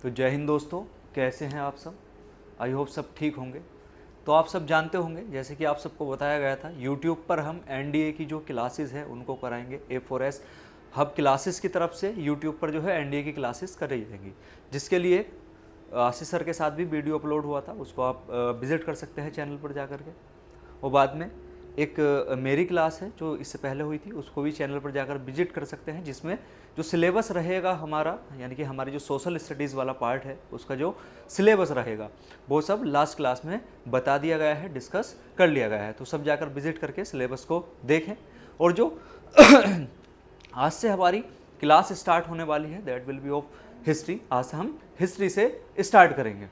तो जय हिंद दोस्तों, कैसे हैं आप सब। आई होप सब ठीक होंगे। तो आप सब जानते होंगे, जैसे कि आप सबको बताया गया था, यूट्यूब पर हम एनडीए की जो क्लासेस है उनको कराएंगे। A4S हब क्लासेस की तरफ से यूट्यूब पर जो है एनडीए की क्लासेस कराई जाएंगी, जिसके लिए आशीष सर के साथ भी वीडियो अपलोड हुआ था, उसको आप विज़िट कर सकते हैं चैनल पर जा करके। और बाद में एक मेरी क्लास है जो इससे पहले हुई थी, उसको भी चैनल पर जाकर विजिट कर सकते हैं, जिसमें जो सिलेबस रहेगा हमारा, यानी कि हमारी जो सोशल स्टडीज़ वाला पार्ट है उसका जो सिलेबस रहेगा वो सब लास्ट क्लास में बता दिया गया है, डिस्कस कर लिया गया है। तो सब जाकर विजिट करके सिलेबस को देखें। और जो आज से हमारी क्लास स्टार्ट होने वाली है that will be of history. आज से हम हिस्ट्री से स्टार्ट करेंगे,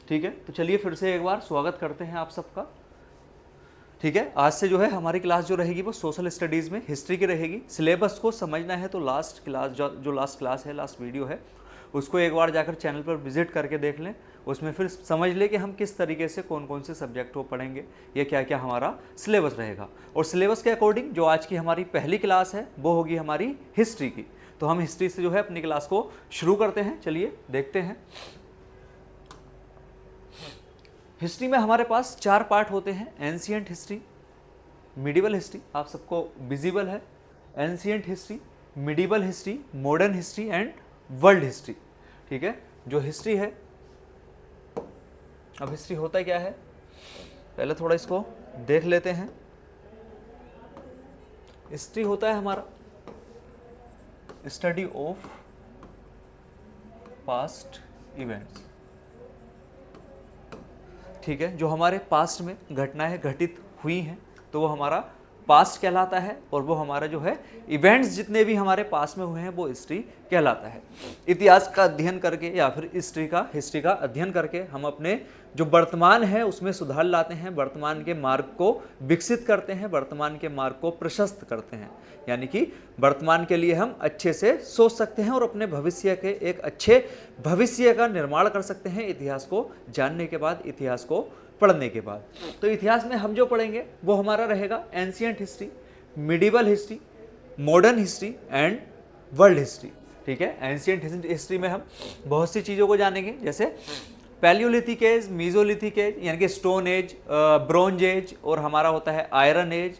ठीक है। तो चलिए फिर से एक बार स्वागत करते हैं आप सबका, ठीक है। आज से जो है हमारी क्लास जो रहेगी वो सोशल स्टडीज़ में हिस्ट्री की रहेगी। सिलेबस को समझना है तो लास्ट क्लास जो लास्ट क्लास है, लास्ट वीडियो है, उसको एक बार जाकर चैनल पर विजिट करके देख लें। उसमें फिर समझ लें कि हम किस तरीके से कौन कौन से सब्जेक्ट को पढ़ेंगे, या क्या क्या हमारा सिलेबस रहेगा। और सिलेबस के अकॉर्डिंग जो आज की हमारी पहली क्लास है वो होगी हमारी हिस्ट्री की। तो हम हिस्ट्री से जो है अपनी क्लास को शुरू करते हैं। चलिए देखते हैं। हिस्ट्री में हमारे पास 4 पार्ट होते हैं। एंशिएंट हिस्ट्री, मिडिवल हिस्ट्री, आप सबको विजिबल है। Ancient history, medieval history, modern history and world history, ठीक है। जो हिस्ट्री है, अब हिस्ट्री होता क्या है पहले थोड़ा इसको देख लेते हैं। हिस्ट्री होता है हमारा स्टडी ऑफ पास्ट इवेंट्स, ठीक है। जो हमारे पास्ट में घटनाएं घटित हुई हैं तो वो हमारा पास्ट कहलाता है, और वो हमारा जो है इवेंट्स जितने भी हमारे पास में हुए हैं वो हिस्ट्री कहलाता है। इतिहास का अध्ययन करके या फिर हिस्ट्री का अध्ययन करके हम अपने जो वर्तमान है उसमें सुधार लाते हैं, वर्तमान के मार्ग को विकसित करते हैं, वर्तमान के मार्ग को प्रशस्त करते हैं। यानी कि वर्तमान के लिए हम अच्छे से सोच सकते हैं और अपने भविष्य के एक अच्छे भविष्य का निर्माण कर सकते हैं, इतिहास को जानने के बाद, इतिहास को पढ़ने के बाद। तो इतिहास में हम जो पढ़ेंगे वो हमारा रहेगा ancient history, medieval history, modern history and world history, ठीक है। एंशिएंट हिस्ट्री में हम बहुत सी चीज़ों को जानेंगे, जैसे पैलियोलिथिक एज, मीजोलिथिक एज यानी कि स्टोन एज, ब्रोंज एज, और हमारा होता है आयरन एज,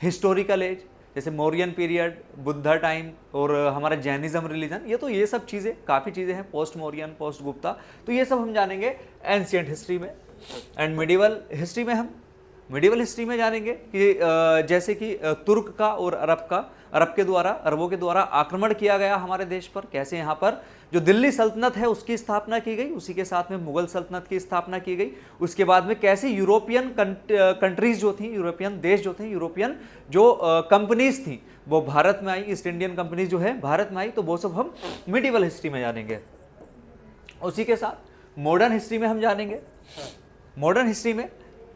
हिस्टोरिकल एज जैसे मौर्यन पीरियड, बुद्धा टाइम, और हमारा जैनिज्म रिलीजन। ये सब चीज़ें, काफ़ी चीज़ें हैं, पोस्ट मौर्यन, पोस्ट गुप्ता, तो ये सब हम जानेंगे एंशिएंट हिस्ट्री में। एंड मिडिवल हिस्ट्री में हम मिडिवल हिस्ट्री में जानेंगे कि जैसे कि तुर्क का और अरबों के द्वारा आक्रमण किया गया हमारे देश पर, कैसे यहाँ पर जो दिल्ली सल्तनत है उसकी स्थापना की गई, उसी के साथ में मुगल सल्तनत की स्थापना की गई। उसके बाद में कैसे यूरोपियन कंट्रीज जो थी, यूरोपियन देश जो थे, यूरोपियन जो कंपनीज थी वो भारत में आई, ईस्ट इंडियन कंपनीज जो है भारत में आई, तो वो सब हम मिडिवल हिस्ट्री में जानेंगे। उसी के साथ मॉडर्न हिस्ट्री में हम जानेंगे, मॉडर्न हिस्ट्री में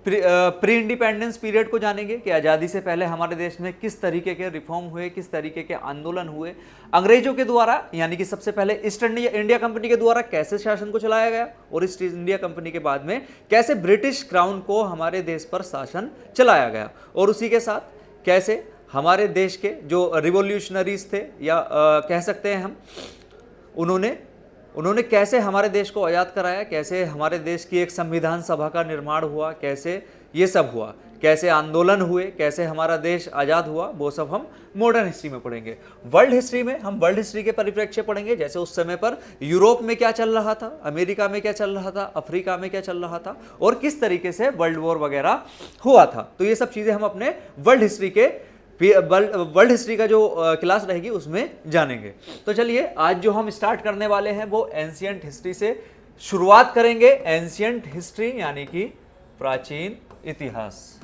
प्री इंडिपेंडेंस पीरियड को जानेंगे कि आज़ादी से पहले हमारे देश में किस तरीके के रिफॉर्म हुए, किस तरीके के आंदोलन हुए, अंग्रेजों के द्वारा यानी कि सबसे पहले ईस्ट इंडिया कंपनी के द्वारा कैसे शासन को चलाया गया, और ईस्ट इंडिया कंपनी के बाद में कैसे ब्रिटिश क्राउन को हमारे देश पर शासन चलाया गया, और उसी के साथ कैसे हमारे देश के जो रिवोल्यूशनरीज थे, या कह सकते हैं हम, उन्होंने कैसे हमारे देश को आज़ाद कराया, कैसे हमारे देश की एक संविधान सभा का निर्माण हुआ, कैसे ये सब हुआ, कैसे आंदोलन हुए, कैसे हमारा देश आज़ाद हुआ, वो सब हम मॉडर्न हिस्ट्री में पढ़ेंगे। वर्ल्ड हिस्ट्री में हम वर्ल्ड हिस्ट्री के परिप्रेक्ष्य पढ़ेंगे, जैसे उस समय पर यूरोप में क्या चल रहा था, अमेरिका में क्या चल रहा था, अफ्रीका में क्या चल रहा था, और किस तरीके से वर्ल्ड वॉर वगैरह हुआ था। तो ये सब चीज़ें हम अपने वर्ल्ड हिस्ट्री का जो क्लास रहेगी उसमें जानेंगे। तो चलिए आज जो हम स्टार्ट करने वाले हैं वो एंशिएंट हिस्ट्री से शुरुआत करेंगे। एंशिएंट हिस्ट्री यानी कि प्राचीन इतिहास,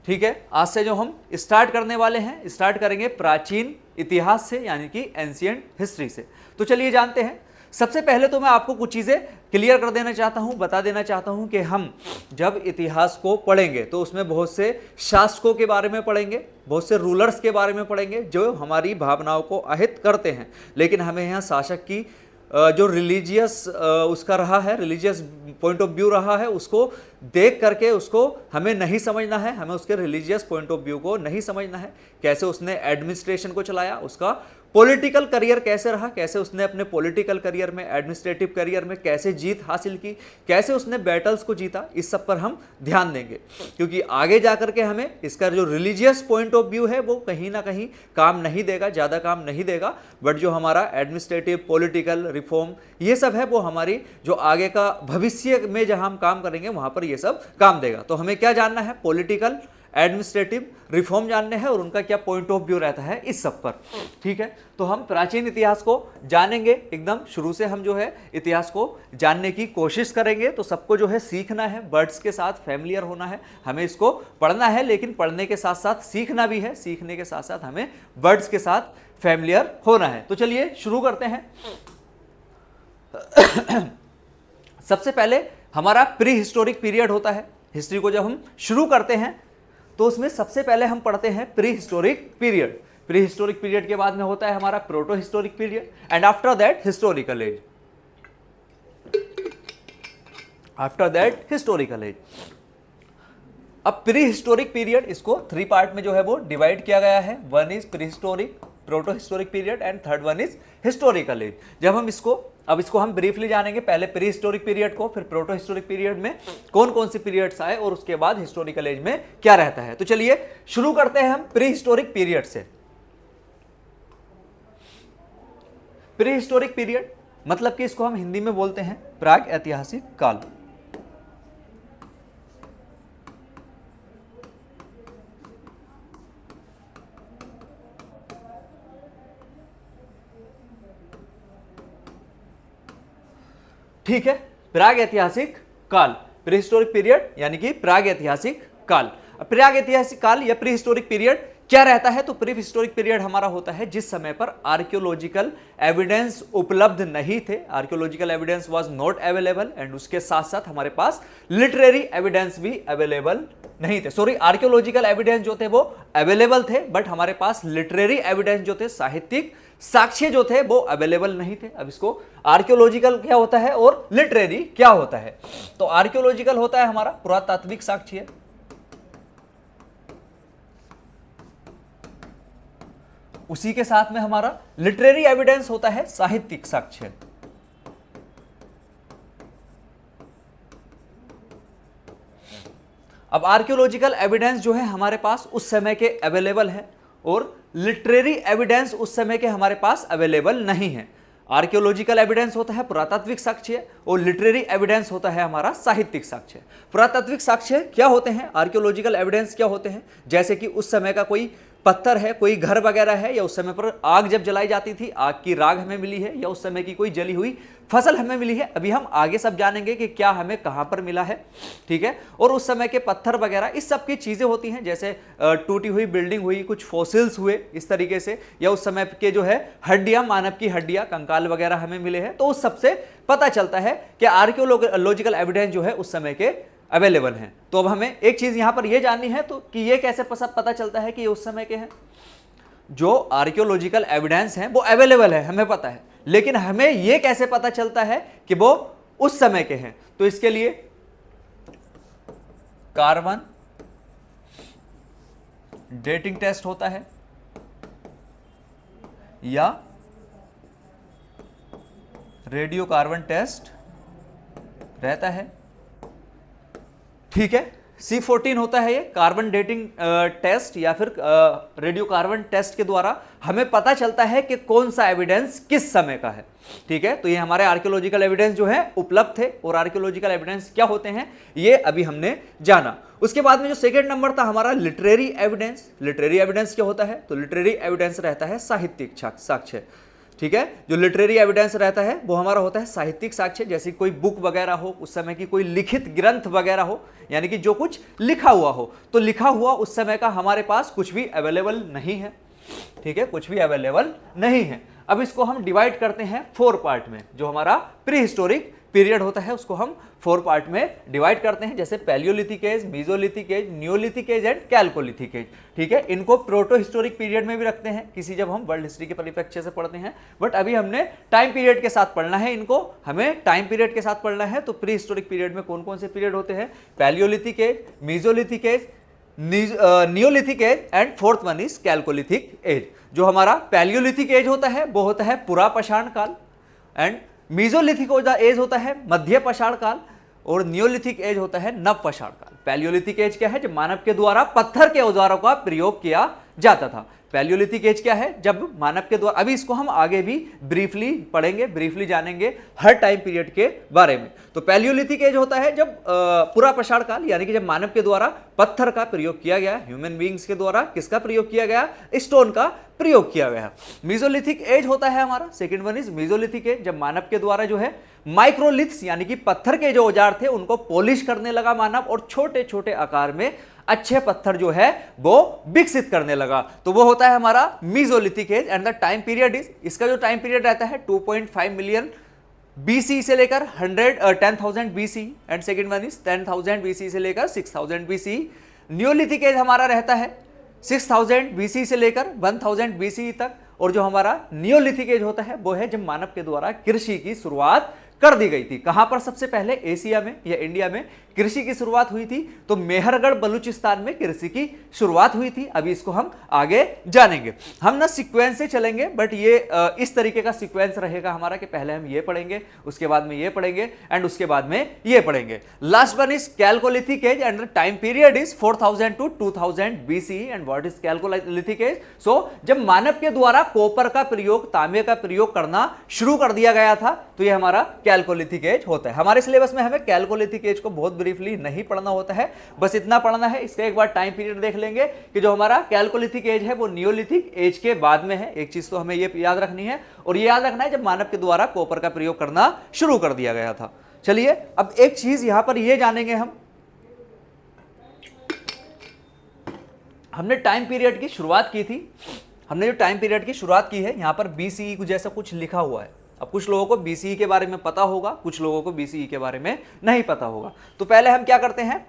ठीक है। आज से जो हम स्टार्ट करने वाले हैं, स्टार्ट करेंगे प्राचीन इतिहास से यानी कि एंशिएंट हिस्ट्री से। तो चलिए जानते हैं। सबसे पहले तो मैं आपको कुछ चीज़ें क्लियर कर देना चाहता हूं, बता देना चाहता हूं कि हम जब इतिहास को पढ़ेंगे तो उसमें बहुत से शासकों के बारे में पढ़ेंगे, बहुत से रूलर्स के बारे में पढ़ेंगे जो हमारी भावनाओं को আহিत करते हैं। लेकिन हमें यहाँ शासक की जो रिलीजियस उसका रहा है, रिलीजियस पॉइंट ऑफ व्यू रहा है, उसको देख करके उसको हमें नहीं समझना है, हमें उसके रिलीजियस पॉइंट ऑफ व्यू को नहीं समझना है, कैसे उसने एडमिनिस्ट्रेशन को चलाया, उसका पॉलिटिकल करियर कैसे रहा, कैसे उसने अपने पॉलिटिकल करियर में, एडमिनिस्ट्रेटिव करियर में कैसे जीत हासिल की, कैसे उसने बैटल्स को जीता, इस सब पर हम ध्यान देंगे। क्योंकि आगे जाकर के हमें इसका जो रिलीजियस पॉइंट ऑफ व्यू है वो कहीं ना कहीं काम नहीं देगा, ज़्यादा काम नहीं देगा, बट जो हमारा एडमिनिस्ट्रेटिव, पॉलिटिकल, रिफॉर्म ये सब है वो हमारी जो आगे का भविष्य में जहाँ हम काम करेंगे वहाँ पर ये सब काम देगा। तो हमें क्या जानना है, पॉलिटिकल, एडमिनिस्ट्रेटिव, रिफॉर्म जानने हैं और उनका क्या पॉइंट ऑफ व्यू रहता है इस सब पर। ठीक है, तो हम प्राचीन इतिहास को जानेंगे, एकदम शुरू से हम जो है इतिहास को जानने की कोशिश करेंगे। तो सबको जो है सीखना है, वर्ड्स के साथ फैमिलियर होना है, हमें इसको पढ़ना है, लेकिन पढ़ने के साथ साथ सीखना भी है, सीखने के साथ साथ हमें वर्ड्स के साथ फैमिलियर होना है। तो चलिए शुरू करते हैं। सबसे पहले हमारा प्री हिस्टोरिक पीरियड होता है। हिस्ट्री को जब हम शुरू करते हैं तो उसमें सबसे पहले हम पढ़ते हैं prehistoric period. Prehistoric period के बाद में होता है हमारा proto historic period and after that historical age. After that historical age. अब प्री हिस्टोरिक पीरियड, इसको 3 पार्ट में जो है वो डिवाइड किया गया है। 1 is prehistoric, proto historic period and 3rd one is historical age. जब हम इसको हम ब्रीफली जानेंगे, पहले प्री हिस्टोरिक पीरियड को, फिर प्रोटो हिस्टोरिक पीरियड में कौन कौन से पीरियड्स आए और उसके बाद हिस्टोरिकल एज में क्या रहता है। तो चलिए शुरू करते हैं हम प्री हिस्टोरिक पीरियड से। प्री हिस्टोरिक पीरियड मतलब कि इसको हम हिंदी में बोलते हैं प्राग ऐतिहासिक काल। ठीक है, प्राग ऐतिहासिक काल, प्री हिस्टोरिक पीरियड यानी कि प्राग ऐतिहासिक काल। प्राग ऐतिहासिक काल या प्री हिस्टोरिक पीरियड क्या रहता है? तो प्री हिस्टोरिक पीरियड हमारा होता है जिस समय पर आर्कियोलॉजिकल एविडेंस उपलब्ध नहीं थे, archaeological evidence was not available, and उसके साथ साथ हमारे पास लिटरेरी एविडेंस भी अवेलेबल नहीं थे। सॉरी, आर्कियोलॉजिकल एविडेंस जो थे वो अवेलेबल थे, बट हमारे पास लिटरेरी एविडेंस जो थे, साहित्यिक साक्ष्य जो थे वो अवेलेबल नहीं थे। अब इसको आर्कियोलॉजिकल क्या होता है और लिटरेरी क्या होता है? तो आर्कियोलॉजिकल होता है हमारा पुरातात्विक साक्ष्य, उसी के साथ में हमारा लिटरेरी एविडेंस होता है साहित्यिक साक्ष्य। अब आर्कियोलॉजिकल एविडेंस जो है हमारे पास उस समय के अवेलेबल है और लिटरेरी एविडेंस उस समय के हमारे पास अवेलेबल नहीं है। आर्कियोलॉजिकल एविडेंस होता है पुरातात्विक साक्ष्य और लिटरेरी एविडेंस होता है हमारा साहित्यिक साक्ष्य। पुरातात्विक साक्ष्य क्या होते हैं, आर्कियोलॉजिकल एविडेंस क्या होते हैं? जैसे कि उस समय का कोई पत्थर है, कोई घर वगैरह है, या उस समय पर आग जब जलाई जाती थी, आग की राख हमें मिली है, या उस समय की कोई जली हुई फसल हमें मिली है। अभी हम आगे सब जानेंगे कि क्या हमें कहां पर मिला है, ठीक है। और उस समय के पत्थर वगैरह, इस सब की चीजें होती हैं, जैसे टूटी हुई बिल्डिंग हुई, कुछ फॉसिल्स हुए इस तरीके से, या उस समय के जो है हड्डियां, मानव की हड्डियां, कंकाल वगैरह हमें मिले हैं। तो उस सबसे पता चलता है कि आर्कियोलॉजिकल एविडेंस जो है उस समय के अवेलेबल हैं। तो अब हमें एक चीज यहां पर यह जाननी है तो कि ये कैसे पता चलता है कि ये उस समय के हैं। जो आर्कियोलॉजिकल एविडेंस हैं वो अवेलेबल है, हमें पता है, लेकिन हमें यह कैसे पता चलता है कि वो उस समय के हैं? तो इसके लिए कार्बन डेटिंग टेस्ट होता है या रेडियो कार्बन टेस्ट रहता है, ठीक है। C14 होता है ये कार्बन डेटिंग टेस्ट या फिर रेडियो कार्बन टेस्ट के द्वारा हमें पता चलता है कि कौन सा एविडेंस किस समय का है, ठीक है। तो ये हमारे आर्कियोलॉजिकल एविडेंस जो है उपलब्ध थे, और आर्कियोलॉजिकल एविडेंस क्या होते हैं ये अभी हमने जाना। उसके बाद में जो सेकंड नंबर था हमारा लिटरेरी एविडेंस। लिटरेरी एविडेंस क्या होता है? तो लिटरेरी एविडेंस रहता है साहित्यिक साक्ष्य, ठीक है। जो लिटरेरी एविडेंस रहता है वो हमारा होता है साहित्यिक साक्ष्य, जैसे कोई बुक वगैरह हो, उस समय की कोई लिखित ग्रंथ वगैरह हो, यानी कि जो कुछ लिखा हुआ हो। तो लिखा हुआ उस समय का हमारे पास कुछ भी अवेलेबल नहीं है, ठीक है, कुछ भी अवेलेबल नहीं है। अब इसको हम डिवाइड करते हैं 4 पार्ट में, जो हमारा प्री हिस्टोरिक पीरियड होता है उसको हम 4 पार्ट में डिवाइड करते हैं, जैसे palaeolithic age, mesolithic age, neolithic age and chalcolithic age. ठीक है, इनको प्रोटो हिस्टोरिक पीरियड में भी रखते हैं किसी जब हम वर्ल्ड हिस्ट्री के परिप्रेक्ष्य से पढ़ते हैं, बट अभी हमने टाइम पीरियड के साथ पढ़ना है इनको, हमें टाइम पीरियड के साथ पढ़ना है। तो प्री हिस्टोरिक पीरियड में कौन कौन से पीरियड होते हैं? Palaeolithic age, mesolithic age, neolithic age and fourth one is chalcolithic age. जो हमारा पैलियोलिथिक एज होता है वो होता है पुरापाषाण काल, एंड मीजोलिथिक एज होता है मध्य पाषाण काल, और नियोलिथिक एज होता है नवपाषाण काल। पैलियोलिथिक एज क्या है? जब मानव के द्वारा पत्थर के औजारों का प्रयोग किया जाता था। पैलियोलिथिक एज क्या है? जब मानव के द्वारा, अभी इसको हम आगे भी ब्रीफली पढ़ेंगे, ब्रीफली जानेंगे हर टाइम पीरियड के बारे में। तो पैलियोलिथिक एज होता है जब पुरापाषाण काल, यानी कि जब मानव के द्वारा पत्थर का प्रयोग किया गया, ह्यूमन बीइंग्स के द्वारा किसका प्रयोग किया गया? स्टोन का प्रयोग किया गया। मीजोलिथिक एज होता है हमारा, second one is mesolithic age, जब मानव के द्वारा जो है माइक्रोलिथ्स यानी कि पत्थर के जो औजार थे उनको पॉलिश करने लगा मानव, और छोटे छोटे आकार में अच्छे पत्थर जो है वो विकसित करने लगा। तो वो होता है हमारा mesolithic age. And the time period is, इसका जो टाइम पीरियड रहता है 2.5 मिलियन बीसी से लेकर 10,000 BC, and second one is 10,000 BC से लेकर 6,000 बीसी। नियोलिथिक एज हमारा रहता है 6,000 बीसी से लेकर 1,000 बीसी तक, और जो हमारा नियोलिथिक एज होता है वो है जब मानव के द्वारा कृषि की शुरुआत कर दी गई थी। कहां पर? सबसे पहले एशिया में या इंडिया में कृषि की शुरुआत हुई थी, तो मेहरगढ़ बलूचिस्तान में कृषि की शुरुआत हुई थी। अभी इसको हम आगे जानेंगे। हम ना सीक्वेंस से चलेंगे, बट ये इस तरीके का सीक्वेंस रहेगा हमारा कि पहले हम ये पढ़ेंगे, उसके बाद में ये पढ़ेंगे, एंड उसके बाद में ये पढ़ेंगे। Last one is chalcolithic age, and the time period is 4000 to 2000 BC. And what is chalcolithic age? So जब मानव के द्वारा कॉपर का प्रयोग, तांबे का प्रयोग करना शुरू कर दिया गया था, तो ये हमारा कैल्कोलिथिक एज होता है। हमारे सिलेबस में हमें कैल्कोलिथिक एज को बहुत ब्रीफली नहीं पढ़ना होता है, बस इतना पढ़ना है। इसका एक बार टाइम पीरियड देख लेंगे कि जो हमारा कैल्कोलिथिक एज है वो नियोलिथिक एज के बाद में है। एक चीज तो हमें ये याद रखनी है, और ये याद रखना है जब मानव के द्वारा कॉपर का प्रयोग करना शुरू कर दिया गया था। चलिए अब एक चीज यहां पर ये जानेंगे हमने टाइम पीरियड की शुरुआत की थी। हमने जो टाइम पीरियड की शुरुआत की है, यहां पर बीसीई कुछ जैसा कुछ लिखा हुआ है। अब कुछ लोगों को बीसीई के बारे में पता होगा, कुछ लोगों को बीसीई के बारे में नहीं पता होगा। तो पहले हम क्या करते हैं,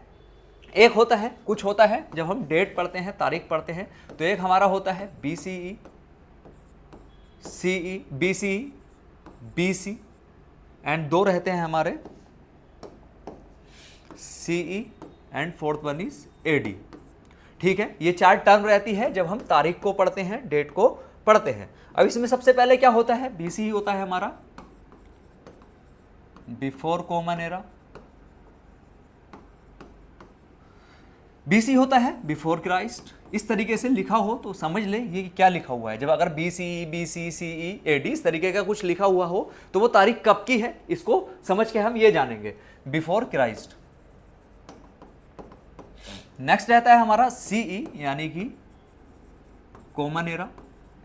एक होता है, कुछ होता है जब हम डेट पढ़ते हैं, तारीख पढ़ते हैं, तो एक हमारा होता है BCE, CE, BCE, BC, and दो रहते हैं हमारे CE, and fourth one is AD. ठीक है, ये 4 टर्म रहती है जब हम तारीख को पढ़ते हैं, डेट को पढ़ते हैं। अब इसमें सबसे पहले क्या होता है? बीसी होता है हमारा बिफोर कॉमन एरा, बीसी होता है बिफोर क्राइस्ट। इस तरीके से लिखा हो तो समझ ले ये क्या लिखा हुआ है। जब अगर बीसी, बीसी, सीई, एडी इस तरीके का कुछ लिखा हुआ हो तो वो तारीख कब की है, इसको समझ के हम ये जानेंगे, बिफोर क्राइस्ट। नेक्स्ट रहता है हमारा सीई यानी कि common era,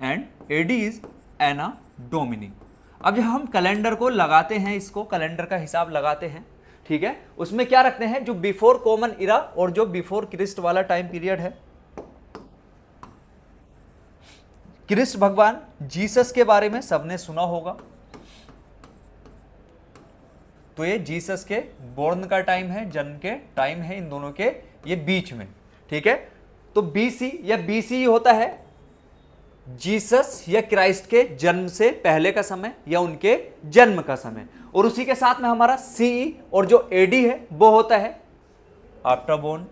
and AD is anno domini. अब जब हम कैलेंडर को लगाते हैं, इसको कैलेंडर का हिसाब लगाते हैं, ठीक है, उसमें क्या रखते हैं? जो बिफोर कॉमन इरा और जो बिफोर क्रिस्ट वाला टाइम पीरियड है। क्रिस्ट भगवान जीसस के बारे में सबने सुना होगा, तो ये जीसस के बोर्न का टाइम है, जन्म के टाइम है, इन दोनों के ये बीच में। ठीक है, तो बीसी या बीसी होता है जीसस या क्राइस्ट के जन्म से पहले का समय या उनके जन्म का समय, और उसी के साथ में हमारा सीई और जो एडी है वो होता है आफ्टर बोर्न,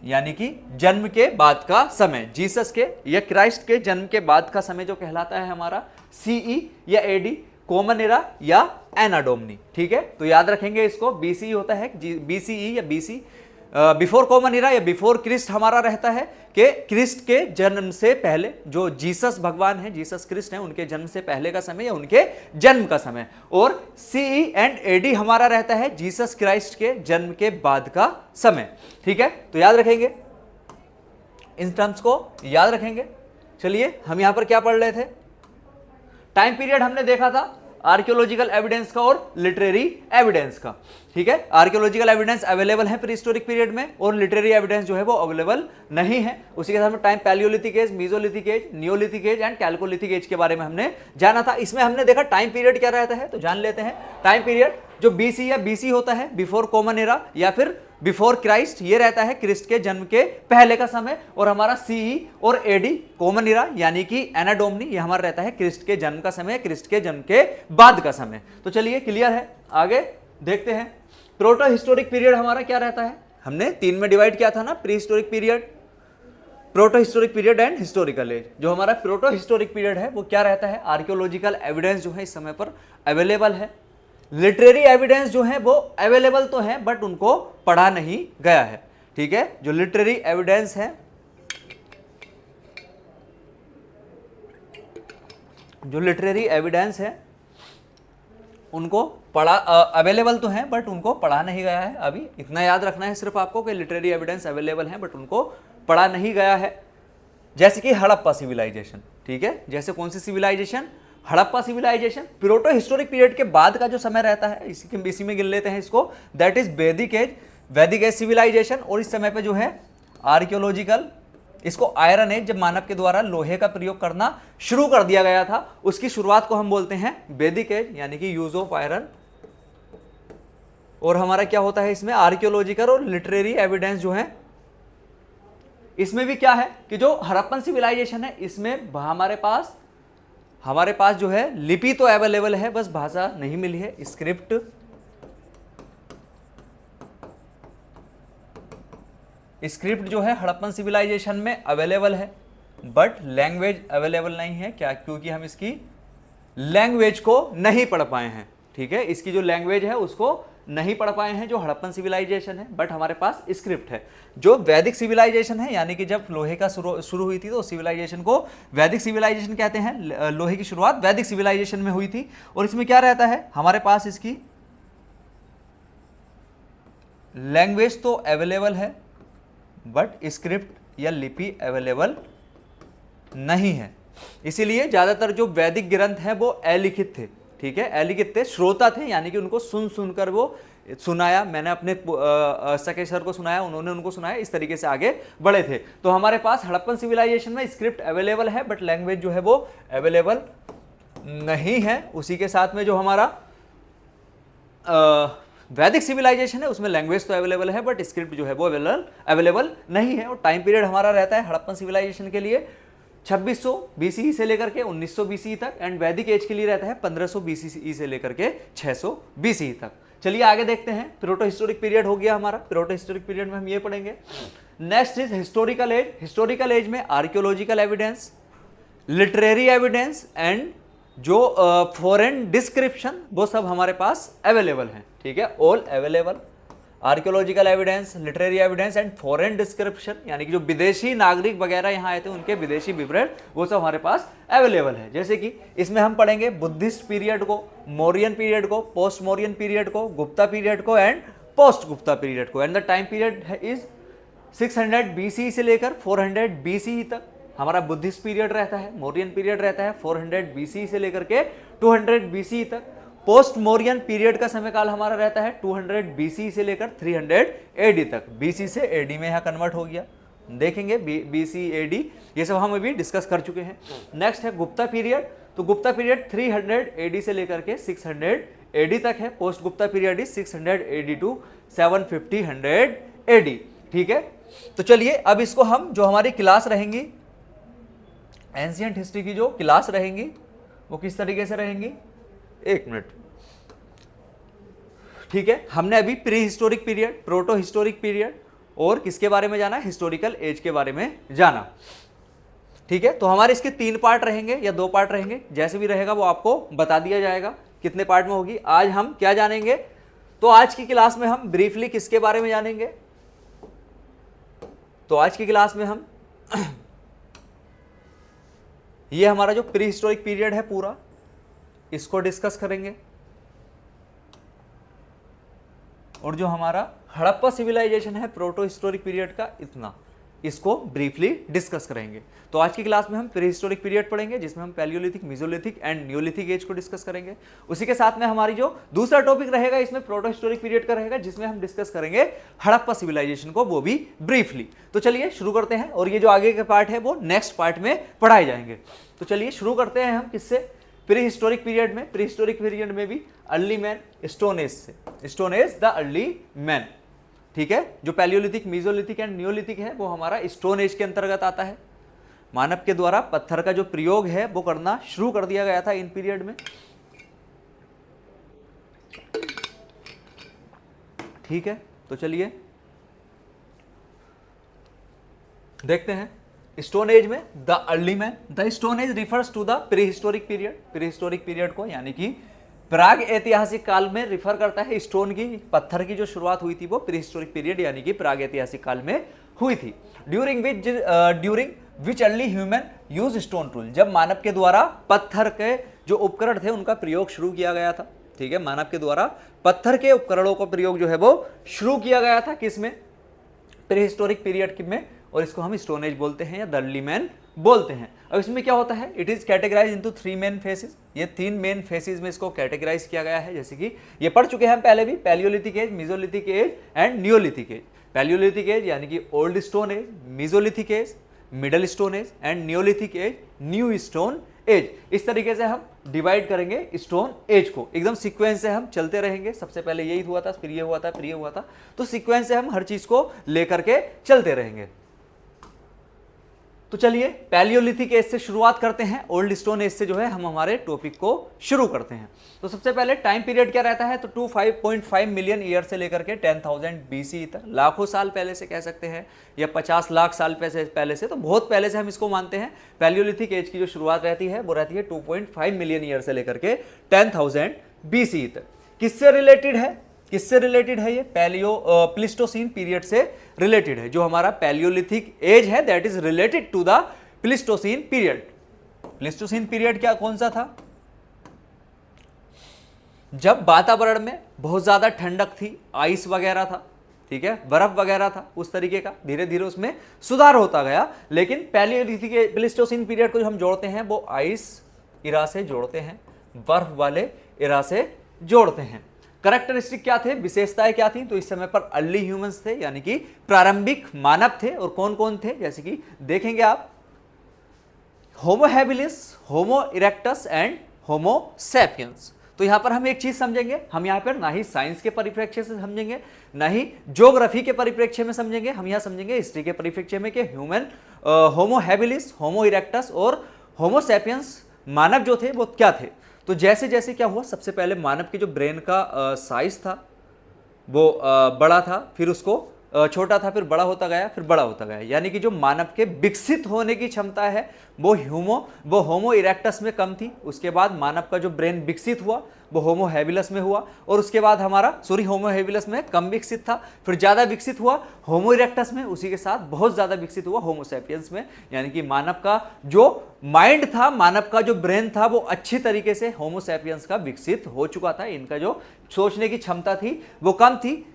यानी कि जन्म के बाद का समय। जीसस के या क्राइस्ट के जन्म के बाद का समय जो कहलाता है हमारा सीई या एडी, कॉमन एरा या एना डोमिनी। ठीक है, तो याद रखेंगे इसको, बीसी होता है बीसीई या बीसी बिफोर कॉमन एरा या बिफोर क्रिस्ट हमारा रहता है कि क्रिस्ट के जन्म से पहले, जो जीसस भगवान है, जीसस क्रिस्ट है, उनके जन्म से पहले का समय या उनके जन्म का समय। और सीई एंड एडी हमारा रहता है जीसस क्राइस्ट के जन्म के बाद का समय। ठीक है, तो याद रखेंगे, इन टर्म्स को याद रखेंगे। चलिए हम यहां पर क्या पढ़ रहे थे? टाइम पीरियड हमने देखा था आर्कियोलॉजिकल एविडेंस का और लिटरेरी एविडेंस का। ठीक है, आर्कियोलॉजिकल एविडेंस अवेलेबल है प्री हिस्टोरिक पीरियड में और लिटरेरी एविडेंस जो है वो अवेलेबल नहीं है। उसी के साथ में time palaeolithic age, mesolithic age, neolithic age and chalcolithic age के बारे में हमने जाना था। इसमें हमने देखा टाइम पीरियड क्या रहता है, तो जान लेते हैं। टाइम पीरियड जो बीसी या बीसी होता है, बिफोर कॉमन एरा या फिर बिफोर क्राइस्ट, ये रहता है क्रिस्ट के जन्म के पहले का समय। और हमारा सीई और एडी कॉमन एरा यानी कि एना डोमिनी, ये हमारा रहता है क्रिस्ट के जन्म का समय, क्रिस्ट के जन्म के बाद का समय। तो चलिए क्लियर है, आगे देखते हैं। प्रोटो हिस्टोरिक पीरियड हमारा क्या रहता है, हमने 3 में डिवाइड किया था ना, prehistoric period, proto historic period and historical age. जो हमारा प्रोटो हिस्टोरिक पीरियड है वो क्या रहता है, आर्कियोलॉजिकल एविडेंस जो है इस समय पर अवेलेबल है। लिटरेरी एविडेंस जो है वो अवेलेबल तो है बट उनको पढ़ा नहीं गया है। ठीक है, जो लिटरेरी एविडेंस है, जो लिटरेरी एविडेंस है उनको पढ़ा, अवेलेबल तो है बट उनको पढ़ा नहीं गया है। अभी इतना याद रखना है सिर्फ आपको कि लिटरेरी एविडेंस अवेलेबल है बट उनको पढ़ा नहीं गया है। जैसे कि हड़प्पा सिविलाइजेशन, ठीक है, जैसे कौन सी civilization, Harappa civilization. Proto historic period के बाद का जो समय रहता है, इसी में गिन लेते हैं इसको, दैट इज वैदिक एज, वैदिक एज सिविलाइजेशन। और इस समय पे जो है आर्कियोलॉजिकल, इसको आयरन एज, जब मानव के द्वारा लोहे का प्रयोग करना शुरू कर दिया गया था, उसकी शुरुआत को हम बोलते हैं वैदिक एज, यानी कि यूज ऑफ आयरन। और हमारा क्या होता है इसमें, आर्कियोलॉजिकल और लिटरेरी एविडेंस जो है, इसमें भी क्या है कि जो हड़प्पन सिविलाइजेशन है इसमें हमारे पास जो है लिपि तो अवेलेबल है, बस भाषा नहीं मिली है, स्क्रिप्ट, स्क्रिप्ट जो है हड़प्पन सिविलाइजेशन में अवेलेबल है बट लैंग्वेज अवेलेबल नहीं है। क्या, क्योंकि हम इसकी लैंग्वेज को नहीं पढ़ पाए हैं। ठीक है, इसकी जो लैंग्वेज है उसको नहीं पढ़ पाए हैं, जो हड़प्पन सिविलाइजेशन है, बट हमारे पास स्क्रिप्ट है। जो वैदिक सिविलाइजेशन है, यानी कि जब लोहे का शुरू हुई थी तो सिविलाइजेशन को वैदिक सिविलाइजेशन कहते हैं। लोहे की शुरुआत वैदिक सिविलाइजेशन में हुई थी। और इसमें क्या रहता है, हमारे पास इसकी लैंग्वेज तो अवेलेबल है बट स्क्रिप्ट या लिपि अवेलेबल नहीं है। इसीलिए ज्यादातर जो वैदिक ग्रंथ हैं वो अलिखित थे। ठीक है, अलिखित थे, श्रोता थे, यानी कि उनको सुनकर वो सुनाया, मैंने अपने सके सर को सुनाया, उन्होंने उनको सुनाया, इस तरीके से आगे बढ़े थे। तो हमारे पास हड़प्पन सिविलाइजेशन में स्क्रिप्ट अवेलेबल है बट लैंग्वेज जो है वो अवेलेबल नहीं है। उसी के साथ में जो हमारा वैदिक सिविलाइजेशन है उसमें लैंग्वेज तो अवेलेबल है बट स्क्रिप्ट जो है वो अवेलेबल नहीं है। और टाइम पीरियड हमारा रहता है हड़प्पन सिविलाइजेशन के लिए 2600 बीसीई से लेकर के 1900 बीसीई तक, एंड वैदिक एज के लिए रहता है 1500 बीसीई से लेकर के 600 बीसीई तक। चलिए आगे देखते हैं। प्रोटो हिस्टोरिक पीरियड हो गया हमारा। प्रोटो हिस्टोरिक पीरियड में हम ये पढ़ेंगे। Next is historical age. Historical age में archaeological evidence, literary evidence and जो फॉरेन डिस्क्रिप्शन, वो सब हमारे पास अवेलेबल हैं। ठीक है, all available. Archaeological evidence, literary evidence and foreign description, यानी कि जो विदेशी नागरिक वगैरह यहाँ आए थे उनके विदेशी विवरण, वो सब हमारे पास अवेलेबल है। जैसे कि इसमें हम पढ़ेंगे बुद्धिस्ट पीरियड को, मौर्यन पीरियड को, पोस्ट मौर्यन पीरियड को, गुप्ता पीरियड को एंड पोस्ट गुप्ता पीरियड को। And the time period is 600 BC से लेकर 400 बीसी तक हमारा बुद्धिस्ट पीरियड रहता है। मौर्यन पीरियड रहता है 400 बीसी से लेकर के 200 बीसी तक। पोस्ट मौर्यन पीरियड का समय काल हमारा रहता है 200 बीसी से लेकर 300 एडी तक। बीसी से एडी में यहाँ कन्वर्ट हो गया, देखेंगे बीसी एडी, ये सब हम अभी डिस्कस कर चुके हैं। नेक्स्ट है गुप्ता पीरियड। तो गुप्ता पीरियड 300 एडी से लेकर के 600 एडी तक है। Post Gupta period is 600 AD to 750 100 AD. ठीक है, तो चलिए अब इसको हम, जो हमारी क्लास रहेंगी एंशिएंट हिस्ट्री की, जो क्लास रहेंगी वो किस तरीके से रहेंगी, एक मिनट। ठीक है, हमने अभी pre historic period, proto historic period और किसके बारे में जाना, हिस्टोरिकल एज के बारे में जाना। ठीक है, तो हमारे इसके 3 पार्ट रहेंगे या 2 पार्ट रहेंगे, जैसे भी रहेगा वो आपको बता दिया जाएगा कितने पार्ट में होगी। आज हम क्या जानेंगे, तो आज की क्लास में हम ब्रीफली किसके बारे में जानेंगे, तो आज की क्लास में हम ये हमारा जो प्री हिस्टोरिक पीरियड है पूरा, इसको डिस्कस करेंगे। और जो हमारा हड़प्पा सिविलाइजेशन है प्रोटो हिस्टोरिक पीरियड का, इतना इसको ब्रीफली डिस्कस करेंगे। तो आज की क्लास में हम प्री हिस्टोरिक पीरियड पढ़ेंगे, जिसमें हम palaeolithic, mesolithic and neolithic age को डिस्कस करेंगे। उसी के साथ में हमारी जो दूसरा टॉपिक रहेगा इसमें प्रोटो हिस्टोरिक पीरियड का रहेगा, जिसमें हम डिस्कस करेंगे हड़प्पा सिविलाइजेशन को, वो भी ब्रीफली। तो चलिए शुरू करते हैं, और ये जो आगे के पार्ट है वो नेक्स्ट पार्ट में पढ़ाए जाएंगे। तो चलिए शुरू करते हैं हम किससे, प्री हिस्टोरिक पीरियड में। प्री हिस्टोरिक पीरियड में भी अर्ली मैन, स्टोन एज से, stone age the early man, ठीक है। जो पैलियोलिथिक, मेसोलिथिक एंड नियोलिथिक है वो हमारा स्टोन एज के अंतर्गत आता है। मानव के द्वारा पत्थर का जो प्रयोग है वो करना शुरू कर दिया गया था इन पीरियड में, ठीक है। तो चलिए देखते हैं स्टोन एज में the early man. The stone age refers to the prehistoric period. Prehistoric period को यानी कि प्राग ऐतिहासिक काल में रिफर करता है। स्टोन की, पत्थर की जो शुरुआत हुई थी वो प्री हिस्टोरिक पीरियड यानी कि प्राग ऐतिहासिक काल में हुई थी। During which early human use stone tool. जब मानव के द्वारा पत्थर के जो उपकरण थे उनका प्रयोग शुरू किया गया था, ठीक है। मानव के द्वारा पत्थर के उपकरणों का प्रयोग जो है वो शुरू किया गया था, किसमें, प्री हिस्टोरिक पीरियड में, और इसको हम स्टोन एज बोलते हैं या द अर्ली मैन बोलते हैं। अब इसमें क्या होता है, it is categorise into 3 main phases. ये 3 मेन फेसेस में इसको कैटेगराइज किया गया है, जैसे कि ये पढ़ चुके हैं हम पहले भी, palaeolithic age, mesolithic age and neolithic age. Palaeolithic age यानी कि old stone age, mesolithic age middle stone age and neolithic age new stone age. इस तरीके से हम डिवाइड करेंगे स्टोन एज को, एकदम सीक्वेंस से हम चलते रहेंगे। सबसे पहले यही हुआ था, फिर ये हुआ था, फिर ये हुआ था, तो सीक्वेंस से हम हर चीज को लेकर के चलते रहेंगे। तो चलिए पैलियोलिथिक एज से शुरुआत करते हैं, ओल्ड स्टोन एज से जो है हम हमारे टॉपिक को शुरू करते हैं। तो सबसे पहले टाइम पीरियड क्या रहता है, तो 25.5 मिलियन ईयर से लेकर के 10,000 BC तक, लाखों साल पहले से कह सकते हैं, या 50 लाख साल पहले से, तो बहुत पहले से हम इसको मानते हैं। पैलियोलिथिक एज की जो शुरुआत रहती है वो रहती है 2.5 मिलियन ईयर से लेकर के 10,000 BC तक। किससे रिलेटेड है, किससे रिलेटेड है ये, प्लिस्टोसीन पीरियड से रिलेटेड है। जो हमारा पैलियोलिथिक एज है that is related to the Pleistocene period. Pleistocene period क्या, कौन सा था, जब वातावरण में बहुत ज्यादा ठंडक थी, आइस वगैरह था, ठीक है, बर्फ वगैरह था, उस तरीके का धीरे धीरे उसमें सुधार होता गया। लेकिन पैलियोलिथिक, प्लिस्टोसीन पीरियड को जो हम जोड़ते हैं वो आइस इरा से जोड़ते हैं, बर्फ वाले इरा से जोड़ते हैं। करेक्टरिस्टिक क्या थे, विशेषताएं क्या थी, तो इस समय पर अर्ली ह्यूमंस थे यानी कि प्रारंभिक मानव थे। और कौन कौन थे, जैसे कि देखेंगे आप, Homo habilis, Homo erectus and Homo sapiens. तो यहां पर हम एक चीज समझेंगे, हम यहां पर ना ही साइंस के परिप्रेक्ष्य से समझेंगे, ना ही ज्योग्राफी के परिप्रेक्ष्य में समझेंगे, हम यहां समझेंगे हिस्ट्री के परिप्रेक्ष्य में कि ह्यूमन, होमो हैबिलिस, होमो इरेक्टस और होमो सैपियंस मानव जो थे वो क्या थे। तो जैसे जैसे क्या हुआ, सबसे पहले मानव के जो ब्रेन का साइज था वो बड़ा था, फिर उसको छोटा था, फिर बड़ा होता गया, फिर बड़ा होता गया। यानी कि जो मानव के विकसित होने की क्षमता है वो होमो इरेक्टस में कम थी। उसके बाद मानव का जो ब्रेन विकसित हुआ वो होमो हैबिलस में हुआ, और उसके बाद होमो हैबिलस में कम विकसित था, फिर ज्यादा विकसित हुआ होमो इरेक्टस में, उसी के साथ बहुत ज्यादा विकसित हुआ होमो सैपियंस में। यानी कि मानव का जो माइंड था, मानव का जो ब्रेन था वो अच्छी तरीके से होमो सैपियंस का विकसित हो चुका था। इनका जो सोचने की क्षमता थी वो कम थी।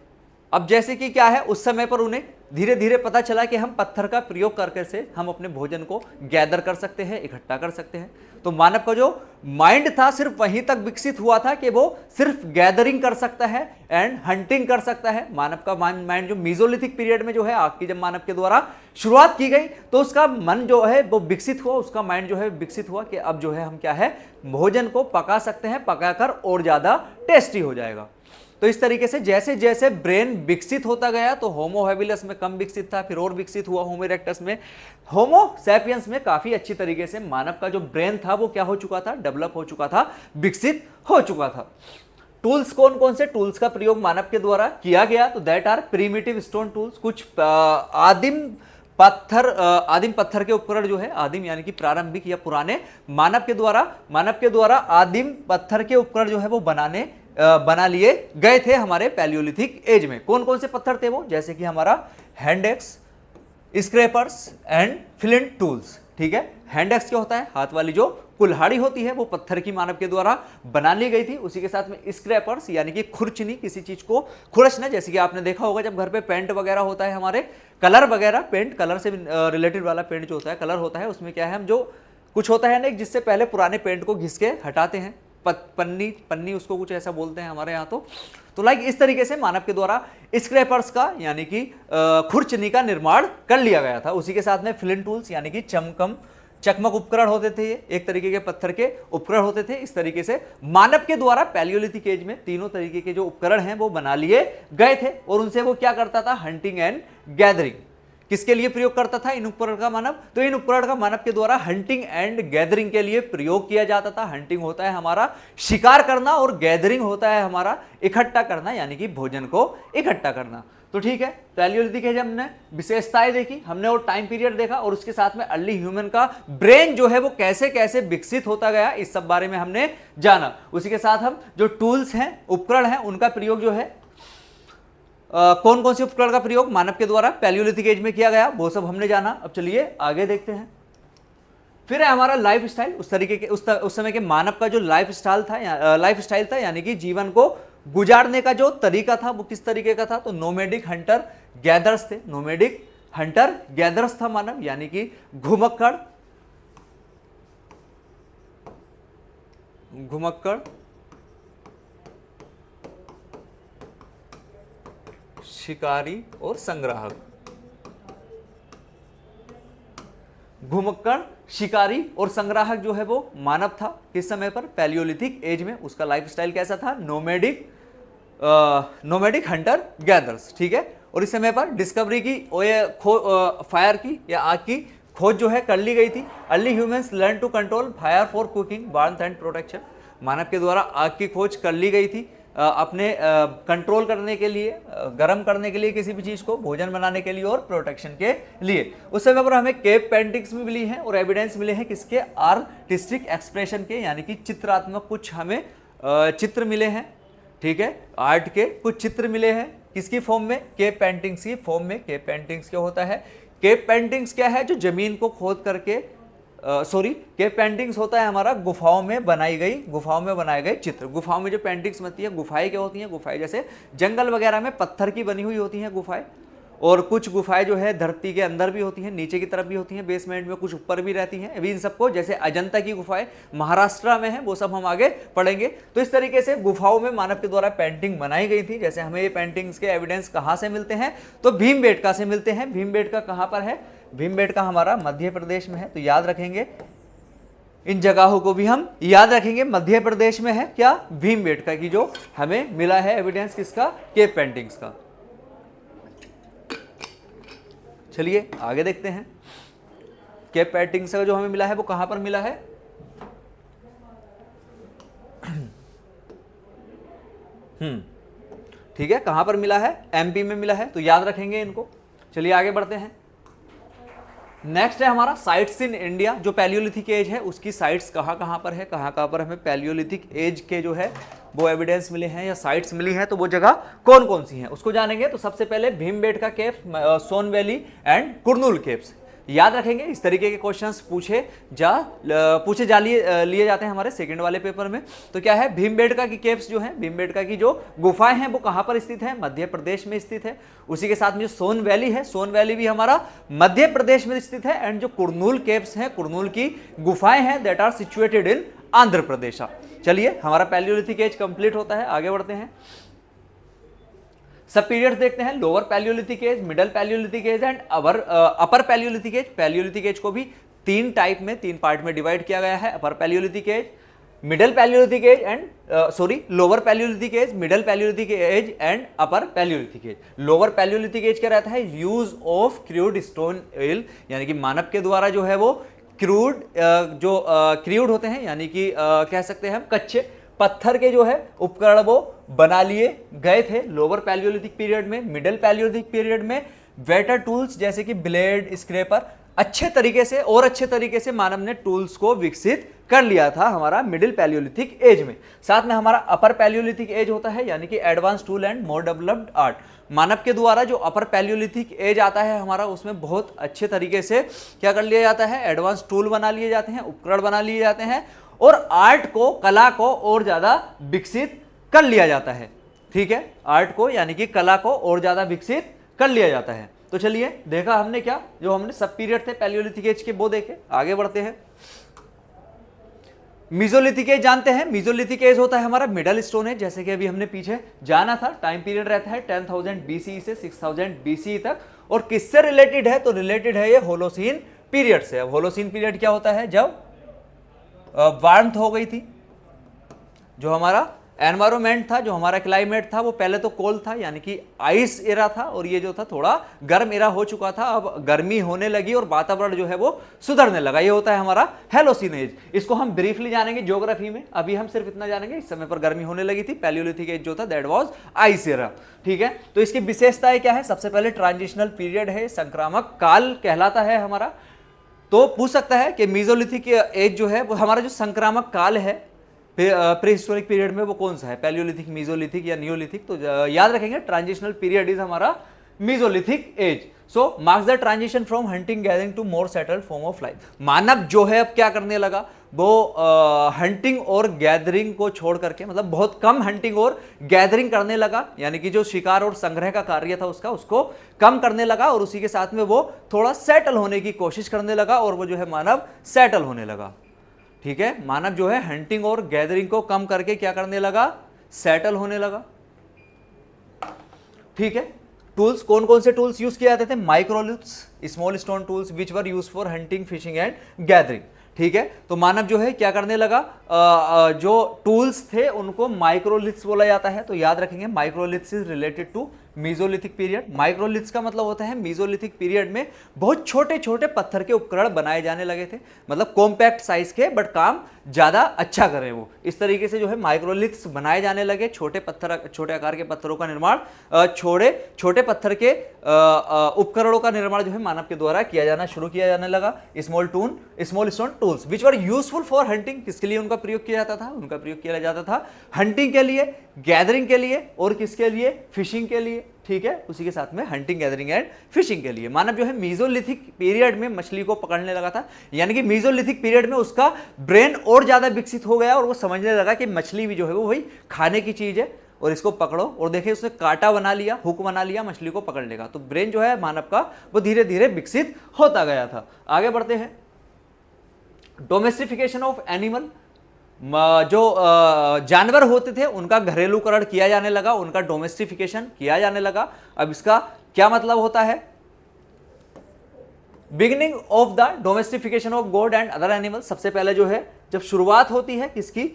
अब जैसे कि क्या है, उस समय पर उन्हें धीरे धीरे पता चला कि हम पत्थर का प्रयोग करके से हम अपने भोजन को गैदर कर सकते हैं, इकट्ठा कर सकते हैं। तो मानव का जो माइंड था सिर्फ वहीं तक विकसित हुआ था कि वो सिर्फ गैदरिंग कर सकता है एंड हंटिंग कर सकता है। मानव का माइंड जो मेसोलिथिक पीरियड में जो है, आग की जब मानव के द्वारा शुरुआत की गई तो उसका मन जो है वो विकसित हुआ, उसका माइंड जो है विकसित हुआ कि अब जो है हम क्या है, भोजन को पका सकते हैं, पकाकर और ज्यादा टेस्टी हो जाएगा। तो इस तरीके से जैसे जैसे ब्रेन विकसित होता गया तो होमो हैबिलस में कम विकसित था, फिर और विकसित हुआ होमो इरेक्टस में, होमो सैपियंस में काफी अच्छी तरीके से मानव का जो ब्रेन था वो क्या हो चुका था, डेवलप हो चुका था, विकसित हो चुका था। टूल्स, कौन कौन से टूल्स का प्रयोग मानव के द्वारा किया गया, तो that are primitive stone tools. कुछ आदिम पत्थर के उपकरण जो है, आदिम यानी कि प्रारंभिक या पुराने, मानव के द्वारा आदिम पत्थर के उपकरण जो है वो बना लिए गए थे हमारे पैलियोलिथिक एज में। कौन कौन से पत्थर थे वो, जैसे कि हमारा hand axe, scrapers and flint tools. ठीक है। हैंड एक्स क्या होता है, हाथ वाली जो कुल्हाड़ी होती है वो पत्थर की मानव के द्वारा बना ली गई थी। उसी के साथ में स्क्रैपर्स यानी कि खुरचनी, किसी चीज को खुरचना, जैसे कि आपने देखा होगा जब घर पे पेंट वगैरह होता है, हमारे कलर वगैरह, पेंट कलर से रिलेटेड वाला पेंट जो होता है, कलर होता है, उसमें क्या है, हम जो कुछ होता है ना जिससे पहले पुराने पेंट को घिस के हटाते हैं, पन्नी उसको कुछ ऐसा बोलते हैं हमारे यहाँ तो लाइक इस तरीके से मानव के द्वारा स्क्रैपर्स का यानी कि खुरचनी का निर्माण कर लिया गया था। उसी के साथ में फ्लिंट टूल्स यानी कि चकमक उपकरण होते थे, ये एक तरीके के पत्थर के उपकरण होते थे। इस तरीके से मानव के द्वारा पैलियोलिथिक एज में तीनों तरीके के जो उपकरण हैं वो बना लिए गए थे और उनसे वो क्या करता था, हंटिंग एंड गैदरिंग। किसके लिए प्रयोग करता था इन उपकरण का मानव, तो इन उपकरण का मानव के द्वारा हंटिंग एंड गैदरिंग के लिए प्रयोग किया जाता था। हंटिंग होता है हमारा शिकार करना और गैदरिंग होता है हमारा इकट्ठा करना, यानी कि भोजन को इकट्ठा करना। तो ठीक है, पैलियोलिथिक एज हमने विशेषताएं देखी, हमने वो टाइम पीरियड देखा और उसके साथ में अर्ली ह्यूमन का ब्रेन जो है वो कैसे कैसे विकसित होता गया, इस सब बारे में हमने जाना। उसी के साथ हम जो टूल्स हैं, उपकरण हैं, उनका प्रयोग जो है कौन कौन से उपकरण का प्रयोग मानव के द्वारा पैलियोलिथिक एज में किया गया, वो सब हमने जाना। अब चलिए आगे देखते हैं। फिर है हमारा लाइफ स्टाइल। उस तरीके के उस समय के मानव का जो लाइफ स्टाइल था यानी कि जीवन को गुजारने का जो तरीका था वो किस तरीके का था, तो नोमैडिक हंटर गैदर्स थे। नोमैडिक हंटर गैदर्स था मानव, यानी कि घुमक्कड़ शिकारी और संग्राहक। घुमक्कड़ शिकारी और संग्राहक जो है वो मानव था किस समय पर, पैलियोलिथिक एज में। उसका लाइफस्टाइल कैसा था, नोमैडिक हंटर गैदर्स, ठीक है। और इस समय पर डिस्कवरी की फायर की या आग की खोज जो है कर ली गई थी। Early humans learn to control fire for cooking, warmth and protection. मानव के द्वारा आग की खोज कर ली गई थी अपने कंट्रोल करने के लिए, गर्म करने के लिए किसी भी चीज़ को, भोजन बनाने के लिए और प्रोटेक्शन के लिए। उस समय पर हमें केव पेंटिंग्स भी मिली हैं और एविडेंस मिले हैं किसके, आर्टिस्टिक एक्सप्रेशन के, यानी कि चित्रात्मक कुछ हमें चित्र मिले हैं, ठीक है। आर्ट के कुछ चित्र मिले हैं किसकी फॉर्म में, केव पेंटिंग्स की फॉर्म में। केव पेंटिंग्स क्या होता है, केव पेंटिंग्स क्या है, जो जमीन को खोद करके केव पेंटिंग्स होता है हमारा गुफाओं में बनाए गए चित्र। गुफाओं में जो पेंटिंग्स बनती है, गुफाएं क्या होती हैं, गुफाएं जैसे जंगल वगैरह में पत्थर की बनी हुई होती हैं गुफाएं, और कुछ गुफाएं जो है धरती के अंदर भी होती हैं, नीचे की तरफ भी होती हैं, बेसमेंट में, कुछ ऊपर भी रहती हैं। अभी इन सबको, जैसे अजंता की गुफाएं महाराष्ट्र में है, वो सब हम आगे पढ़ेंगे। तो इस तरीके से गुफाओं में मानव के द्वारा पेंटिंग बनाई गई थी। जैसे हमें ये पेंटिंग्स के एविडेंस कहाँ से मिलते हैं, तो भीमबेटका से मिलते हैं। भीमबेटका कहाँ पर है, भीमबेटका हमारा मध्य प्रदेश में है, तो याद रखेंगे इन जगहों को भी हम याद रखेंगे। मध्य प्रदेश में है क्या, भीमबेटका की जो हमें मिला है एविडेंस किसका, केव पेंटिंग्स का। चलिए आगे देखते हैं, केव पेंटिंग्स का जो हमें मिला है वो कहां पर मिला है, ठीक है, कहां पर मिला है, एमपी में मिला है, तो याद रखेंगे इनको। चलिए आगे बढ़ते हैं। नेक्स्ट है हमारा साइट्स इन इंडिया। जो पैलियोलिथिक एज है उसकी साइट्स कहाँ पर है, कहाँ पर हमें पैलियोलिथिक एज के जो है वो एविडेंस मिले हैं या साइट्स मिली हैं, तो वो जगह कौन कौन सी हैं उसको जानेंगे। तो सबसे पहले Bhimbetka caves, Son valley and Kurnool caves. याद रखेंगे, इस तरीके के क्वेश्चंस पूछे लिए जाते हैं हमारे सेकंड वाले पेपर में। तो क्या है, भीमबेटका की केव्स जो है, भीमबेटका की जो गुफाएं हैं वो कहाँ पर स्थित है, मध्य प्रदेश में स्थित है। उसी के साथ में जो सोन वैली है, सोन वैली भी हमारा मध्य प्रदेश में स्थित है। एंड जो कुरनूल केव्स हैं, कुरनूल की गुफाएं हैं, that are situated in Andhra Pradesh. चलिए हमारा पैलियोलिथिक एज कंप्लीट होता है, आगे बढ़ते हैं। सब पीरियड्स देखते हैं, lower palaeolithic age, middle palaeolithic age and upper palaeolithic age. Palaeolithic age को भी तीन पार्ट में डिवाइड किया गया है, upper palaeolithic age, middle palaeolithic age and lower palaeolithic age, middle palaeolithic age and upper palaeolithic age. Lower palaeolithic age क्या रहता है, use of crude stone oil, यानी कि मानव के द्वारा जो है वो क्रूड होते हैं, यानी कि कह सकते हैं हम कच्चे पत्थर के जो है उपकरण वो बना लिए गए थे लोअर पैलियोलिथिक पीरियड में। मिडिल पैलियोलिथिक पीरियड में वेटर टूल्स जैसे कि ब्लेड, स्क्रैपर अच्छे तरीके से मानव ने टूल्स को विकसित कर लिया था हमारा मिडिल पैलियोलिथिक एज में। साथ में हमारा अपर पैलियोलिथिक एज होता है, यानी कि advance tool and more developed art. मानव के द्वारा जो अपर पैलियोलिथिक एज आता है हमारा, उसमें बहुत अच्छे तरीके से क्या कर लिया जाता है, एडवांस टूल बना लिए जाते हैं, उपकरण बना लिए जाते हैं, और आर्ट को, कला को और ज्यादा विकसित कर लिया जाता है। ठीक है, आर्ट को यानी कि कला को और ज्यादा विकसित कर लिया जाता है। तो चलिए, देखा हमने क्या, जो हमने सब पीरियड थे पैलियोलिथिक एज के वो देखे। आगे बढ़ते हैं, मीजोलिथिक एज जानते हैं। मीजोलिथिक एज होता है हमारा मिडल स्टोन एज, जैसे कि अभी हमने पीछे जाना था। टाइम पीरियड रहता है 10,000 BCE से 6,000 BCE तक। और किससे रिलेटेड है, तो रिलेटेड है ये होलोसीन पीरियड से। अब होलोसीन पीरियड क्या होता है, जब वार्मथ हो गई थी, जो हमारा एनवायरमेंट था, जो हमारा क्लाइमेट था, वो पहले तो कोल्ड था यानी कि आइस एरा था, और ये जो था थोड़ा गर्म एरा हो चुका था। अब गर्मी होने लगी और वातावरण जो है वो सुधरने लगा। ये होता है हमारा हेलोसीन एज। इसको हम ब्रीफली जानेंगे ज्योग्राफी में, अभी हम सिर्फ इतना जानेंगे, इस समय पर गर्मी होने लगी थी। पैलियोलिथिक एज जो था दैट वाज आइस एरा। ठीक है, तो इसकी विशेषताएं क्या है, सबसे पहले ट्रांजिशनल पीरियड है, संक्रामक काल कहलाता है हमारा। तो पूछ सकता है कि मीजोलिथिक एज जो है वो हमारा जो संक्रामक काल है प्रीहिस्टोरिक पीरियड में, वो कौन सा है, पैलियोलिथिक, मीजोलिथिक या नियोलिथिक। तो याद रखेंगे ट्रांजिशनल पीरियड इज हमारा mesolithic age. So marks the transition from hunting gathering to more settled form of life. मानव जो है अब क्या करने लगा, वो हंटिंग और गैदरिंग को छोड़ करके, मतलब बहुत कम हंटिंग और गैदरिंग करने लगा, यानी कि जो शिकार और संग्रह का कार्य था उसका, उसको कम करने लगा, और उसी के साथ में वो थोड़ा सेटल होने की कोशिश करने लगा, और वो जो है मानव सेटल होने लगा। ठीक है, मानव जो है हंटिंग और गैदरिंग को कम करके क्या करने लगा, सेटल होने लगा। ठीक है, टूल्स, कौन कौन से टूल्स यूज किए जाते थे, microliths, small stone tools which were use for hunting, fishing and gathering. ठीक है, तो मानव जो है क्या करने लगा, जो टूल्स थे उनको माइक्रोलिथ्स बोला जाता है। तो याद रखेंगे microliths is related to mesolithic period. Microliths का मतलब होता है मीजोलिथिक पीरियड में बहुत छोटे छोटे पत्थर के उपकरण बनाए जाने लगे थे, मतलब कॉम्पैक्ट साइज के, बट काम ज्यादा अच्छा करें वो, इस तरीके से जो है माइक्रोलिथ्स बनाए जाने लगे। छोटे पत्थर, छोटे आकार के पत्थरों का निर्माण, छोटे पत्थर के उपकरणों का निर्माण जो है मानव के द्वारा किया जाना शुरू किया जाने लगा। Small stone tools which were useful for hunting, किसके लिए उनका प्रयोग किया जाता था, उनका प्रयोग किया जाता था हंटिंग के लिए, गैदरिंग के लिए, और किसके लिए, फिशिंग के लिए। ठीक है, उसी के साथ में हंटिंग, गैदरिंग एंड फिशिंग के लिए। मानव जो है मीजोलिथिक पीरियड में मछली को पकड़ने लगा था, यानी कि मीजोलिथिक पीरियड में उसका ब्रेन और ज्यादा विकसित हो गया, और वो समझने लगा कि मछली भी जो है वो वही खाने की चीज है, और इसको पकड़ो। और देखिए उसने कांटा बना लिया, हुक बना लिया मछली को पकड़ने का। तो ब्रेन जो है मानव का वो धीरे धीरे विकसित होता गया था। आगे बढ़ते हैं, डोमेस्टिफिकेशन ऑफ एनिमल, जो जानवर होते थे उनका घरेलूकरण किया जाने लगा, उनका डोमेस्टिफिकेशन किया जाने लगा। अब इसका क्या मतलब होता है, beginning of the domestication of गोड एंड अदर एनिमल। सबसे पहले जो है जब शुरुआत होती है किसकी,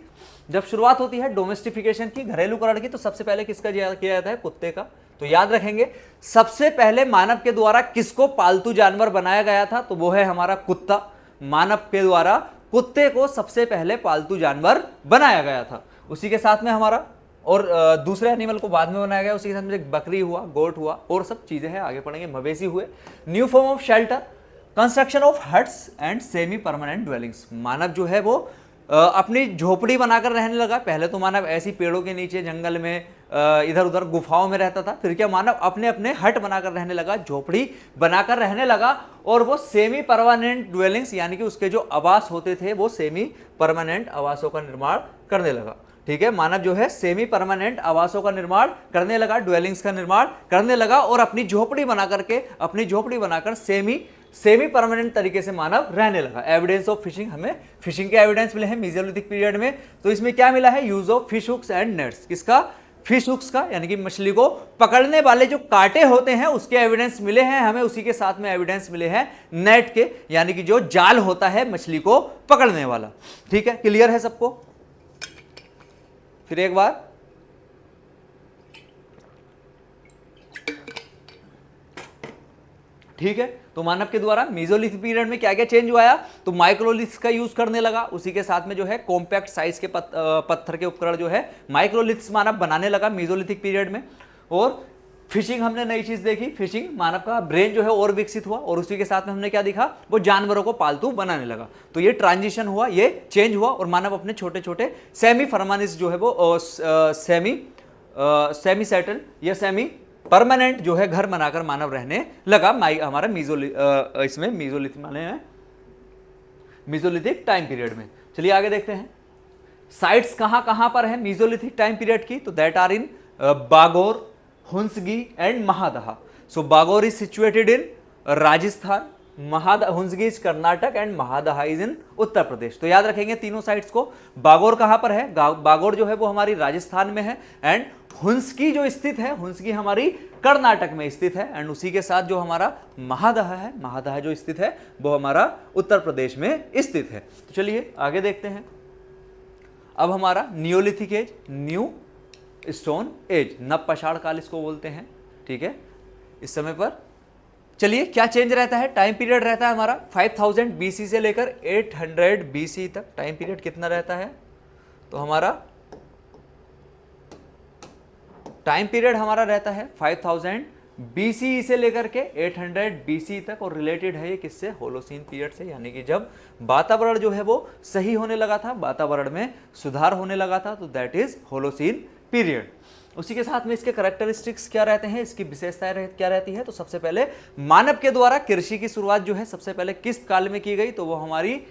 जब शुरुआत होती है डोमेस्टिफिकेशन की, घरेलूकरण की, तो सबसे पहले किसका किया जाता है, कुत्ते का। तो याद रखेंगे सबसे पहले मानव के द्वारा किसको पालतू जानवर बनाया गया था, तो वो है हमारा कुत्ता। मानव के द्वारा कुत्ते को सबसे पहले पालतू जानवर बनाया गया था। उसी के साथ में हमारा और दूसरे एनिमल को बाद में बनाया गया, उसी के साथ में बकरी हुआ, गोट हुआ, और सब चीजें हैं, आगे पढ़ेंगे। मवेशी हुए। New form of shelter, construction of huts and semi permanent dwellings. मानव जो है वो अपनी झोपड़ी बनाकर रहने लगा। पहले तो मानव ऐसी पेड़ों के नीचे, जंगल में, इधर उधर गुफाओं में रहता था। फिर क्या मानव अपने अपने हट बनाकर रहने लगा, झोपड़ी बनाकर रहने लगा, और वो सेमी परमानेंट ड्वेलिंग्स यानी कि उसके जो आवास होते थे वो सेमी परमानेंट आवासों का निर्माण करने लगा। ठीक है, मानव जो है सेमी परमानेंट आवासों का निर्माण करने लगा, ड्वेलिंग्स का निर्माण करने लगा, और अपनी झोपड़ी बनाकर सेमी परमानेंट तरीके से मानव रहने लगा। एविडेंस ऑफ फिशिंग, हमें फिशिंग के एविडेंस मिले हैं मीजोलिथिक पीरियड में। तो इसमें क्या मिला है, use of fish hooks and nets. किसका, फिश हुक्स का, यानी कि मछली को पकड़ने वाले जो कांटे होते हैं उसके एविडेंस मिले हैं हमें। उसी के साथ में एविडेंस मिले हैं नेट के, यानी कि जो जाल होता है मछली को पकड़ने वाला। ठीक है, क्लियर है सबको। फिर एक बार, ठीक है, तो मानव के द्वारा मीजोलिथिक पीरियड में क्या क्या चेंज हुआ, तो माइक्रोलिथ्स का यूज करने लगा। उसी के साथ में जो है कॉम्पैक्ट साइज के पत्थर के उपकरण जो है माइक्रोलिथ्स मानव बनाने लगा मीजोलिथिक पीरियड में। और फिशिंग हमने नई चीज देखी, फिशिंग मानव का ब्रेन जो है और विकसित हुआ और उसी के साथ में हमने क्या देखा, वो जानवरों को पालतू बनाने लगा। तो ये ट्रांजिशन हुआ, ये चेंज हुआ और मानव अपने छोटे छोटे सेमी फर्मानिस्ट जो है वो सेमी सेटल या सेमी परमानेंट जो है घर बनाकर मानव रहने लगा हमारा इसमें मीजोलिथिक टाइम पीरियड में। चलिए आगे देखते हैं साइट्स कहां पर है मीजोलिथिक टाइम पीरियड की, तो that are in Bagor, Hunsgi and Mahadaha. So Bagor is situated in Rajasthan, Hunsgi is Karnataka and Mahadaha is in Uttar Pradesh. तो याद रखेंगे तीनों साइट्स को। बागोर कहां पर है, बागोर जो है वो हमारी राजस्थान में है एंड हुंसगी जो स्थित है, हुंसगी हमारी कर्नाटक में स्थित है एंड उसी के साथ जो हमारा महादहा है, महादहा जो स्थित है वो हमारा उत्तर प्रदेश में स्थित है। तो चलिए आगे देखते हैं। अब हमारा neolithic age, new stone age, नवपाषाण काल इसको बोलते हैं, ठीक है। इस समय पर चलिए क्या चेंज रहता है, टाइम पीरियड रहता है हमारा 5000 BC से लेकर 800 BC तक टाइम पीरियड कितना रहता है, तो हमारा टाइम पीरियड हमारा रहता है 5000 BC से लेकर के 800 BC तक और रिलेटेड है ये किससे, होलोसीन पीरियड से, यानी कि जब वातावरण जो है वो सही होने लगा था, वातावरण में सुधार होने लगा था, तो दैट इज होलोसीन पीरियड। उसी के साथ में इसके कैरेक्टरिस्टिक्स क्या रहते हैं, इसकी विशेषताएं क्या रहती है, तो सबसे पहले मानव के द्वारा कृषि की शुरुआत जो है सबसे पहले किस काल में की गई, तो वो हमारी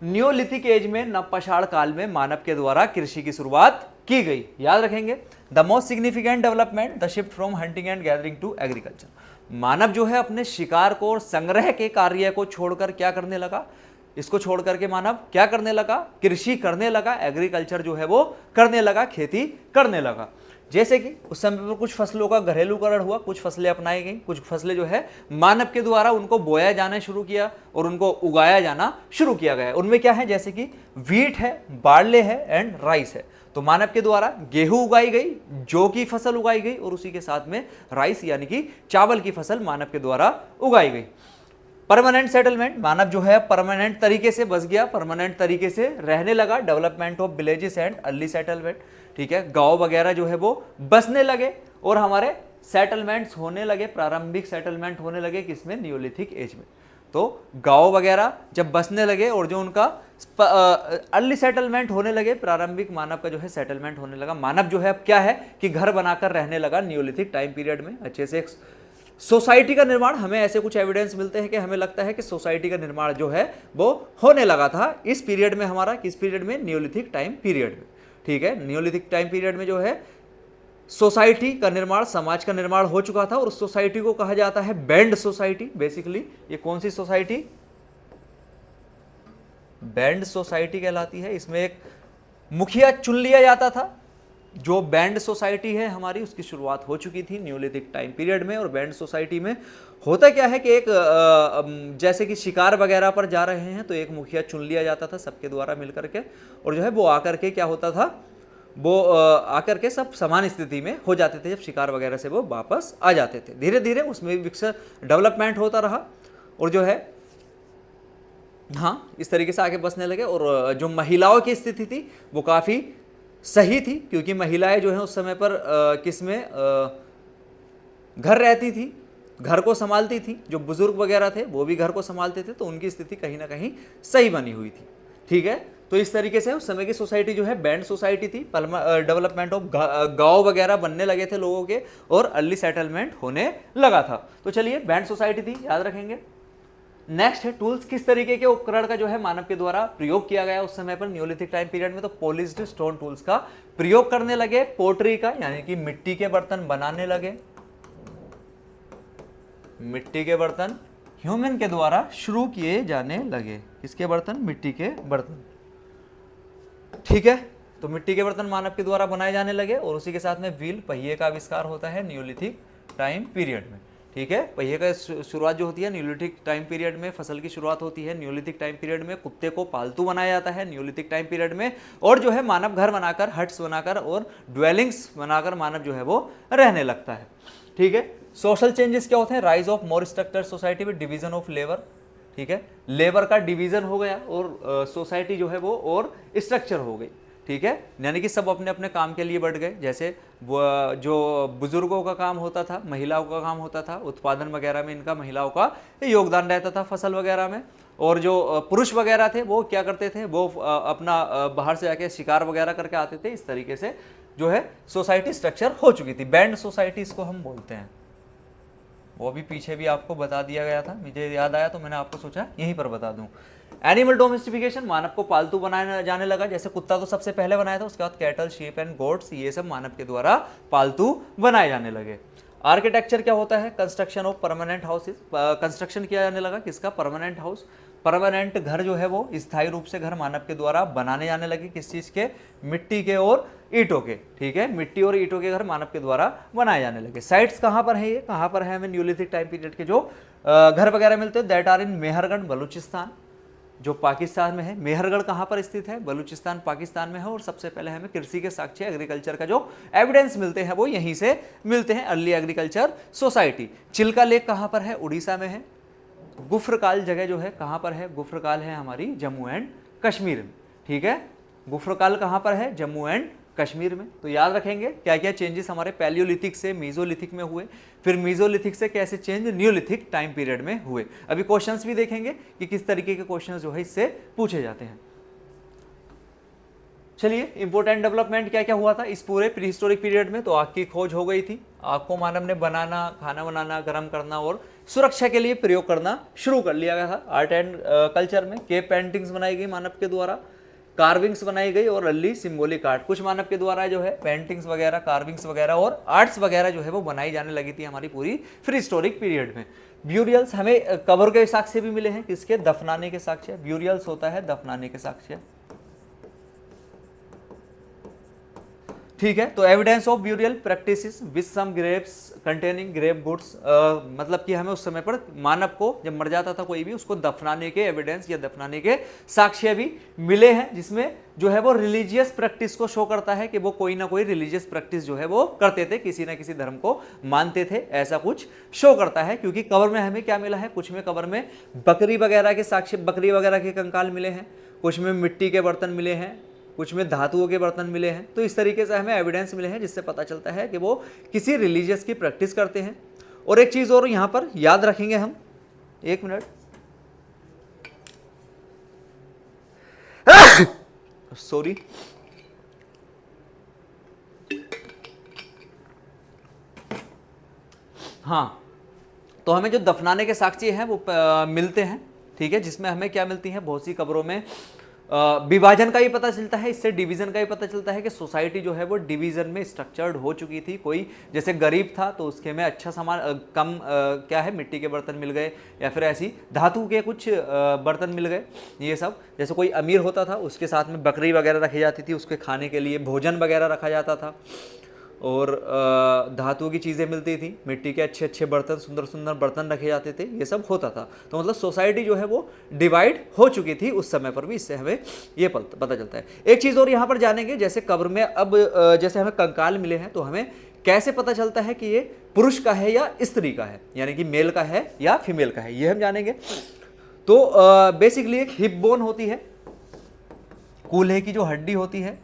नियोलिथिक एज में, नवपाषाण काल में मानव के द्वारा कृषि की शुरुआत की गई। याद रखेंगे the most significant development the shift from hunting and gathering to agriculture. मानव जो है अपने शिकार को और संग्रह के कार्य को छोड़कर क्या करने लगा, इसको छोड़ करके मानव क्या करने लगा, कृषि करने लगा, एग्रीकल्चर जो है वो करने लगा, खेती करने लगा। जैसे कि उस समय पर कुछ फसलों का घरेलूकरण हुआ, कुछ फसलें अपनाई गई, कुछ फसलें जो है मानव के द्वारा उनको बोया जाना शुरू किया और उनको उगाया जाना शुरू किया गया। उनमें क्या है, जैसे कि व्हीट है, बार्ले है एंड राइस है। तो मानव के द्वारा गेहूं उगाई गई, जौ की फसल उगाई गई और उसी के साथ में राइस यानी कि चावल की फसल मानव के द्वारा उगाई गई। परमानेंट सेटलमेंट, मानव जो है परमानेंट तरीके से बस गया, परमानेंट तरीके से रहने लगा। Development of villages and early settlement, ठीक है, गांव वगैरह जो है वो बसने लगे और हमारे सेटलमेंट्स होने लगे, प्रारंभिक सेटलमेंट होने लगे किसमें, नियोलिथिक एज में। तो गांव वगैरह जब बसने लगे और जो उनका अर्ली सेटलमेंट होने लगे, प्रारंभिक मानव का जो है सेटलमेंट होने लगा। मानव जो है अब क्या है कि घर बनाकर रहने लगा नियोलिथिक टाइम पीरियड में, अच्छे से सोसाइटी का निर्माण, हमें ऐसे कुछ एविडेंस मिलते हैं कि हमें लगता है कि सोसाइटी का निर्माण जो है वो होने लगा था इस पीरियड में, हमारा किस पीरियड में, नियोलिथिक टाइम पीरियड में, ठीक है। नियोलिथिक टाइम पीरियड में जो है सोसाइटी का निर्माण, समाज का निर्माण हो चुका था और उस सोसाइटी को कहा जाता है बैंड सोसाइटी। बेसिकली ये कौन सी सोसाइटी, बैंड सोसाइटी कहलाती है। इसमें एक मुखिया चुन लिया जाता था। जो बैंड सोसाइटी है हमारी, उसकी शुरुआत हो चुकी थी नियोलिथिक टाइम पीरियड में। और बैंड सोसाइटी में होता क्या है कि एक जैसे कि शिकार वगैरह पर जा रहे हैं तो एक मुखिया चुन लिया जाता था सबके द्वारा मिलकर के, और जो है वो आकर के क्या होता था, वो आकर के सब समान स्थिति में हो जाते थे। जब शिकार वगैरह से वो वापस आ जाते थे, धीरे धीरे उसमें विकसित डेवलपमेंट होता रहा और जो है हाँ इस तरीके से आगे बसने लगे। और जो महिलाओं की स्थिति थी वो काफ़ी सही थी, क्योंकि महिलाएं जो है उस समय पर किसमें घर रहती थी, घर को संभालती थी। जो बुजुर्ग वगैरह थे वो भी घर को संभालते थे, तो उनकी स्थिति कहीं ना कहीं सही बनी हुई थी, ठीक है। तो इस तरीके से उस समय की सोसाइटी जो है बैंड सोसाइटी थी। डेवलपमेंट ऑफ गांव वगैरह बनने लगे थे लोगों के और अर्ली सेटलमेंट होने लगा था। तो चलिए बैंड सोसाइटी थी, याद रखेंगे। नेक्स्ट है टूल्स, किस तरीके के उपकरण का जो है मानव के द्वारा प्रयोग किया गया उस समय पर नियोलिथिक टाइम पीरियड में, तो पॉलिश्ड स्टोन टूल्स का प्रयोग करने लगे। पोट्री का यानी कि मिट्टी के बर्तन बनाने लगे, मिट्टी के बर्तन ह्यूमन के द्वारा शुरू किए जाने लगे। किसके बर्तन, मिट्टी के बर्तन, ठीक है। तो मिट्टी के बर्तन मानव के द्वारा बनाए जाने लगे और उसी के साथ में व्हील, पहिए का आविष्कार होता है नियोलिथिक टाइम पीरियड में, ठीक है। पहिए का शुरुआत जो होती है नियोलिथिक टाइम पीरियड में, फसल की शुरुआत होती है नियोलिथिक टाइम पीरियड में। कुत्ते को पालतू बनाया जाता है नियोलिथिक टाइम पीरियड में, और जो है मानव घर बनाकर, हट्स बनाकर और ड्वेलिंग्स बनाकर मानव जो है वो रहने लगता है, ठीक है। सोशल चेंजेस क्या होते हैं, rise of more structure society with division of labour, ठीक है। लेबर का डिवीजन हो गया और सोसाइटी जो है वो और स्ट्रक्चर हो गई, ठीक है, यानी कि सब अपने अपने काम के लिए बढ़ गए। जैसे जो बुजुर्गों का काम होता था, महिलाओं का काम होता था, उत्पादन वगैरह में इनका महिलाओं का योगदान रहता था फसल वगैरह में, और जो पुरुष वगैरह थे वो क्या करते थे, वो अपना बाहर से आके शिकार वगैरह करके आते थे। इस तरीके से जो है सोसाइटी स्ट्रक्चर हो चुकी थी। बैंड सोसाइटी इसको हम बोलते हैं। वो भी पीछे भी आपको बता दिया गया था, मुझे याद आया तो मैंने आपको सोचा यहीं पर बता दूं। एनिमल डोमेस्टिफिकेशन, मानव को पालतू बनाया जाने लगा। जैसे कुत्ता तो सबसे पहले बनाया था, उसके बाद कैटल, शीप एंड गोट्स, ये सब मानव के द्वारा पालतू बनाए जाने लगे। आर्किटेक्चर क्या होता है, construction of permanent houses, construction किया जाने लगा किसका, परमानेंट हाउस। परमानेंट घर जो है वो स्थायी रूप से घर मानव के द्वारा बनाने जाने लगे। किस चीज के, मिट्टी के और ईंटों के, ठीक है, मिट्टी और ईंटों के घर मानव के द्वारा बनाए जाने लगे। साइट्स कहाँ पर है, ये कहाँ पर है, हमें न्यूलिथिक टाइम पीरियड के जो घर वगैरह मिलते हैं, that are in Mehrgarh Balochistan, जो पाकिस्तान में है। मेहरगढ़ कहाँ पर स्थित है, बलूचिस्तान पाकिस्तान में है। और सबसे पहले हमें कृषि के साक्ष्य, एग्रीकल्चर का जो एविडेंस मिलते हैं वो यहीं से मिलते हैं, early agriculture society. Chilka lake कहाँ पर है, उड़ीसा में है। गुफ्रकाल जगह जो है कहाँ पर है, गुफ्रकाल है हमारी जम्मू एंड कश्मीर में, ठीक है। गुफ्रकाल कहाँ पर है, जम्मू एंड कश्मीर में। तो याद रखेंगे क्या क्या चेंजेस हमारे पैलियोलिथिक से मीजोलिथिक में हुए, फिर मीजोलिथिक से कैसे चेंज न्यूलिथिक टाइम पीरियड में हुए। अभी क्वेश्चंस भी देखेंगे कि किस तरीके के क्वेश्चंस जो है इससे पूछे जाते हैं। चलिए, इंपोर्टेंट डेवलपमेंट क्या क्या हुआ था इस पूरे प्री हिस्टोरिक पीरियड में। तो आग की खोज हो गई थी, आग को मानव ने बनाना, खाना बनाना, गर्म करना और सुरक्षा के लिए प्रयोग करना शुरू कर लिया गया था। आर्ट एंड कल्चर में केव पेंटिंग्स बनाई गई मानव के द्वारा, कार्विंग्स बनाई गई और अर्ली सिंबॉलिक आर्ट, कुछ मानव के द्वारा जो है पेंटिंग्स वगैरह, कार्विंग्स वगैरह और आर्ट्स वगैरह जो है वो बनाई जाने लगी थी हमारी पूरी प्री हिस्टोरिक पीरियड में। ब्यूरियल्स हमें कब्र के साक्ष्य भी मिले हैं, किसके, दफनाने के साक्ष्य। ब्यूरियल्स होता है दफनाने के साक्ष्य, ठीक है। तो evidence of burial practices with some graves containing grave goods, मतलब कि हमें उस समय पर मानव को जब मर जाता था कोई भी, उसको दफनाने के एविडेंस या दफनाने के साक्ष्य भी मिले हैं, जिसमें जो है वो रिलीजियस प्रैक्टिस को शो करता है कि वो कोई ना कोई रिलीजियस प्रैक्टिस जो है वो करते थे, किसी ना किसी धर्म को मानते थे, ऐसा कुछ शो करता है। क्योंकि कब्र में हमें क्या मिला है, कुछ में कब्र में बकरी वगैरह के साक्ष्य, बकरी वगैरह के कंकाल मिले हैं, कुछ में मिट्टी के बर्तन मिले हैं, कुछ में धातुओं के बर्तन मिले हैं। तो इस तरीके से हमें एविडेंस मिले हैं जिससे पता चलता है कि वो किसी रिलीजियस की प्रैक्टिस करते हैं। और एक चीज़ और यहाँ पर याद रखेंगे हम, एक मिनट, सॉरी, हाँ, तो हमें जो दफनाने के साक्ष्य हैं वो मिलते हैं, ठीक है, जिसमें हमें क्या मिलती है, बहुत सी कब्रों में विभाजन का ही पता चलता है, इससे डिवीजन का ही पता चलता है कि सोसाइटी जो है वो डिवीजन में स्ट्रक्चर्ड हो चुकी थी। कोई जैसे गरीब था तो उसके में अच्छा सामान कम क्या है, मिट्टी के बर्तन मिल गए, या फिर ऐसी धातु के कुछ बर्तन मिल गए, ये सब। जैसे कोई अमीर होता था उसके साथ में बकरी वगैरह रखी जाती थी, उसके खाने के लिए भोजन वगैरह रखा जाता था, और धातुओं की चीज़ें मिलती थी, मिट्टी के अच्छे अच्छे बर्तन, सुंदर सुंदर बर्तन रखे जाते थे, ये सब होता था। तो मतलब सोसाइटी जो है वो डिवाइड हो चुकी थी उस समय पर भी, इससे हमें ये पता चलता है। एक चीज़ और यहाँ पर जानेंगे, जैसे कब्र में अब जैसे हमें कंकाल मिले हैं तो हमें कैसे पता चलता है कि ये पुरुष का है या स्त्री का है, यानी कि मेल का है या फीमेल का है, ये हम जानेंगे। तो बेसिकली एक हिप बोन होती है, कूल्हे की जो हड्डी होती है,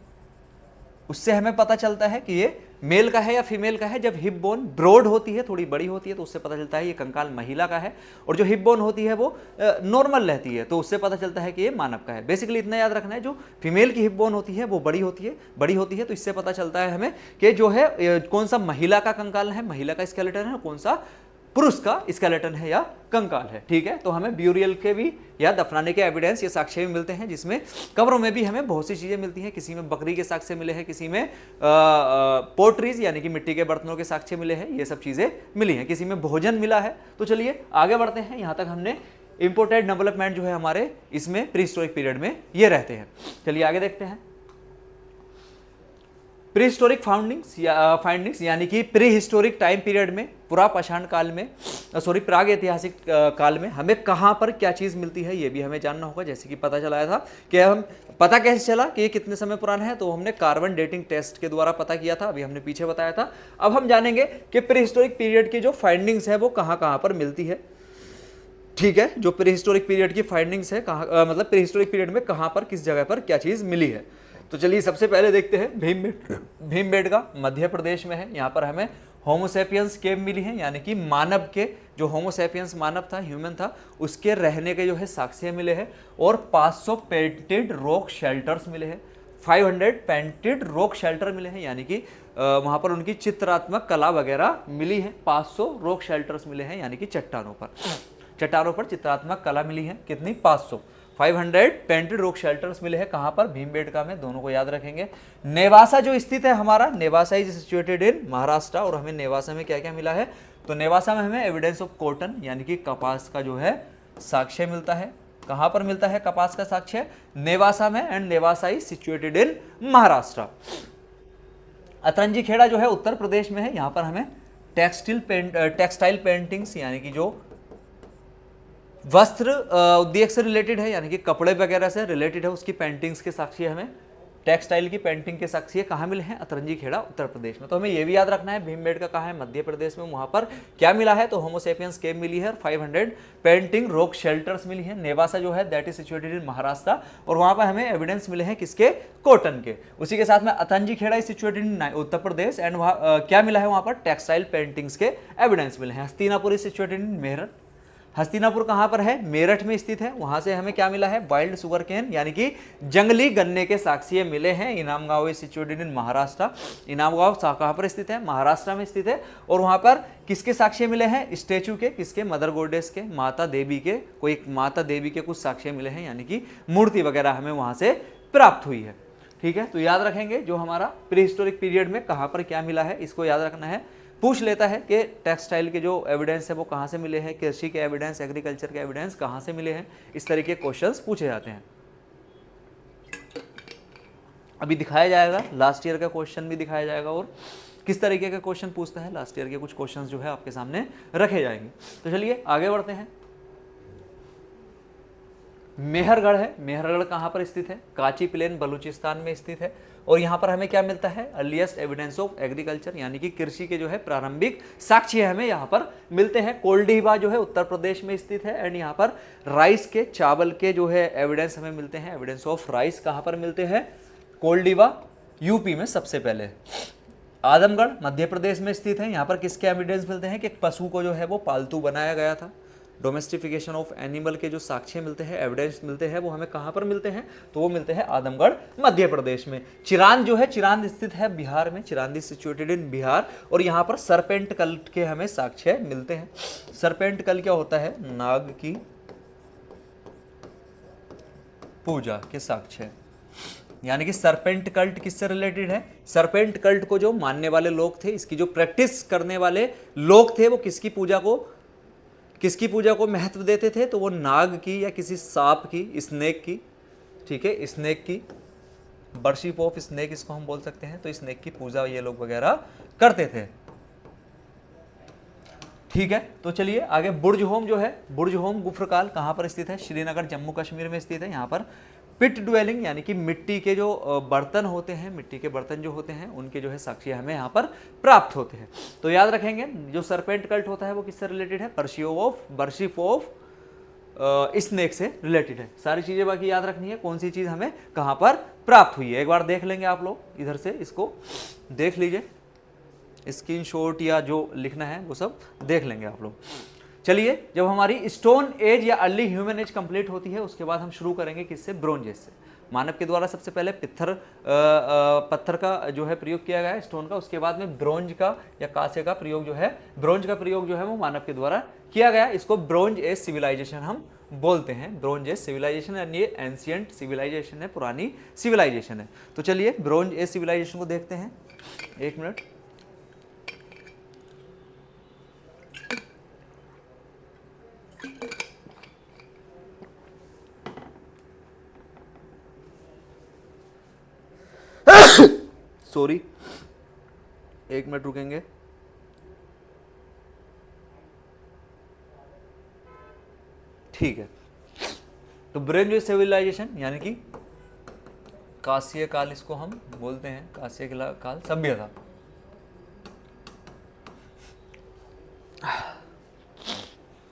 उससे हमें पता चलता है कि ये मेल का है या फीमेल का है। जब हिप बोन ब्रॉड होती है, थोड़ी बड़ी होती है, तो उससे पता चलता है ये कंकाल महिला का है, और जो हिप बोन होती है वो नॉर्मल रहती है, तो उससे पता चलता है कि ये मानव का है। बेसिकली इतना याद रखना है, जो फीमेल की हिप बोन होती है वो बड़ी होती है, तो इससे पता चलता है हमें कि जो है कौन सा महिला का कंकाल है, महिला का स्केलेटन है, कौन सा पुरुष का स्केलेटन है या कंकाल है, ठीक है। तो हमें ब्यूरियल के भी या दफनाने के एविडेंस या साक्ष्य भी मिलते हैं, जिसमें कब्रों में भी हमें बहुत सी चीजें मिलती हैं। किसी में बकरी के साक्ष्य मिले हैं, किसी में पोट्रीज यानी कि मिट्टी के बर्तनों के साक्ष्य मिले हैं, ये सब चीजें मिली हैं, किसी में भोजन मिला है। तो चलिए आगे बढ़ते हैं। यहाँ तक हमने इंपोर्टेंट डेवलपमेंट जो है हमारे इसमें प्री हिस्टोरिक पीरियड में ये रहते हैं। चलिए आगे देखते हैं। प्री हिस्टोरिक फाइंडिंग्स यानी कि प्री हिस्टोरिक टाइम पीरियड में, पुरापाषाण काल में, प्राग ऐतिहासिक काल में हमें कहाँ पर क्या चीज़ मिलती है ये भी हमें जानना होगा। जैसे कि पता चलाया था कि हम पता कैसे चला कि ये कितने समय पुराना है, तो हमने कार्बन डेटिंग टेस्ट के द्वारा पता किया था, अभी हमने पीछे बताया था। अब हम जानेंगे कि प्री हिस्टोरिक पीरियड की जो फाइंडिंग्स है वो कहाँ कहाँ पर मिलती है, ठीक है। जो प्री हिस्टोरिक पीरियड की फाइंडिंग्स है कहाँ, मतलब प्री हिस्टोरिक पीरियड में कहाँ पर किस जगह पर क्या चीज़ मिली है। तो चलिए सबसे पहले देखते हैं भीमबेटका मध्य प्रदेश में है। यहाँ पर हमें होमोसेपियंस केव मिली है, यानी कि मानव के जो होमोसेपियंस मानव था, ह्यूमन था, उसके रहने के जो है साक्ष्य मिले हैं। और 500 पेंटेड रॉक शेल्टर्स मिले हैं, 500 पेंटेड रॉक शेल्टर मिले हैं, यानी कि वहाँ पर उनकी चित्रात्मक कला वगैरह मिली है। 500 रॉक शेल्टर्स मिले हैं, यानी कि चट्टानों पर चित्रात्मक कला मिली है। कितनी? 500। 500 पेंटेड रॉक शेल्टर्स मिले हैं। कहाँ पर? भीमबेटका में। दोनों को याद रखेंगे। नेवासा जो स्थित है हमारा, Nevasa is situated in Maharashtra. और हमें नेवासा में क्या क्या मिला है? तो नेवासा में हमें एविडेंस ऑफ कॉटन यानी कि कपास का जो है साक्ष्य मिलता है। कहाँ पर मिलता है कपास का साक्ष्य? नेवासा में। And Nevasa is situated in Maharashtra. Atranji Khera जो है उत्तर प्रदेश में है। यहाँ पर हमें टेक्सटाइल पेंटिंग्स यानी कि जो वस्त्र उद्योग से रिलेटेड है, यानी कि कपड़े वगैरह से रिलेटेड है, उसकी पेंटिंग्स के साक्ष्य हमें टेक्सटाइल की पेंटिंग के साक्ष्य कहाँ मिले हैं? अतरंजी खेड़ा उत्तर प्रदेश में। तो हमें यह भी याद रखना है भीमबेटका कहाँ है? मध्य प्रदेश में। वहां पर क्या मिला है? तो होमोसेपियंस केव मिली है और 500 पेंटिंग रॉक शेल्टर्स मिली है। नेवासा जो है that is situated in Maharashtra और वहां पर हमें एविडेंस मिले हैं किसके? कॉटन के। उसी के साथ में Atranji Khera is situated in Uttar Pradesh and क्या मिला है? वहां पर टेक्सटाइल पेंटिंग्स के एविडेंस मिले हैं। हस्तिनापुर इज सिचुएटेड इन मेरठ। हस्तिनापुर कहाँ पर है? मेरठ में स्थित है। वहां से हमें क्या मिला है? वाइल्ड सुगर केन यानी कि जंगली गन्ने के साक्ष्य मिले हैं। इनाम गांव इज सिचुएटेड इन महाराष्ट्र। इनाम गांव कहाँ पर स्थित है? महाराष्ट्र में स्थित है। और वहां पर किसके साक्ष्य मिले हैं? स्टेचू के। किसके? मदर गॉडेस के, माता देवी के। कोई माता देवी के कुछ साक्ष्य मिले हैं, यानी कि मूर्ति वगैरह हमें वहां से प्राप्त हुई है। ठीक है, तो याद रखेंगे जो हमारा प्री हिस्टोरिक पीरियड में कहाँ पर क्या मिला है, इसको याद रखना है। पूछ लेता है कि टेक्सटाइल के जो एविडेंस है वो कहाँ से मिले हैं, कृषि के एविडेंस, एग्रीकल्चर के एविडेंस कहाँ से मिले हैं, इस तरीके के क्वेश्चंस पूछे जाते हैं। अभी दिखाया जाएगा लास्ट ईयर का क्वेश्चन भी दिखाया जाएगा और किस तरीके का क्वेश्चन पूछता है लास्ट ईयर के कुछ क्वेश्चंस जो है आपके सामने रखे जाएंगे। तो चलिए आगे बढ़ते हैं। मेहरगढ़ है। मेहरगढ़ कहाँ पर स्थित है? काची प्लेन बलूचिस्तान में स्थित है। और यहाँ पर हमें क्या मिलता है? अर्लीस्ट एविडेंस ऑफ एग्रीकल्चर यानी कि कृषि के जो है प्रारंभिक साक्ष्य हमें यहाँ पर मिलते हैं। कोल्डिवा जो है उत्तर प्रदेश में स्थित है। एंड यहाँ पर राइस के, चावल के जो है एविडेंस हमें मिलते हैं। एविडेंस ऑफ राइस कहाँ पर मिलते हैं? कोल्डिवा यूपी में सबसे पहले। आदमगढ़ मध्य प्रदेश में स्थित है। यहाँ पर किसके एविडेंस मिलते हैं कि पशु को जो है वो पालतू बनाया गया था। डोमेस्टिफिकेशन ऑफ एनिमल के जो साक्ष्य मिलते हैं, एविडेंस मिलते हैं, वो हमें कहाँ पर मिलते हैं? तो वो मिलते हैं आदमगढ़ मध्य प्रदेश में। चिरांद जो है, चिरांद स्थित है बिहार में। चिरांद इज सिचुएटेड इन बिहार। और यहाँ पर सरपेंट कल के हमें साक्ष्य मिलते हैं। सरपेंट कल क्या होता है? नाग की पूजा के साक्ष्य, यानी कि सरपेंट कल्ट किससे रिलेटेड है? सरपेंट कल्ट को जो मानने वाले लोग थे, इसकी जो प्रैक्टिस करने वाले लोग थे, वो किसकी पूजा को महत्व देते थे? तो वो नाग की या किसी सांप की, स्नेक की। ठीक है, स्नेक की, वर्शिप ऑफ स्नेक इसको हम बोल सकते हैं। तो स्नेक की पूजा ये लोग वगैरह करते थे। ठीक है, तो चलिए आगे। बुर्ज होम जो है, बुर्ज होम गुफरकाल कहाँ पर स्थित है? श्रीनगर जम्मू कश्मीर में स्थित है। यहाँ पर पिट ड्वेलिंग यानी कि मिट्टी के जो बर्तन होते हैं, मिट्टी के बर्तन जो होते हैं, उनके जो है साक्ष्य हमें यहाँ पर प्राप्त होते हैं। तो याद रखेंगे जो सरपेंट कल्ट होता है वो किससे रिलेटेड है? वर्शिप ऑफ स्नेक से रिलेटेड है। सारी चीजें बाकी याद रखनी है, कौन सी चीज हमें कहाँ पर प्राप्त हुई है। एक बार देख लेंगे आप लोग, इधर से इसको देख लीजिए, स्क्रीनशॉट या जो लिखना है वो सब देख लेंगे आप लोग। चलिए, जब हमारी स्टोन एज या अर्ली ह्यूमन एज कंप्लीट होती है, उसके बाद हम शुरू करेंगे किससे? ब्रोंज एज से। मानव के द्वारा सबसे पहले पत्थर का जो है प्रयोग किया गया है, स्टोन का। उसके बाद में ब्रोंज का या कांसे का प्रयोग जो है, ब्रोंज का प्रयोग जो है वो मानव के द्वारा किया गया। इसको ब्रोंज एज सिविलाइजेशन हम बोलते हैं। ब्रोंज एज सिविलाइजेशन यानी ये एंशियंट सिविलाइजेशन है, पुरानी सिविलाइजेशन है। तो चलिए ब्रोंज एज सिविलाइजेशन को देखते हैं। एक मिनट। सॉरी, एक मिनट रुकेंगे। ठीक है, तो ब्रोंज एज सिविलाइजेशन यानी कि कांस्य काल इसको हम बोलते हैं। कांस्य काल सभ्यता।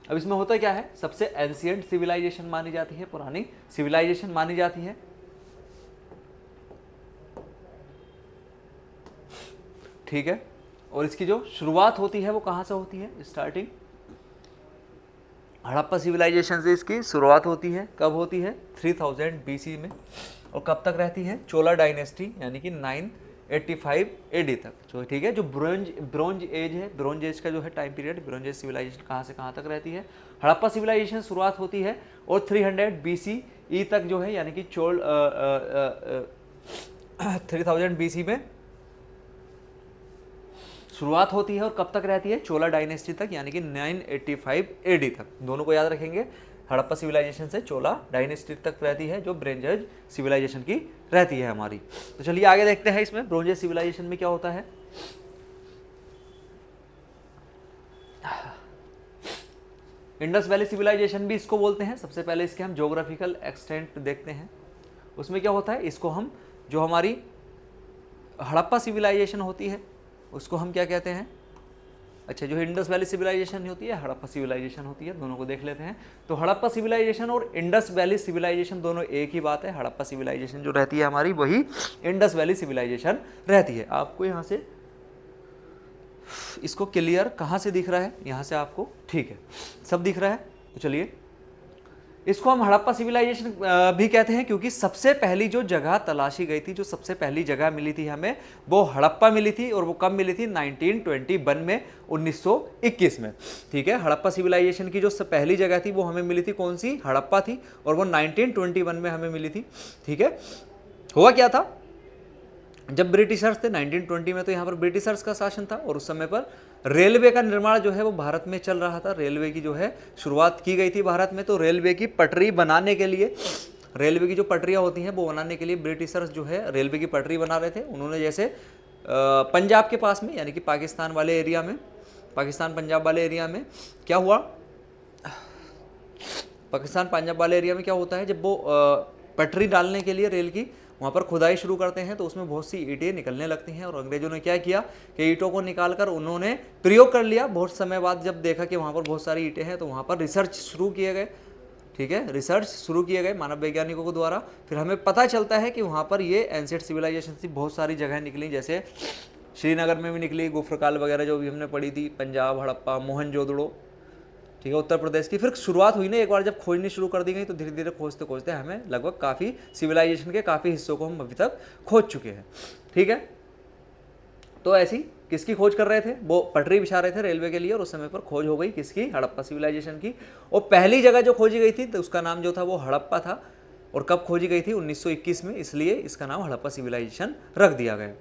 अब इसमें होता क्या है? सबसे एंशियंट सिविलाइजेशन मानी जाती है, पुरानी सिविलाइजेशन मानी जाती है। ठीक है। और इसकी जो शुरुआत होती है वो कहाँ से होती है, स्टार्टिंग हड़प्पा सिविलाइजेशन से इसकी शुरुआत होती है। कब होती है, 3000 BC में, और कब तक रहती है, चोला डायनेस्टी यानी कि 985 AD तक जो, ठीक है। जो ब्रोंज एज है, ब्रोंज एज का जो है time period, bronze age civilisation कहाँ से कहाँ तक रहती है, हड़प्पा सिविलाइजेशन शुरुआत होती है और 300 BCE तक जो है, यानी कि 3000 BC में शुरुआत होती है और कब तक रहती है, चोला डायनेस्टी तक, यानी कि 985 AD तक। दोनों को याद रखेंगे, हड़प्पा सिविलाइजेशन से चोला डायनेस्टी तक रहती है, जो ब्रोंज एज सिविलाइजेशन की रहती है हमारी। तो चलिए आगे देखते हैं इसमें ब्रोंज एज सिविलाइजेशन में क्या होता है। इंडस वैली सिविलाइजेशन भी इसको बोलते हैं। सबसे पहले इसके हम ज्योग्राफिकल एक्सटेंट देखते हैं। उसमें क्या होता है, इसको हम, जो हमारी हड़प्पा सिविलाइजेशन होती है उसको हम क्या कहते हैं, अच्छा, जो इंडस वैली सिविलाइजेशन होती है, हड़प्पा सिविलाइजेशन होती है, दोनों को देख लेते हैं। तो हड़प्पा सिविलाइजेशन और इंडस वैली सिविलाइजेशन दोनों एक ही बात है। हड़प्पा सिविलाइजेशन जो रहती है हमारी, वही इंडस वैली सिविलाइजेशन रहती है। आपको यहाँ से इसको क्लियर कहाँ से दिख रहा है, यहाँ से आपको, ठीक है, सब दिख रहा है। तो चलिए, इसको हम हड़प्पा सिविलाइजेशन भी कहते हैं, क्योंकि सबसे पहली जो जगह तलाशी गई थी, जो सबसे पहली जगह मिली थी हमें, वो हड़प्पा मिली थी। और वो कब मिली थी, 1921 में, 1921 में, ठीक है। हड़प्पा सिविलाइजेशन की जो पहली जगह थी वो हमें मिली थी, कौन सी, हड़प्पा थी, और वो 1921 में हमें मिली थी, ठीक है। हुआ क्या था, जब ब्रिटिशर्स थे 1920 में, तो यहाँ पर ब्रिटिशर्स का शासन था, और उस समय पर रेलवे का निर्माण जो है वो भारत में चल रहा था। रेलवे की जो है शुरुआत की गई थी भारत में। तो रेलवे की पटरी बनाने के लिए, रेलवे की जो पटरियाँ होती हैं वो बनाने के लिए ब्रिटिशर्स जो है रेलवे की पटरी बना रहे थे। उन्होंने जैसे पंजाब के पास में, यानी कि पाकिस्तान वाले एरिया में, पाकिस्तान पंजाब वाले एरिया में क्या हुआ, पाकिस्तान पंजाब वाले एरिया में क्या होता है, जब वो पटरी डालने के लिए रेल की वहाँ पर खुदाई शुरू करते हैं, तो उसमें बहुत सी ईंटें निकलने लगती हैं। और अंग्रेजों ने क्या किया कि ईंटों को निकालकर उन्होंने प्रयोग कर लिया। बहुत समय बाद जब देखा कि वहाँ पर बहुत सारी ईंटें हैं, तो वहाँ पर रिसर्च शुरू किए गए, ठीक है, रिसर्च शुरू किए गए मानव वैज्ञानिकों के द्वारा। फिर हमें पता चलता है कि वहाँ पर ये एंशिएंट सिविलाइजेशन की बहुत सारी जगह निकली, जैसे श्रीनगर में भी निकली, गुफरकाल वगैरह जो भी हमने पढ़ी थी, पंजाब, हड़प्पा, मोहनजोदड़ो, ठीक है, उत्तर प्रदेश की। फिर शुरुआत हुई ना, एक बार जब खोजनी शुरू कर दी गई, तो धीरे धीरे खोजते खोजते हमें लगभग काफ़ी सिविलाइजेशन के काफ़ी हिस्सों को हम अभी तक खोज चुके हैं, ठीक है। तो ऐसी किसकी खोज कर रहे थे, वो पटरी बिछा रहे थे रेलवे के लिए, और उस समय पर खोज हो गई किसकी, हड़प्पा सिविलाइजेशन की। और पहली जगह जो खोजी गई थी, तो उसका नाम जो था वो हड़प्पा था। और कब खोजी गई थी, 1921 में, इसलिए इसका नाम हड़प्पा सिविलाइजेशन रख दिया गया।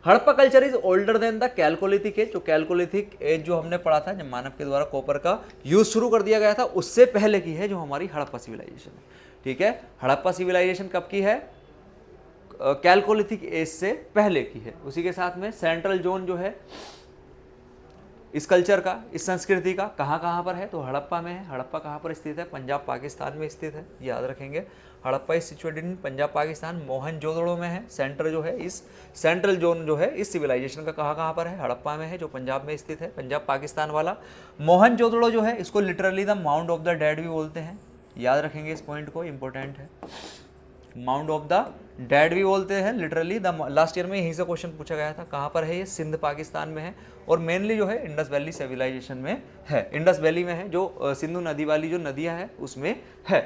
Harappa culture is older than the chalcolithic age. जो कैलकोलिथिक एज जो हमने पढ़ा था, जब मानव के द्वारा कॉपर का यूज शुरू कर दिया गया था, उससे पहले की है जो हमारी हड़प्पा सिविलाइजेशन है, ठीक है। हड़प्पा सिविलाइजेशन कब की है, कैलकोलिथिक एज से पहले की है। उसी के साथ में सेंट्रल जोन जो है इस कल्चर का, इस संस्कृति का, कहाँ पर है, तो हड़प्पा में है। हड़प्पा कहाँ पर स्थित है, पंजाब पाकिस्तान में स्थित है, याद रखेंगे। हड़प्पा इज सिचुएटेड इन पंजाब पाकिस्तान, मोहनजोदड़ो में है। सेंटर जो है, इस सेंट्रल जोन जो है इस सिविलाइजेशन का कहाँ पर है, हड़प्पा में है, जो पंजाब में स्थित है, पंजाब पाकिस्तान वाला। मोहनजोदड़ो जो है, इसको literally the mount of the dead भी बोलते हैं, याद रखेंगे इस पॉइंट को, इंपॉर्टेंट है। माउंट ऑफ द डेड भी बोलते हैं लिटरली। द लास्ट ईयर में यहीं से क्वेश्चन पूछा गया था। कहाँ पर है ये, सिंध पाकिस्तान में है, और मेनली जो है इंडस वैली सिविलाइजेशन में है, इंडस वैली में है, जो सिंधु नदी वाली जो नदियाँ हैं उसमें है,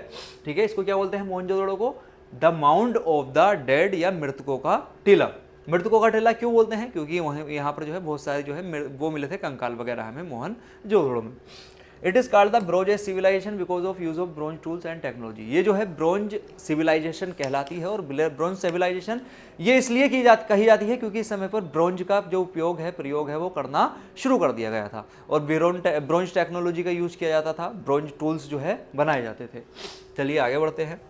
ठीक है। इसको क्या बोलते हैं मोहनजोदड़ो को, the mount of the dead, या मृतकों का टीला। मृतकों का टीला क्यों बोलते हैं, क्योंकि वहाँ यहाँ पर जो है बहुत सारे जो है वो मिले थे कंकाल वगैरह हमें मोहनजोदड़ो में। It is called the bronze age civilization because of use of bronze tools and technology. ये जो है ब्रोंज सिविलाइजेशन कहलाती है। और ब्रोंज सिविलाइजेशन ये इसलिए कही जाती है क्योंकि इस समय पर ब्रोंज का जो उपयोग है, प्रयोग है, वो करना शुरू कर दिया गया था। और ब्रोंज टेक्नोलॉजी का यूज किया जाता था, ब्रोंज टूल्स जो है बनाए जाते थे। चलिए आगे बढ़ते हैं।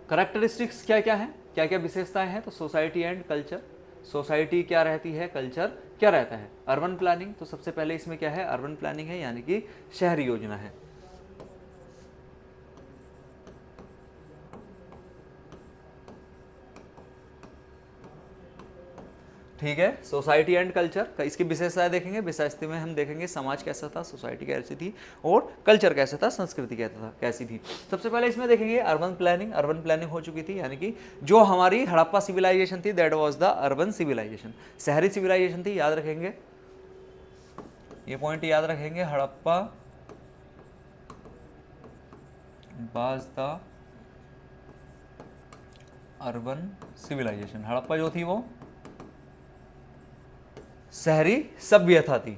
कैरेक्टरिस्टिक्स क्या क्या है, क्या क्या विशेषताएं हैं, तो सोसाइटी एंड कल्चर। सोसाइटी क्या रहती है, कल्चर क्या रहता है। अर्बन प्लानिंग, तो सबसे पहले इसमें क्या है, अर्बन प्लानिंग है, यानी कि शहरी योजना है। ठीक है। सोसाइटी एंड कल्चर, इसकी विशेषताएं देखेंगे। विशेषता में हम देखेंगे समाज कैसा था, सोसाइटी कैसी थी, और कल्चर कैसा था, संस्कृति कैसी थी। सबसे पहले इसमें देखेंगे अर्बन प्लानिंग। अर्बन प्लानिंग हो चुकी थी, यानी कि जो हमारी हड़प्पा सिविलाइजेशन थी that was the urban civilization. शहरी सिविलाइजेशन थी, याद रखेंगे ये पॉइंट, याद रखेंगे। Harappa was the urban civilization. Harappa जो थी वो शहरी सभ्यता थी,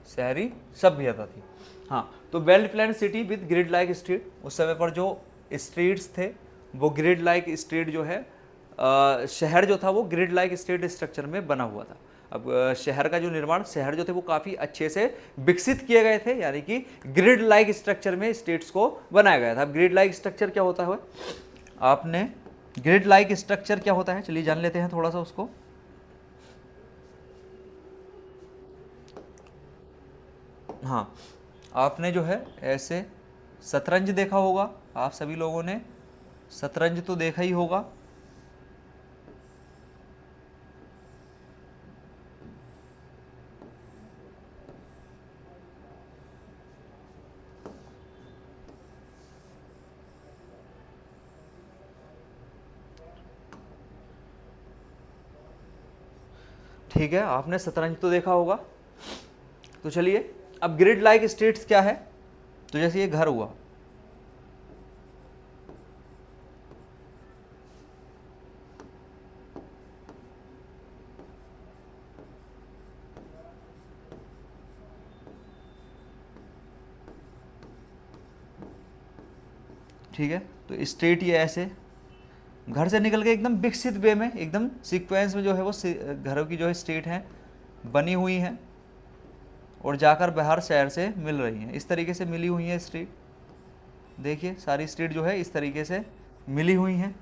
शहरी सभ्यता थी। हाँ, तो well plan city with grid like street. उस समय पर जो स्ट्रीट्स थे वो ग्रिड लाइक स्ट्रीट जो है, शहर जो था वो ग्रिड लाइक स्ट्रीट स्ट्रक्चर में बना हुआ था। अब शहर का जो निर्माण, शहर जो थे वो काफ़ी अच्छे से विकसित किए गए थे, यानी कि ग्रिड लाइक स्ट्रक्चर में स्टेट्स को बनाया गया था। अब ग्रिड लाइक स्ट्रक्चर क्या होता है, आपने ग्रिड लाइक स्ट्रक्चर क्या होता है चलिए जान लेते हैं थोड़ा सा उसको। हाँ, आपने जो है ऐसे शतरंज देखा होगा, आप सभी लोगों ने शतरंज तो देखा ही होगा। ठीक है, आपने शतरंज तो देखा होगा। तो चलिए, अब ग्रिड लाइक स्टेट्स क्या है, तो जैसे ये घर हुआ, ठीक है। तो स्टेट ये ऐसे घर से निकल के एकदम विकसित वे में, एकदम सीक्वेंस में जो है वो घरों की जो है स्टेट है बनी हुई है और जाकर बाहर शहर से मिल रही हैं। इस तरीके से मिली हुई है स्ट्रीट, देखिए सारी स्ट्रीट जो है इस तरीके से मिली हुई हैं।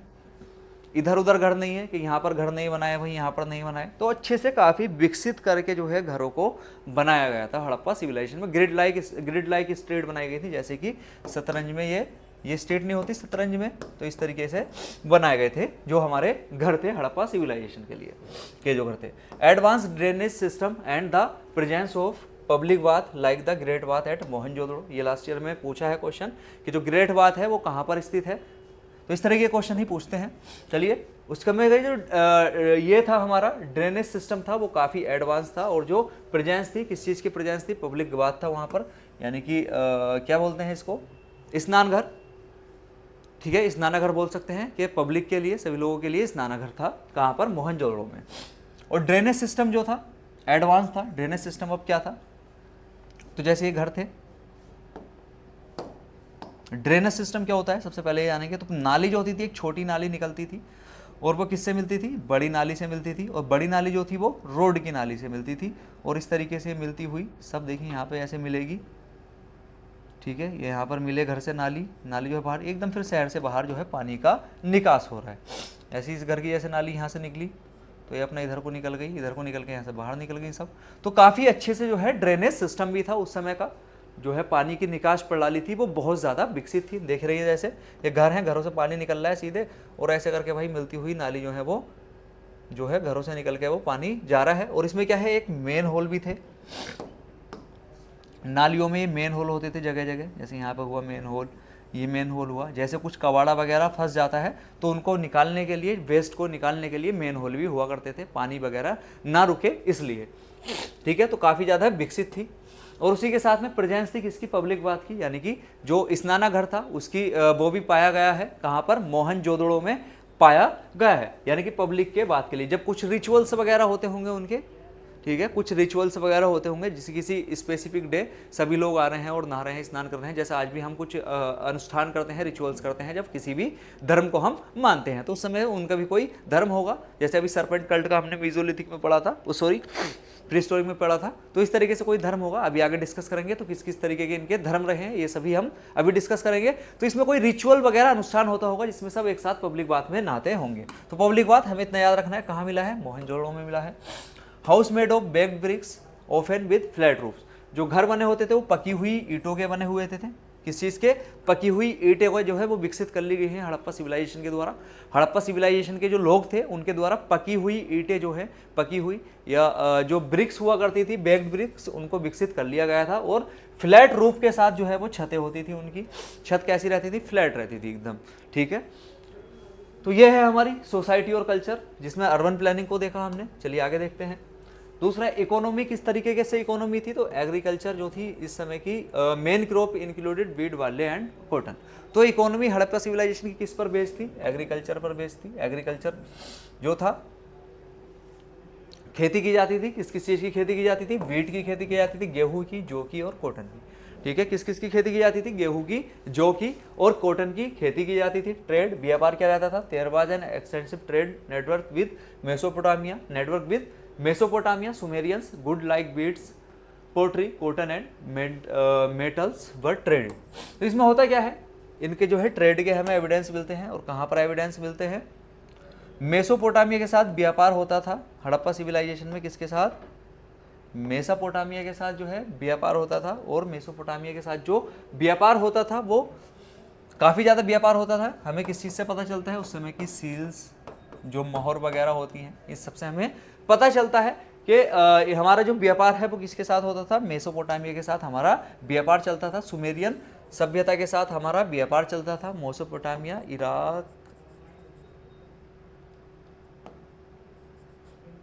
इधर उधर घर नहीं है कि यहाँ पर घर नहीं बनाए भाई यहाँ पर नहीं बनाए, तो अच्छे से काफ़ी विकसित करके जो है घरों को बनाया गया था हड़प्पा सिविलाइजेशन में। ग्रिड लाइक स्ट्रीट बनाई गई थी, जैसे कि शतरंज में ये स्टेट नहीं होती शतरंज में, तो इस तरीके से बनाए गए थे जो हमारे घर थे हड़प्पा सिविलाइजेशन के लिए के जो घर थे। Advance drainage system and the presence of public bath like the great bath eight Mohenjodaro. ये लास्ट ईयर में पूछा है क्वेश्चन कि जो ग्रेट बाथ है वो कहाँ पर स्थित है, तो इस तरह के क्वेश्चन ही पूछते हैं। चलिए, उसका में जो ये था हमारा ड्रेनेज सिस्टम था वो काफ़ी एडवांस था, और जो प्रेजेंस थी, किस चीज़ की प्रेजेंस थी, पब्लिक बाथ था वहाँ पर, यानी कि क्या बोलते हैं इसको, स्नानघर। ठीक है, स्नानघर बोल सकते हैं कि पब्लिक के लिए, सभी लोगों के लिए स्नानघर था। कहाँ पर, मोहनजोदड़ो में। और ड्रेनेज सिस्टम जो था एडवांस था। ड्रेनेज सिस्टम अब क्या था, तो जैसे ये घर थे, ड्रेनेज सिस्टम क्या होता है सबसे पहले ये आने के, तो नाली जो होती थी एक छोटी नाली निकलती थी, और वो किससे मिलती थी, बड़ी नाली से मिलती थी, और बड़ी नाली जो थी वो रोड की नाली से मिलती थी, और इस तरीके से मिलती हुई सब देखिए यहाँ पे ऐसे मिलेगी। ठीक है, ये यहाँ पर मिले घर से नाली जो है बाहर एकदम, फिर शहर से बाहर जो है पानी का निकास हो रहा है। ऐसी इस घर की जैसे नाली यहाँ से निकली, तो ये अपना इधर को निकल गई, इधर को निकल के यहाँ से बाहर निकल गई सब। तो काफ़ी अच्छे से जो है ड्रेनेज सिस्टम भी था उस समय का, जो है पानी की निकास प्रणाली थी वो बहुत ज़्यादा विकसित थी। देख रही है जैसे ये घर हैं, घरों से पानी निकल रहा है सीधे, और ऐसे करके भाई मिलती हुई नाली जो है वो जो है घरों से निकल के वो पानी जा रहा है। और इसमें क्या है, एक मेन होल भी थे नालियों में। ये मेन होल होते थे जगह जगह, जैसे यहाँ पर हुआ मेन होल, ये मेन होल हुआ। जैसे कुछ कबाड़ा वगैरह फंस जाता है तो उनको निकालने के लिए, वेस्ट को निकालने के लिए मेन होल भी हुआ करते थे, पानी वगैरह ना रुके इसलिए। ठीक है, तो काफ़ी ज़्यादा विकसित थी। और उसी के साथ में प्रेजेंस थी किसकी, पब्लिक बाथ की, यानी कि जो स्नानाघर था उसकी वो भी पाया गया है। कहाँ पर, मोहनजोदड़ो में पाया गया है, यानी कि पब्लिक के बात के लिए जब कुछ रिचुअल्स वगैरह होते होंगे उनके, ठीक है, कुछ रिचुअल्स वगैरह होते होंगे, जिस किसी स्पेसिफिक डे सभी लोग आ रहे हैं और नहा रहे हैं, स्नान कर रहे हैं। जैसे आज भी हम कुछ अनुष्ठान करते हैं, रिचुअल्स करते हैं जब किसी भी धर्म को हम मानते हैं, तो उस समय उनका भी कोई धर्म होगा। जैसे अभी सरपेंट कल्ट का हमने मीजोलिथिक में पढ़ा था, प्रीहिस्टोरिक में पढ़ा था, तो इस तरीके से कोई धर्म होगा। अभी आगे डिस्कस करेंगे तो किस किस तरीके के इनके धर्म रहे हैं ये सभी हम अभी डिस्कस करेंगे। तो इसमें कोई रिचुअल वगैरह अनुष्ठान होता होगा जिसमें सब एक साथ पब्लिक बाथ में नहाते होंगे। तो पब्लिक बाथ हमें इतना याद रखना है, कहाँ मिला है, मोहनजोदड़ो में मिला है। House made of baked bricks often with flat roofs. जो घर बने होते थे वो पकी हुई ईंटों के बने हुए थे, किस चीज़ के? पकी हुई ईंटें को जो है वो विकसित कर ली गई हैं हड़प्पा सिविलाइजेशन के द्वारा। हड़प्पा सिविलाइजेशन के जो लोग थे उनके द्वारा पकी हुई ईंटें जो है, पकी हुई या जो ब्रिक्स हुआ करती थी, बेक्ड ब्रिक्स, उनको विकसित कर लिया गया था। और फ्लैट रूफ के साथ जो है वो छतें होती थी, उनकी छत कैसी रहती थी? फ्लैट रहती थी एकदम। ठीक है, तो ये है हमारी सोसाइटी और कल्चर, जिसमें अर्बन प्लानिंग को देखा हमने। चलिए आगे देखते हैं। दूसरा, इकोनॉमी किस तरीके से इकोनॉमी थी? तो एग्रीकल्चर जो थी इस समय की main crop included wheat, barley and cotton. तो इकोनॉमी हड़प्पा सिविलाइजेशन की किस पर बेस्ड थी? एग्रीकल्चर पर बेस्ड थी। एग्रीकल्चर जो था, खेती की जाती थी। किस किस चीज़ की खेती की जाती थी? वीट की खेती की जाती थी, गेहूं की, जौ की और कॉटन की। ठीक है, किस किस की खेती की जाती थी? गेहूं की, जौ की और कॉटन की खेती की जाती थी। ट्रेड, व्यापार क्या रहता था? There was an extensive trade network with Mesopotamia, Sumerians, good like beads, pottery, cotton and metals were trade. तो इसमें होता क्या है? इनके जो है ट्रेड के हमें एविडेंस मिलते हैं। और कहाँ पर एविडेंस मिलते हैं? मेसोपोटामिया के साथ व्यापार होता था हड़प्पा सिविलाइजेशन में। किसके साथ? मेसोपोटामिया के साथ जो है व्यापार होता था। और मेसोपोटामिया के साथ जो व्यापार होता था वो काफ़ी ज़्यादा व्यापार होता था। हमें किस चीज़ से पता चलता है? उस समय की सील्स, जो मोहर वगैरह होती हैं, इस सबसे हमें पता चलता है कि हमारा जो व्यापार है वो किसके साथ होता था? मेसोपोटामिया के साथ हमारा व्यापार चलता था। सुमेरियन सभ्यता के साथ हमारा व्यापार चलता था। मेसोपोटामिया इराक,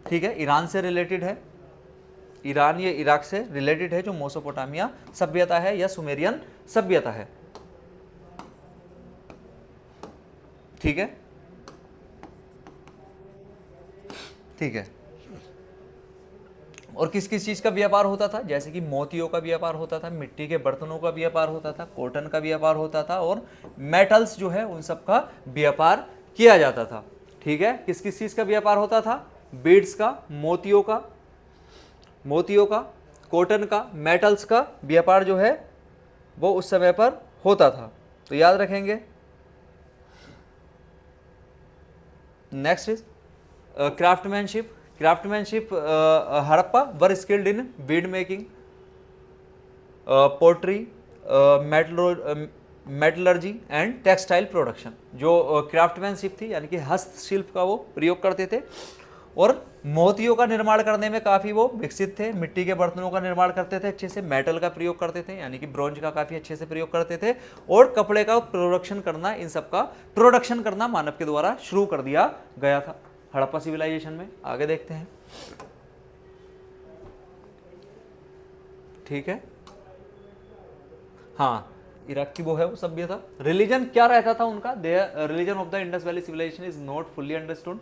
ठीक है, ईरान से रिलेटेड है। ईरान या इराक से रिलेटेड है जो मेसोपोटामिया सभ्यता है या सुमेरियन सभ्यता है। ठीक है, ठीक है। और किस किस चीज़ का व्यापार होता था? जैसे कि मोतियों का व्यापार होता था, मिट्टी के बर्तनों का व्यापार होता था, कॉटन का व्यापार होता था और मेटल्स जो है उन सब का व्यापार किया जाता था। ठीक है, किस किस चीज़ का व्यापार होता था? बीड्स का, मोतियों का, कॉटन का, मेटल्स का व्यापार जो है वो उस समय पर होता था। तो याद रखेंगे। Next is craftsmanship Harappa were skilled in bead making, pottery, metallurgy and textile production. जो क्राफ्टमैनशिप थी यानी कि हस्तशिल्प का वो प्रयोग करते थे। और मोतियों का निर्माण करने में काफ़ी वो विकसित थे। मिट्टी के बर्तनों का निर्माण करते थे अच्छे से। मेटल का प्रयोग करते थे यानी कि ब्रॉन्ज का काफ़ी अच्छे से प्रयोग करते थे। और कपड़े का प्रोडक्शन करना, इन सब का प्रोडक्शन करना मानव के द्वारा शुरू कर दिया गया था हड़प्पा सिविलाइजेशन में। आगे देखते हैं। ठीक है, हाँ, इराक की वो है वो सभ्यता। रिलीजन क्या रहता था उनका? Religion of the Indus valley civilization is not fully understood,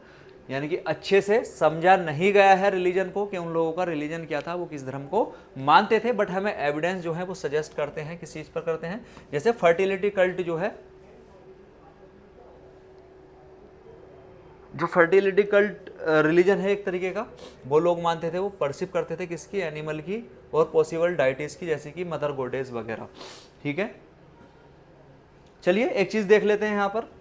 यानी कि अच्छे से समझा नहीं गया है रिलीजन को कि उन लोगों का रिलीजन क्या था, वो किस धर्म को मानते थे। बट हमें एविडेंस जो है वो सजेस्ट करते हैं। किस चीज पर करते हैं? जैसे फर्टिलिटी कल्ट जो है, जो फर्टिलिटी कल्ट रिलीजन है एक तरीके का, वो लोग मानते थे, वो परसिव करते थे किसकी? एनिमल की और पॉसिबल डाइटीज की, जैसे कि मदर गोडेस वगैरह। ठीक है, चलिए एक चीज देख लेते हैं यहाँ पर।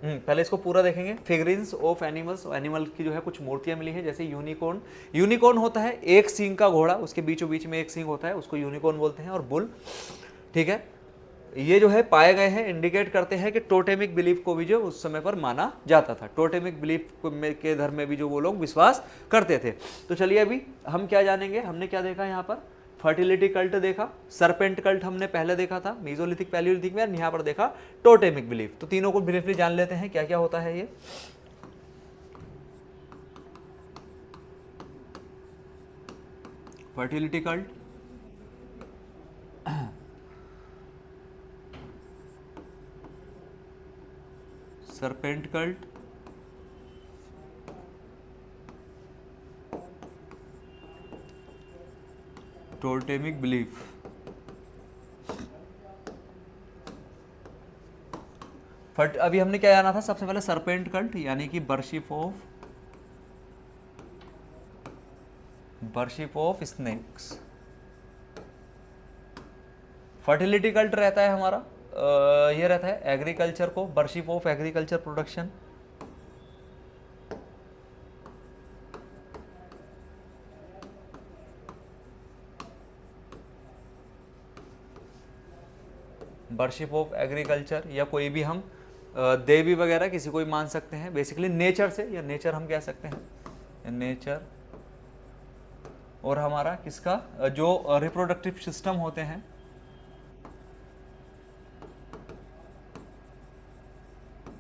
पहले इसको पूरा देखेंगे। फिगरिन्स ऑफ एनिमल्स, एनिमल की जो है कुछ मूर्तियां मिली हैं। जैसे यूनिकॉर्न, यूनिकॉर्न होता है एक सींग का घोड़ा, उसके बीचों बीच में एक सींग होता है, उसको यूनिकॉर्न बोलते हैं। और बुल, ठीक है, ये जो है पाए गए हैं, इंडिकेट करते हैं कि टोटेमिक बिलीफ को भी जो उस समय पर माना जाता था। टोटेमिक बिलीफ के धर्म में भी जो वो लोग विश्वास करते थे। तो चलिए अभी हम क्या जानेंगे। हमने क्या देखा यहाँ पर? फर्टिलिटी कल्ट देखा, सरपेंट कल्ट हमने पहले देखा था मीजोलिथिक, पैलियोलिथिक में, यहाँ पर देखा टोटेमिक बिलीफ। तो तीनों को ब्रीफली जान लेते हैं क्या क्या होता है ये। Fertility cult, serpent cult, totemic belief. अभी हमने क्या जाना था? सबसे पहले सरपेंट कल्ट यानी कि worship of snakes. Fertility cult रहता है हमारा, ये रहता है एग्रीकल्चर को, worship of agriculture production. Worship of agriculture, या कोई भी हम देवी वगैरह किसी को भी मान सकते हैं, बेसिकली नेचर से, या नेचर हम कह सकते हैं, नेचर। और हमारा किसका जो रिप्रोडक्टिव सिस्टम होते हैं,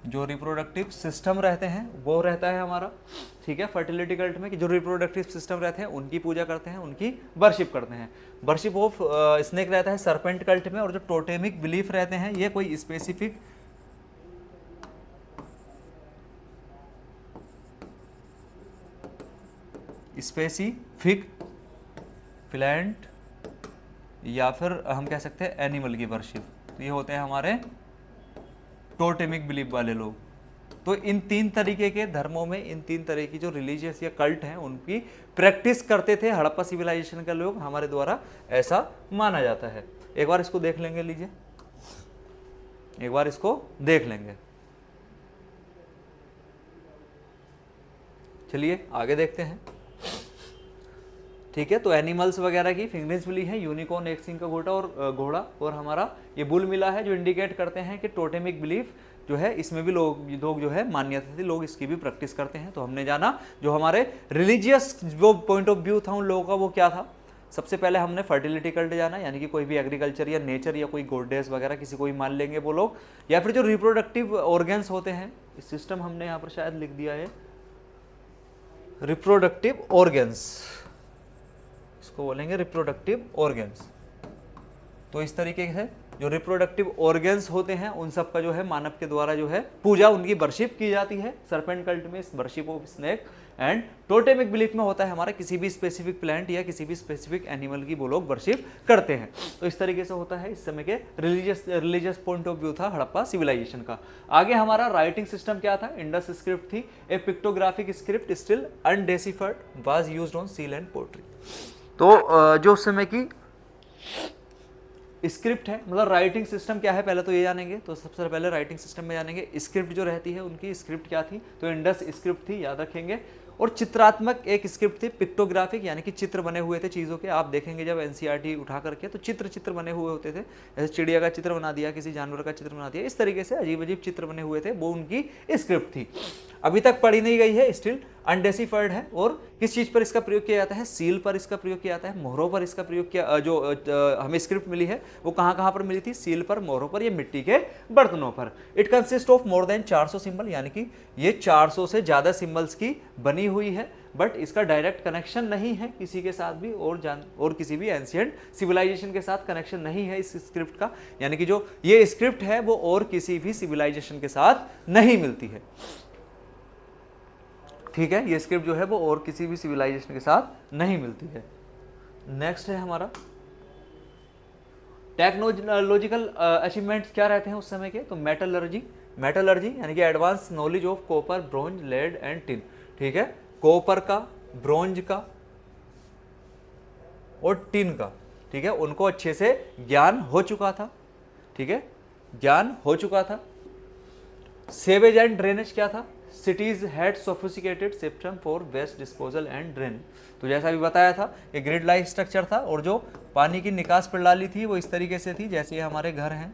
जो रिप्रोडक्टिव सिस्टम रहते हैं वो रहता है हमारा, ठीक है, फर्टिलिटी कल्ट में, कि जो रिप्रोडक्टिव सिस्टम रहते हैं उनकी पूजा करते हैं, उनकी वर्शिप करते हैं। वर्शिप ऑफ स्नेक रहता है सरपेंट कल्ट में। और जो टोटेमिक बिलीफ रहते हैं ये कोई स्पेसिफिक प्लांट या फिर हम कह सकते हैं एनिमल की वर्शिप, तो ये होते हैं हमारे टोटेमिक बिलीफ वाले लोग। तो इन तीन तरीके के धर्मों में, इन तीन तरह की जो रिलीजियस या कल्ट हैं उनकी प्रैक्टिस करते थे हड़प्पा सिविलाइजेशन के लोग, हमारे द्वारा ऐसा माना जाता है। एक बार इसको देख लेंगे, लीजिए एक बार इसको देख लेंगे। चलिए आगे देखते हैं, ठीक है। तो एनिमल्स वगैरह की फिंगरिंग्स मिली है, यूनिकॉर्न, एक सिंह का घोड़ा और हमारा ये बुल मिला है, जो इंडिकेट करते हैं कि टोटेमिक बिलीफ जो है इसमें भी लोग जो है मान्यता थी, लोग इसकी भी प्रैक्टिस करते हैं। तो हमने जाना जो हमारे रिलीजियस जो पॉइंट ऑफ व्यू था उन लोगों का वो क्या था। सबसे पहले हमने फर्टिलिटी कल्ट जाना, यानी कि कोई भी एग्रीकल्चर या नेचर या कोई गॉडेस वगैरह किसी को भी मान लेंगे वो लोग, या फिर जो रिप्रोडक्टिव ऑर्गन्स होते हैं, इस सिस्टम हमने यहाँ पर शायद लिख दिया है रिप्रोडक्टिव ऑर्गन्स, इसको बोलेंगे रिप्रोडक्टिव ऑर्गन्स। तो इस तरीके से जो रिप्रोडक्टिव ऑर्गन्स होते हैं उन सब का जो है मानव के द्वारा जो है पूजा, उनकी वर्शिप की जाती है। सरपेंट कल्ट में worship of snake, and totemic belief में होता है हमारा किसी भी स्पेसिफिक प्लांट या किसी भी स्पेसिफिक एनिमल की वो लोग वर्शिप करते हैं। तो इस तरीके से होता है इस समय के रिलीजियस पॉइंट ऑफ व्यू था हड़प्पा सिविलाइजेशन का। आगे हमारा राइटिंग सिस्टम क्या था, इंडस स्क्रिप्ट थी, a pictographic script still undeciphered was used on seal and pottery. तो जो उस समय की स्क्रिप्ट है, मतलब राइटिंग सिस्टम क्या है पहले तो ये जानेंगे। तो सबसे पहले राइटिंग सिस्टम में जानेंगे स्क्रिप्ट जो रहती है उनकी स्क्रिप्ट क्या थी, तो इंडस स्क्रिप्ट थी, याद रखेंगे। और चित्रात्मक एक स्क्रिप्ट थी पिक्टोग्राफिक, यानी कि चित्र बने हुए थे चीज़ों के। आप देखेंगे जब एनसीईआरटी उठा करके तो चित्र बने हुए होते थे, जैसे चिड़िया का चित्र बना दिया, किसी जानवर का चित्र बना दिया, इस तरीके से अजीब अजीब चित्र बने हुए थे, वो उनकी स्क्रिप्ट थी। अभी तक पढ़ी नहीं गई है, स्टिल अनडेसिफर्ड है। और किस चीज़ पर इसका प्रयोग किया जाता है, सील पर इसका प्रयोग किया जाता है, मोहरों पर इसका प्रयोग किया। जो हमें स्क्रिप्ट मिली है वो कहाँ पर मिली थी, सील पर, मोहरों पर, या मिट्टी के बर्तनों पर। It consist of more than 400 symbol, यानी कि ये 400 से ज़्यादा सिंबल्स की बनी हुई है। बट इसका डायरेक्ट कनेक्शन नहीं है किसी के साथ भी, और किसी भी एंशिएंट सिविलाइजेशन के साथ कनेक्शन नहीं है इस स्क्रिप्ट का, यानी कि जो ये स्क्रिप्ट है वो और किसी भी सिविलाइजेशन के साथ नहीं मिलती है, ठीक है। ये स्क्रिप्ट जो है वो और किसी भी सिविलाइजेशन के साथ नहीं मिलती है। नेक्स्ट है हमारा टेक्नोलॉजिकल अचीवमेंट्स क्या रहते हैं उस समय के, तो मेटलर्जी यानी कि advance knowledge of copper, bronze, lead and tin, ठीक है। कॉपर का, ब्रोंज का और टिन का, ठीक है, उनको अच्छे से ज्ञान हो चुका था, ठीक है, ज्ञान हो चुका था। सेवेज एंड ड्रेनेज क्या था, cities had sophisticated system for waste disposal and drain. तो जैसा भी बताया था कि ग्रिड लाइक स्ट्रक्चर था, और जो पानी की निकास प्रणाली थी वो इस तरीके से थी जैसे हमारे घर हैं,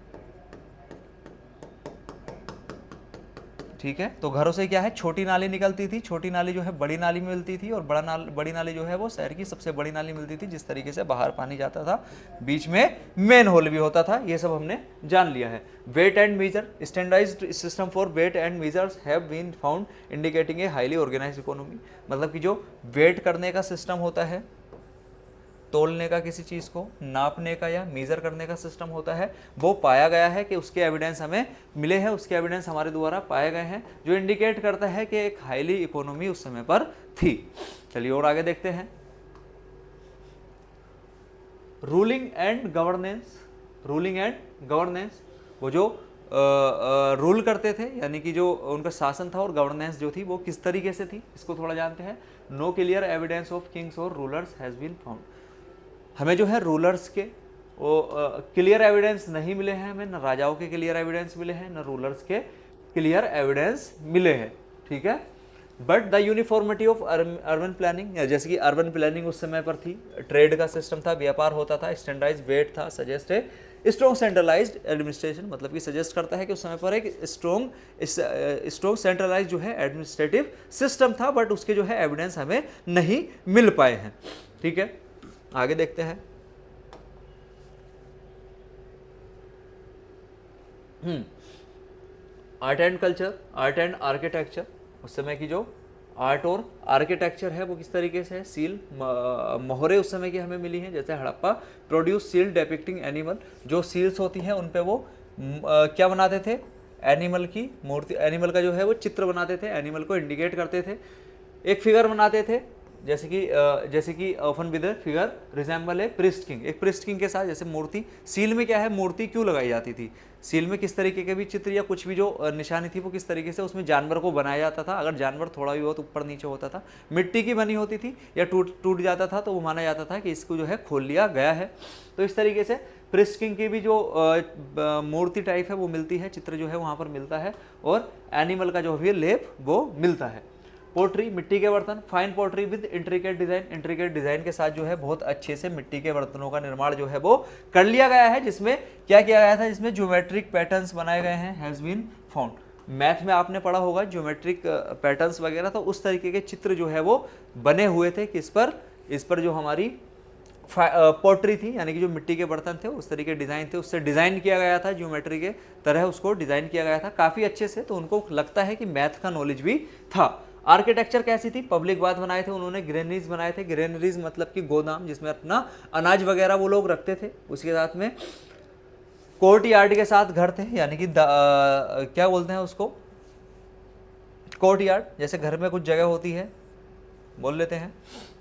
ठीक है। तो घरों से क्या है, छोटी नाली निकलती थी, छोटी नाली जो है बड़ी नाली में मिलती थी, और बड़ी नाली जो है वो शहर की सबसे बड़ी नाली मिलती थी, जिस तरीके से बाहर पानी जाता था, बीच में मेन होल भी होता था। ये सब हमने जान लिया है। Weight and measure, standardized system for weight and measures have been found indicating a highly organized economy. मतलब कि जो वेट करने का सिस्टम होता है, तोलने का, किसी चीज़ को नापने का या मेजर करने का सिस्टम होता है, वो पाया गया है कि उसके एविडेंस हमें मिले हैं, उसके एविडेंस हमारे द्वारा पाए गए हैं, जो इंडिकेट करता है कि एक हाईली इकोनॉमी उस समय पर थी। चलिए और आगे देखते हैं। रूलिंग एंड गवर्नेंस, वो जो रूल करते थे, यानी कि जो उनका शासन था, और गवर्नेंस जो थी वो किस तरीके से थी, इसको थोड़ा जानते हैं। No clear evidence of kings और रूलर्स हैज बीन फाउंड। हमें जो है रूलर्स के वो क्लियर एविडेंस नहीं मिले हैं, हमें न राजाओं के क्लियर एविडेंस मिले हैं, न रूलर्स के क्लियर एविडेंस मिले हैं, ठीक है। But the uniformity of urban planning, जैसे कि अर्बन प्लानिंग उस समय पर थी, ट्रेड का सिस्टम था, व्यापार होता था, स्टैंडर्डाइज्ड वेट था, सजेस्ट स्ट्रॉन्ग सेंट्रलाइज्ड एडमिनिस्ट्रेशन, मतलब कि सजेस्ट करता है कि उस समय पर एक स्ट्रॉन्ग सेंट्रलाइज जो है एडमिनिस्ट्रेटिव सिस्टम था, बट उसके जो है एविडेंस हमें नहीं मिल पाए हैं। ठीक है, आगे देखते हैं। Art and culture, art and architecture, उस समय की जो आर्ट और आर्किटेक्चर है वो किस तरीके से है, सील मोहरे उस समय की हमें मिली हैं, जैसे हड़प्पा प्रोड्यूस सील डेपिक्टिंग एनिमल, जो सील्स होती हैं उन पे वो क्या बनाते थे, एनिमल की मूर्ति, एनिमल का जो है वो चित्र बनाते थे, एनिमल को इंडिकेट करते थे, एक फिगर बनाते थे, जैसे कि often with figure resemble A priest king, एक प्रिस्ट किंग के साथ जैसे मूर्ति। सील में क्या है, मूर्ति क्यों लगाई जाती थी, सील में किस तरीके के भी चित्र या कुछ भी जो निशानी थी वो किस तरीके से उसमें जानवर को बनाया जाता था, अगर जानवर थोड़ा भी बहुत ऊपर नीचे होता था, मिट्टी की बनी होती थी या टूट जाता था तो वो माना जाता था कि इसको जो है खोल लिया गया है। तो इस तरीके से प्रिस्ट किंग की भी जो मूर्ति टाइप है वो मिलती है, चित्र जो है वहाँ पर मिलता है, और एनिमल का जो भी लेप वो मिलता है। पोट्री, मिट्टी के बर्तन, fine pottery with intricate design, intricate design के साथ जो है बहुत अच्छे से मिट्टी के बर्तनों का निर्माण जो है वो कर लिया गया है, जिसमें क्या किया गया था, जिसमें ज्योमेट्रिक पैटर्न्स बनाए गए हैं, हैज बीन फाउंड। मैथ में आपने पढ़ा होगा ज्योमेट्रिक पैटर्न्स वगैरह, तो उस तरीके के चित्र जो है वो बने हुए थे किस पर, इस पर जो हमारी पोट्री थी, यानी कि जो मिट्टी के बर्तन थे उस तरीके डिज़ाइन थे, उससे डिज़ाइन किया गया था, ज्योमेट्री के तरह उसको डिज़ाइन किया गया था काफ़ी अच्छे से, तो उनको लगता है कि मैथ का नॉलेज भी था। आर्किटेक्चर कैसी थी, पब्लिक बाथ बनाए थे उन्होंने, ग्रेनरीज बनाए थे, ग्रेनरीज मतलब कि गोदाम जिसमें अपना अनाज वगैरह वो लोग रखते थे, उसके साथ में कोर्ट यार्ड के साथ घर थे, यानी कि क्या बोलते हैं उसको, कोर्ट यार्ड, जैसे घर में कुछ जगह होती है बोल लेते हैं।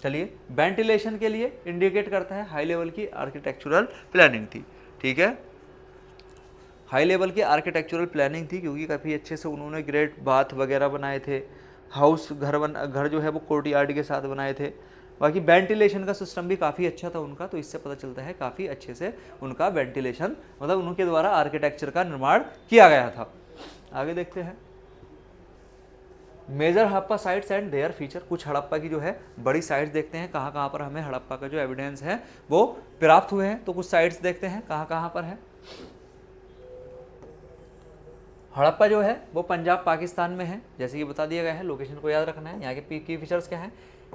चलिए, वेंटिलेशन के लिए इंडिकेट करता है हाई लेवल की आर्किटेक्चुरल प्लानिंग थी। ठीक है, हाई लेवल की आर्किटेक्चुरल प्लानिंग थी क्योंकि काफ़ी अच्छे से उन्होंने ग्रेट बाथ वगैरह बनाए थे, हाउस घर जो है वो कोर्ट यार्ड के साथ बनाए थे, बाकी वेंटिलेशन का सिस्टम भी काफ़ी अच्छा था उनका, तो इससे पता चलता है काफ़ी अच्छे से उनका वेंटिलेशन मतलब उनके द्वारा आर्किटेक्चर का निर्माण किया गया था। आगे देखते हैं, major Harappa sites and their feature, कुछ हड़प्पा की जो है बड़ी साइट्स देखते हैं, कहाँ कहाँ पर हमें हड़प्पा का जो एविडेंस है वो प्राप्त हुए हैं, तो कुछ साइट्स देखते हैं कहाँ कहाँ पर है। हड़प्पा जो है वो पंजाब पाकिस्तान में है, जैसे कि बता दिया गया है, लोकेशन को याद रखना है। यहाँ के की फीचर्स क्या है,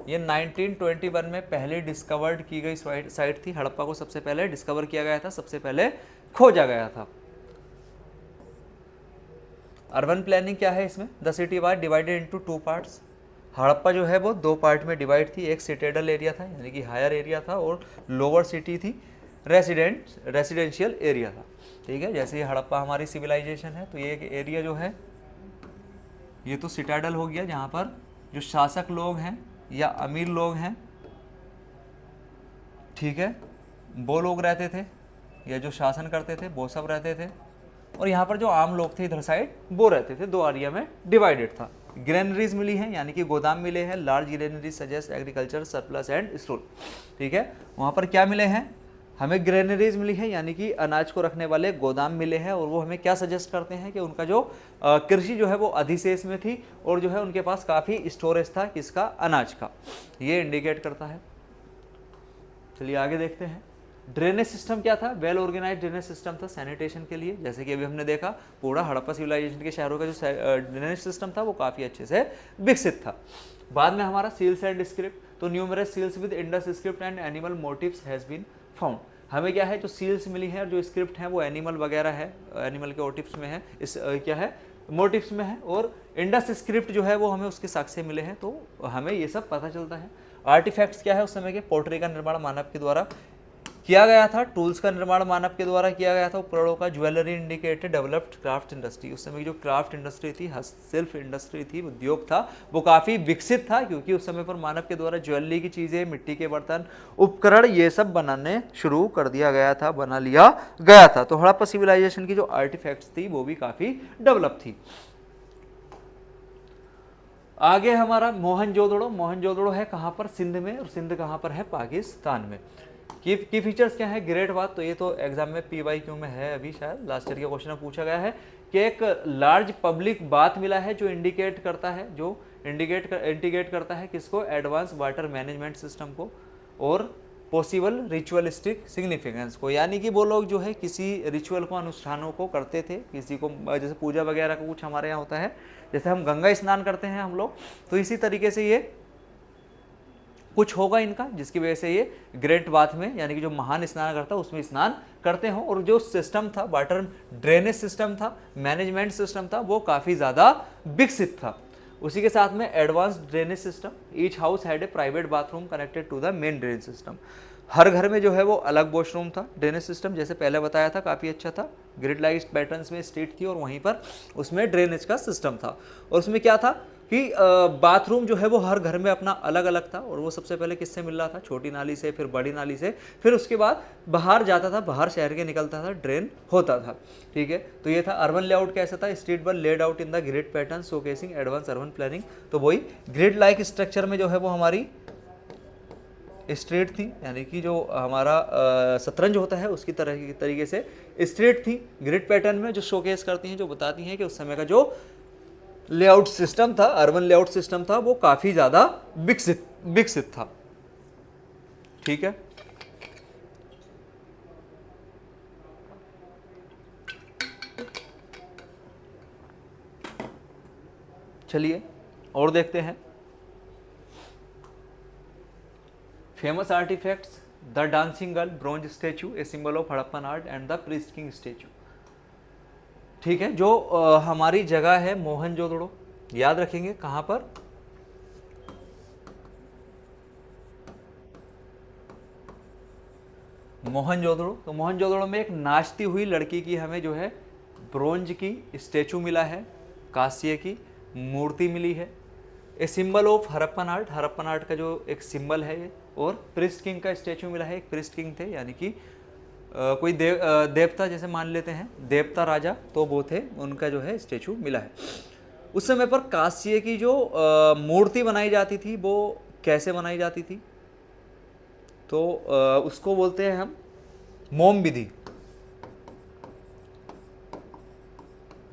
ये 1921 में पहले डिस्कवर्ड की गई साइट थी, हड़प्पा को सबसे पहले डिस्कवर किया गया था, सबसे पहले खोजा गया था। अर्बन प्लानिंग क्या है इसमें, the city was divided into 2 parts, Harappa जो है वो 2 पार्ट में डिवाइड थी, एक सिटेडल एरिया था यानी कि हायर एरिया था, और लोअर सिटी थी रेसिडेंशियल एरिया था। ठीक है, जैसे ये हड़प्पा हमारी सिविलाइजेशन है, तो ये एक एरिया जो है ये तो सिटाडल हो गया, जहाँ पर जो शासक लोग हैं या अमीर लोग हैं, ठीक है, वो लोग रहते थे, या जो शासन करते थे वो सब रहते थे, और यहाँ पर जो आम लोग थे इधर साइड वो रहते थे, 2 एरिया में डिवाइडेड था। ग्रेनरीज मिली हैं यानी कि गोदाम मिले हैं, large granaries suggest agriculture surplus and store. ठीक है, वहाँ पर क्या मिले हैं, हमें ग्रेनरीज मिली है यानी कि अनाज को रखने वाले गोदाम मिले हैं, और वो हमें क्या सजेस्ट करते हैं कि उनका जो कृषि जो है वो अधिशेष में थी, और जो है उनके पास काफ़ी स्टोरेज था किसका, अनाज का, ये इंडिकेट करता है। चलिए आगे देखते हैं, ड्रेनेज सिस्टम क्या था, वेल ऑर्गेनाइज ड्रेनेज सिस्टम था सैनिटेशन के लिए, जैसे कि अभी हमने देखा पूरा हड़प्पा सिविलाइजेशन के शहरों का जो ड्रेनेज सिस्टम था वो काफ़ी अच्छे से विकसित था। बाद में हमारा सील्स एंड स्क्रिप्ट, तो numerous seals with Indus script and animal motifs has been found, हमें क्या है जो सील्स मिली हैं और जो स्क्रिप्ट हैं वो एनिमल वगैरह है, एनिमल के मोटिव्स में है, इस क्या है मोटिव्स में है, और इंडस स्क्रिप्ट जो है वो हमें उसके साक्ष्य मिले हैं, तो हमें ये सब पता चलता है। आर्टिफैक्ट्स क्या है, उस समय के पोट्री का निर्माण मानव के द्वारा किया गया था, टूल्स का निर्माण मानव के द्वारा किया गया था, उपकरणों का, jewellery indicated developed craft industry, उस समय की जो क्राफ्ट इंडस्ट्री थी, हस्तशिल्प इंडस्ट्री थी, उद्योग था, वो काफ़ी विकसित था क्योंकि उस समय पर मानव के द्वारा ज्वेलरी की चीज़ें, मिट्टी के बर्तन, उपकरण ये सब बनाने शुरू कर दिया गया था, बना लिया गया था। तो हड़प्पा सिविलाइजेशन की जो आर्टिफैक्ट्स थी वो भी काफ़ी डेवलप थी। आगे हमारा मोहनजोदड़ो, मोहनजोदड़ो है कहाँ पर, सिंध में, और सिंध कहाँ पर है, पाकिस्तान में। की फीचर्स क्या है, ग्रेट बात, तो ये तो एग्जाम में PYQ में है, अभी शायद लास्ट ईयर के क्वेश्चन में पूछा गया है कि एक लार्ज पब्लिक बाथ मिला है जो इंडिकेट करता है, इंडिकेट करता है किसको, एडवांस वाटर मैनेजमेंट सिस्टम को, और पॉसिबल रिचुअलिस्टिक सिग्निफिकेंस को, यानी कि वो लोग जो है किसी रिचुअल को, अनुष्ठानों को करते थे, किसी को जैसे पूजा वगैरह का कुछ हमारे यहाँ होता है, जैसे हम गंगा स्नान करते हैं हम लोग, तो इसी तरीके से ये कुछ होगा इनका, जिसकी वजह से ये ग्रेट बाथ में, यानी कि जो महान स्नान करता है उसमें स्नान करते हो। और जो सिस्टम था, वाटर ड्रेनेज सिस्टम था, मैनेजमेंट सिस्टम था, वो काफ़ी ज़्यादा विकसित था। उसी के साथ में advance drainage system, each house had a private bathroom connected to the main drainage system. हर घर में जो है वो अलग वॉशरूम था। ड्रेनेज सिस्टम जैसे पहले बताया था काफ़ी अच्छा था, ग्रिड लाइट पैटर्न्स में स्ट्रीट थी और वहीं पर उसमें ड्रेनेज का सिस्टम था। और उसमें क्या था कि बाथरूम जो है वो हर घर में अपना अलग अलग था, और वो सबसे पहले किससे मिल रहा था, छोटी नाली से, फिर बड़ी नाली से, फिर उसके बाद बाहर जाता था, बाहर शहर के निकलता था, ड्रेन होता था। ठीक है, तो ये था अर्बन लेआउट। कैसा था, street were laid out in the grid pattern showcasing advance urban planning. तो वही ग्रिड लाइक स्ट्रक्चर में जो है वो हमारी स्ट्रेट थी, यानी कि जो हमारा शतरंज होता है उसकी तरह की तरीके से स्ट्रेट थी ग्रिड पैटर्न में, जो शोकेस करती हैं, जो बताती हैं कि उस समय का जो लेआउट सिस्टम था, अर्बन लेआउट सिस्टम था, वो काफी ज्यादा विकसित था। ठीक है, चलिए और देखते हैं famous artifacts. The dancing girl bronze statue, a symbol of Harappan art, and the priest king statue. ठीक है, जो हमारी जगह है मोहनजोदड़ो, याद रखेंगे कहां पर, मोहनजोदड़ो। तो मोहनजोदड़ो में एक नाचती हुई लड़की की हमें जो है ब्रोंज की स्टेचू मिला है, कांस्य की मूर्ति मिली है। ए symbol of Harappan art, Harappan art का जो एक सिंबल है ये। और प्रिस्ट किंग का स्टेचू मिला है, एक प्रिस्ट किंग थे, यानी कि कोई देवता, जैसे मान लेते हैं देवता राजा, तो वो थे, उनका जो है स्टेचू मिला है। उस समय पर कांस्य की जो मूर्ति बनाई जाती थी वो कैसे बनाई जाती थी, तो उसको बोलते हैं हम मोम विधि।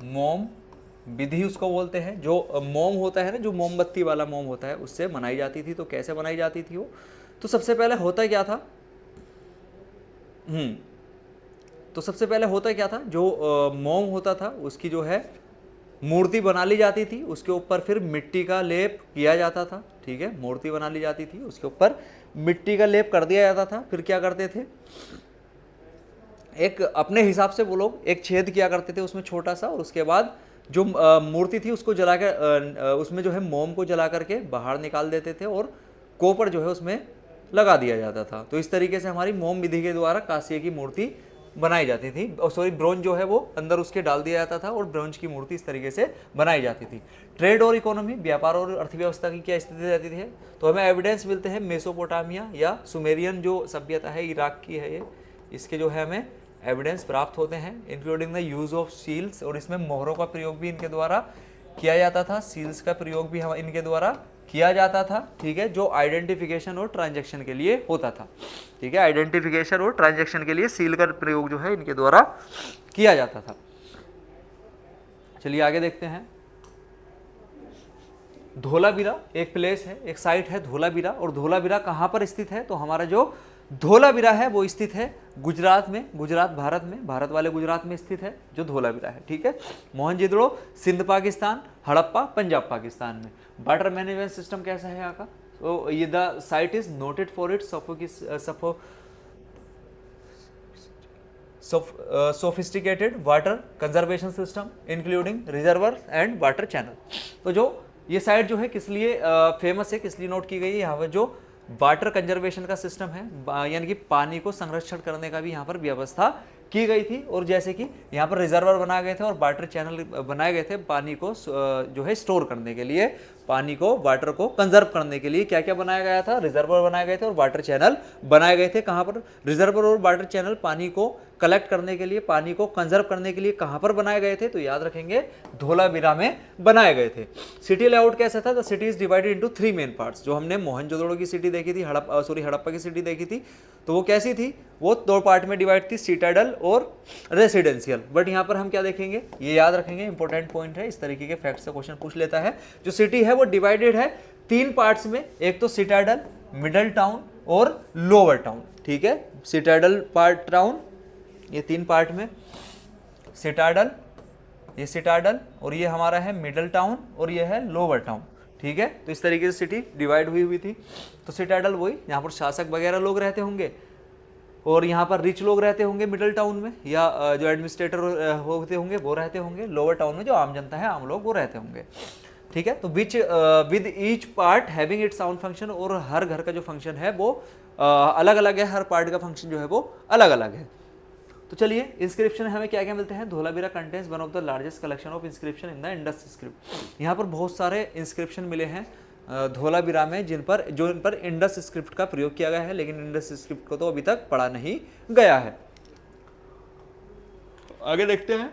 मोम विधि उसको बोलते हैं। जो मोम होता है ना, जो मोमबत्ती वाला मोम होता है, उससे बनाई जाती थी। तो कैसे बनाई जाती थी वो, तो सबसे पहले होता क्या था, तो सबसे पहले होता क्या था, जो मोम होता था उसकी जो है मूर्ति बना ली जाती थी, उसके ऊपर फिर मिट्टी का लेप किया जाता था। ठीक है, मूर्ति बना ली जाती थी, उसके ऊपर मिट्टी का लेप कर दिया जाता था। फिर क्या करते थे, एक अपने हिसाब से वो लोग एक छेद किया करते थे उसमें छोटा सा, और उसके बाद जो मूर्ति थी उसको जला कर उसमें जो है मोम को जला करके बाहर निकाल देते थे, और कोपर जो है उसमें लगा दिया जाता था। तो इस तरीके से हमारी मोम विधि के द्वारा कांस्य की मूर्ति बनाई जाती थी, और सॉरी ब्रोंज जो है वो अंदर उसके डाल दिया जाता था, और ब्रोंज की मूर्ति इस तरीके से बनाई जाती थी। ट्रेड और इकोनॉमी, व्यापार और अर्थव्यवस्था की क्या स्थिति रहती थी, तो हमें एविडेंस मिलते हैं मेसोपोटामिया या सुमेरियन जो सभ्यता है, इराक की है ये, इसके जो है हमें एविडेंस प्राप्त होते हैं, including the use of seals, और इसमें मोहरों का प्रयोग भी इनके द्वारा किया जाता था, सील्स का प्रयोग भी हम इनके द्वारा किया जाता था। ठीक है, जो आइडेंटिफिकेशन और ट्रांजैक्शन के लिए होता था। ठीक है, आइडेंटिफिकेशन और ट्रांजैक्शन के लिए सील का प्रयोग जो है इनके द्वारा किया जाता था। चलिए आगे देखते हैं। धोलावीरा एक प्लेस है, एक साइट है धोलावीरा, और धोलावीरा कहाँ पर स्थित है, तो हमारा जो धोलावीरा है वो स्थित है गुजरात में, गुजरात भारत में, भारत वाले गुजरात में स्थित है जो धोलावीरा है। ठीक है, मोहनजोदड़ो सिंध पाकिस्तान, हड़प्पा पंजाब पाकिस्तान में। वाटर मैनेजमेंट सिस्टम कैसा है यहाँ का, तो ये the site is noted for its sophisticated water conservation system including reservoir and water channel. तो जो ये साइट जो है किस लिए फेमस है, किस लिए नोट की गई है, यहाँ पर जो वाटर कंजर्वेशन का सिस्टम है, यानी कि पानी को संरक्षण करने का भी यहाँ पर व्यवस्था की गई थी। और जैसे कि यहाँ पर रिजर्वर बनाए गए थे और वाटर चैनल बनाए गए थे पानी को जो है स्टोर करने के लिए, पानी को, वाटर को कंजर्व करने के लिए क्या क्या बनाया गया था, रिजर्वर बनाए गए थे और वाटर चैनल बनाए गए थे। कहाँ पर रिजर्वर और वाटर चैनल पानी को कलेक्ट करने के लिए, पानी को कंजर्व करने के लिए कहाँ पर बनाए गए थे, तो याद रखेंगे धोलावीरा में बनाए गए थे। सिटी लेआउट कैसा था, the city is divided into 3 main parts. जो हमने मोहनजोदड़ो की सिटी देखी थी, हड़प्पा की सिटी देखी थी, तो वो कैसी थी, वो 2 पार्ट में डिवाइड थी, सिटाडल और रेसिडेंशियल। बट यहाँ पर हम क्या देखेंगे, ये याद रखेंगे, इंपॉर्टेंट पॉइंट है, इस तरीके के फैक्ट से क्वेश्चन पूछ लेता है। जो सिटी है वो डिवाइडेड है 3 पार्ट्स में, एक तो सिटाडल, मिडल टाउन और लोअर टाउन। ठीक है, सिटाडल पार्ट टाउन, ये 3 पार्ट में, सिटाडल, ये सिटाडल, और ये हमारा है मिडल टाउन, और ये है लोअर टाउन। ठीक है, तो इस तरीके से सिटी डिवाइड हुई थी। तो सिटाडल वही, यहाँ पर शासक वगैरह लोग रहते होंगे, और यहाँ पर रिच लोग रहते होंगे मिडिल टाउन में, या जो एडमिनिस्ट्रेटर होते होंगे वो रहते होंगे। लोअर टाउन में जो आम जनता है, आम लोग, वो रहते होंगे। ठीक है, तो which with each part having its own function, और हर घर का जो फंक्शन है वो अलग अलग है, हर पार्ट का फंक्शन जो है वो अलग अलग है। तो चलिए, इंस्क्रिप्शन हमें क्या क्या मिलते हैं। Dholavira contains one of the largest collection of inscription in the Indus script. यहाँ पर बहुत सारे इंस्क्रिप्शन मिले हैं धोलावीरा में, जिन पर इंडस स्क्रिप्ट का प्रयोग किया गया है, लेकिन इंडस स्क्रिप्ट को तो अभी तक पढ़ा नहीं गया है। आगे देखते हैं।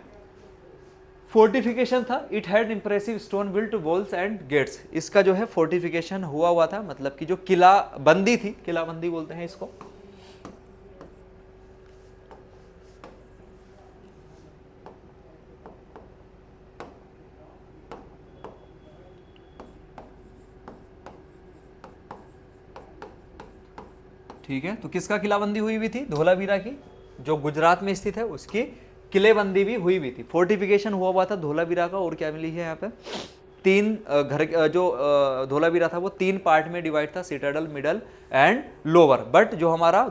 फोर्टिफिकेशन था, it had impressive stone built walls and gates. इसका जो है फोर्टिफिकेशन हुआ था, मतलब कि जो किला बंदी थी, किला बंदी बोलते हैं इसको। ठीक है, तो किसका किलाबंदी हुई हुई थी? धोलावीरा की, जो गुजरात में स्थित है, उसकी किलेबंदी भी हुई हुई थी। फोर्टिफिकेशन हुआ था धोलावीरा का। और क्या मिली है यहाँ पे? 3 घर, जो धोलावीरा था वो 3 पार्ट में डिवाइड था, citadel, middle and lower. But जो हमारा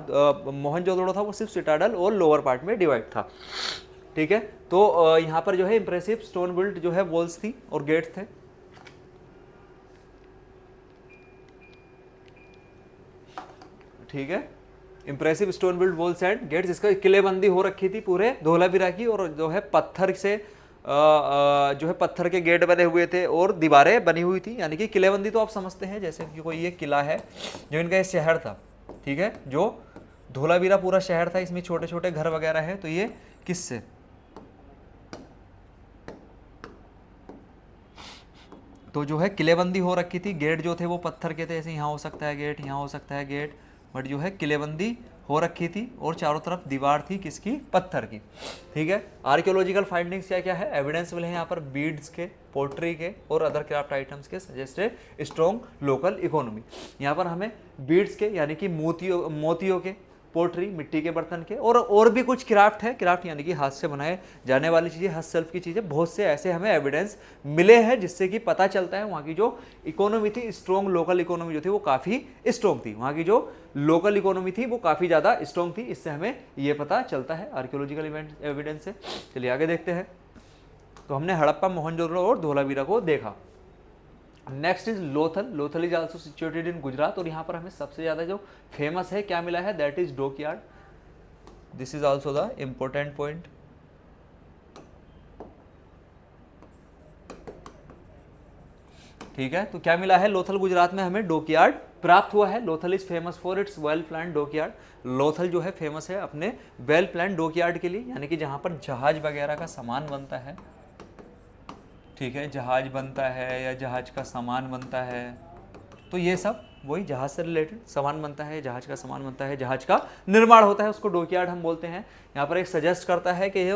मोहनजोदड़ो था वो सिर्फ सिटाडल और लोअर पार्ट में डिवाइड था। ठीक है, तो यहाँ पर जो है इंप्रेसिव स्टोन बिल्ट जो है वॉल्स थी और गेट्स थे। ठीक है, impressive stone build walls and gates, इसका किलेबंदी हो रखी थी पूरे धोलावीरा की, और जो है पत्थर से जो है पत्थर के गेट बने हुए थे और दीवारें बनी हुई थी। यानी कि किलेबंदी तो आप समझते हैं, जैसे कि कोई ये किला है जो इनका शहर था। ठीक है, जो धोलावीरा पूरा शहर था, इसमें छोटे छोटे घर वगैरह है, तो ये किससे? तो जो है किलेबंदी हो रखी थी। गेट जो थे वो पत्थर के थे, ऐसे यहाँ हो सकता है गेट, यहाँ हो सकता है गेट, बट जो है किलेबंदी हो रखी थी और चारों तरफ दीवार थी किसकी? पत्थर की। ठीक है, आर्कियोलॉजिकल फाइंडिंग्स क्या क्या है? एविडेंस मिले हैं यहाँ पर बीड्स के, पोट्री के और अदर क्राफ्ट आइटम्स के, सजेस्टेड स्ट्रॉन्ग लोकल इकोनॉमी। यहाँ पर हमें बीड्स के यानी कि मोतियों के, पोट्री, मिट्टी के बर्तन के, और भी कुछ क्राफ्ट है। क्राफ्ट यानी कि हाथ से बनाए जाने वाली चीज़ें, हस्तशिल्प की चीज़ें, बहुत से ऐसे हमें एविडेंस मिले हैं, जिससे कि पता चलता है वहाँ की जो इकोनॉमी थी, स्ट्रॉन्ग लोकल इकोनॉमी जो थी वो काफ़ी स्ट्रॉन्ग थी। वहाँ की जो लोकल इकोनॉमी थी वो काफ़ी ज़्यादा स्ट्रॉन्ग थी। इससे हमें ये पता चलता है आर्कियोलॉजिकल एविडेंस से। चलिए आगे देखते हैं। तो हमने हड़प्पा, मोहनजोदड़ो और धोलावीरा को देखा। Next is Lothal. Lothal is also situated in Gujarat, और यहाँ पर हमें सबसे ज़्यादा जो फेमस है क्या मिला है? That is dockyard. This is also the important point. ठीक है, तो क्या मिला है? लोथल गुजरात में हमें डॉकयार्ड प्राप्त हुआ है। Lothal is famous for its well plan dockyard. Lothal जो है फेमस है अपने वेल प्लान डॉकयार्ड के लिए, यानी कि जहाँ पर जहाज वगैरह का सामान बनता है। ठीक है, जहाज बनता है या जहाज का सामान बनता है, तो ये सब वही जहाज से रिलेटेड सामान बनता है, जहाज का सामान बनता है, जहाज का निर्माण होता है, उसको डॉकयार्ड हम बोलते हैं। यहाँ पर एक सजेस्ट करता है कि ये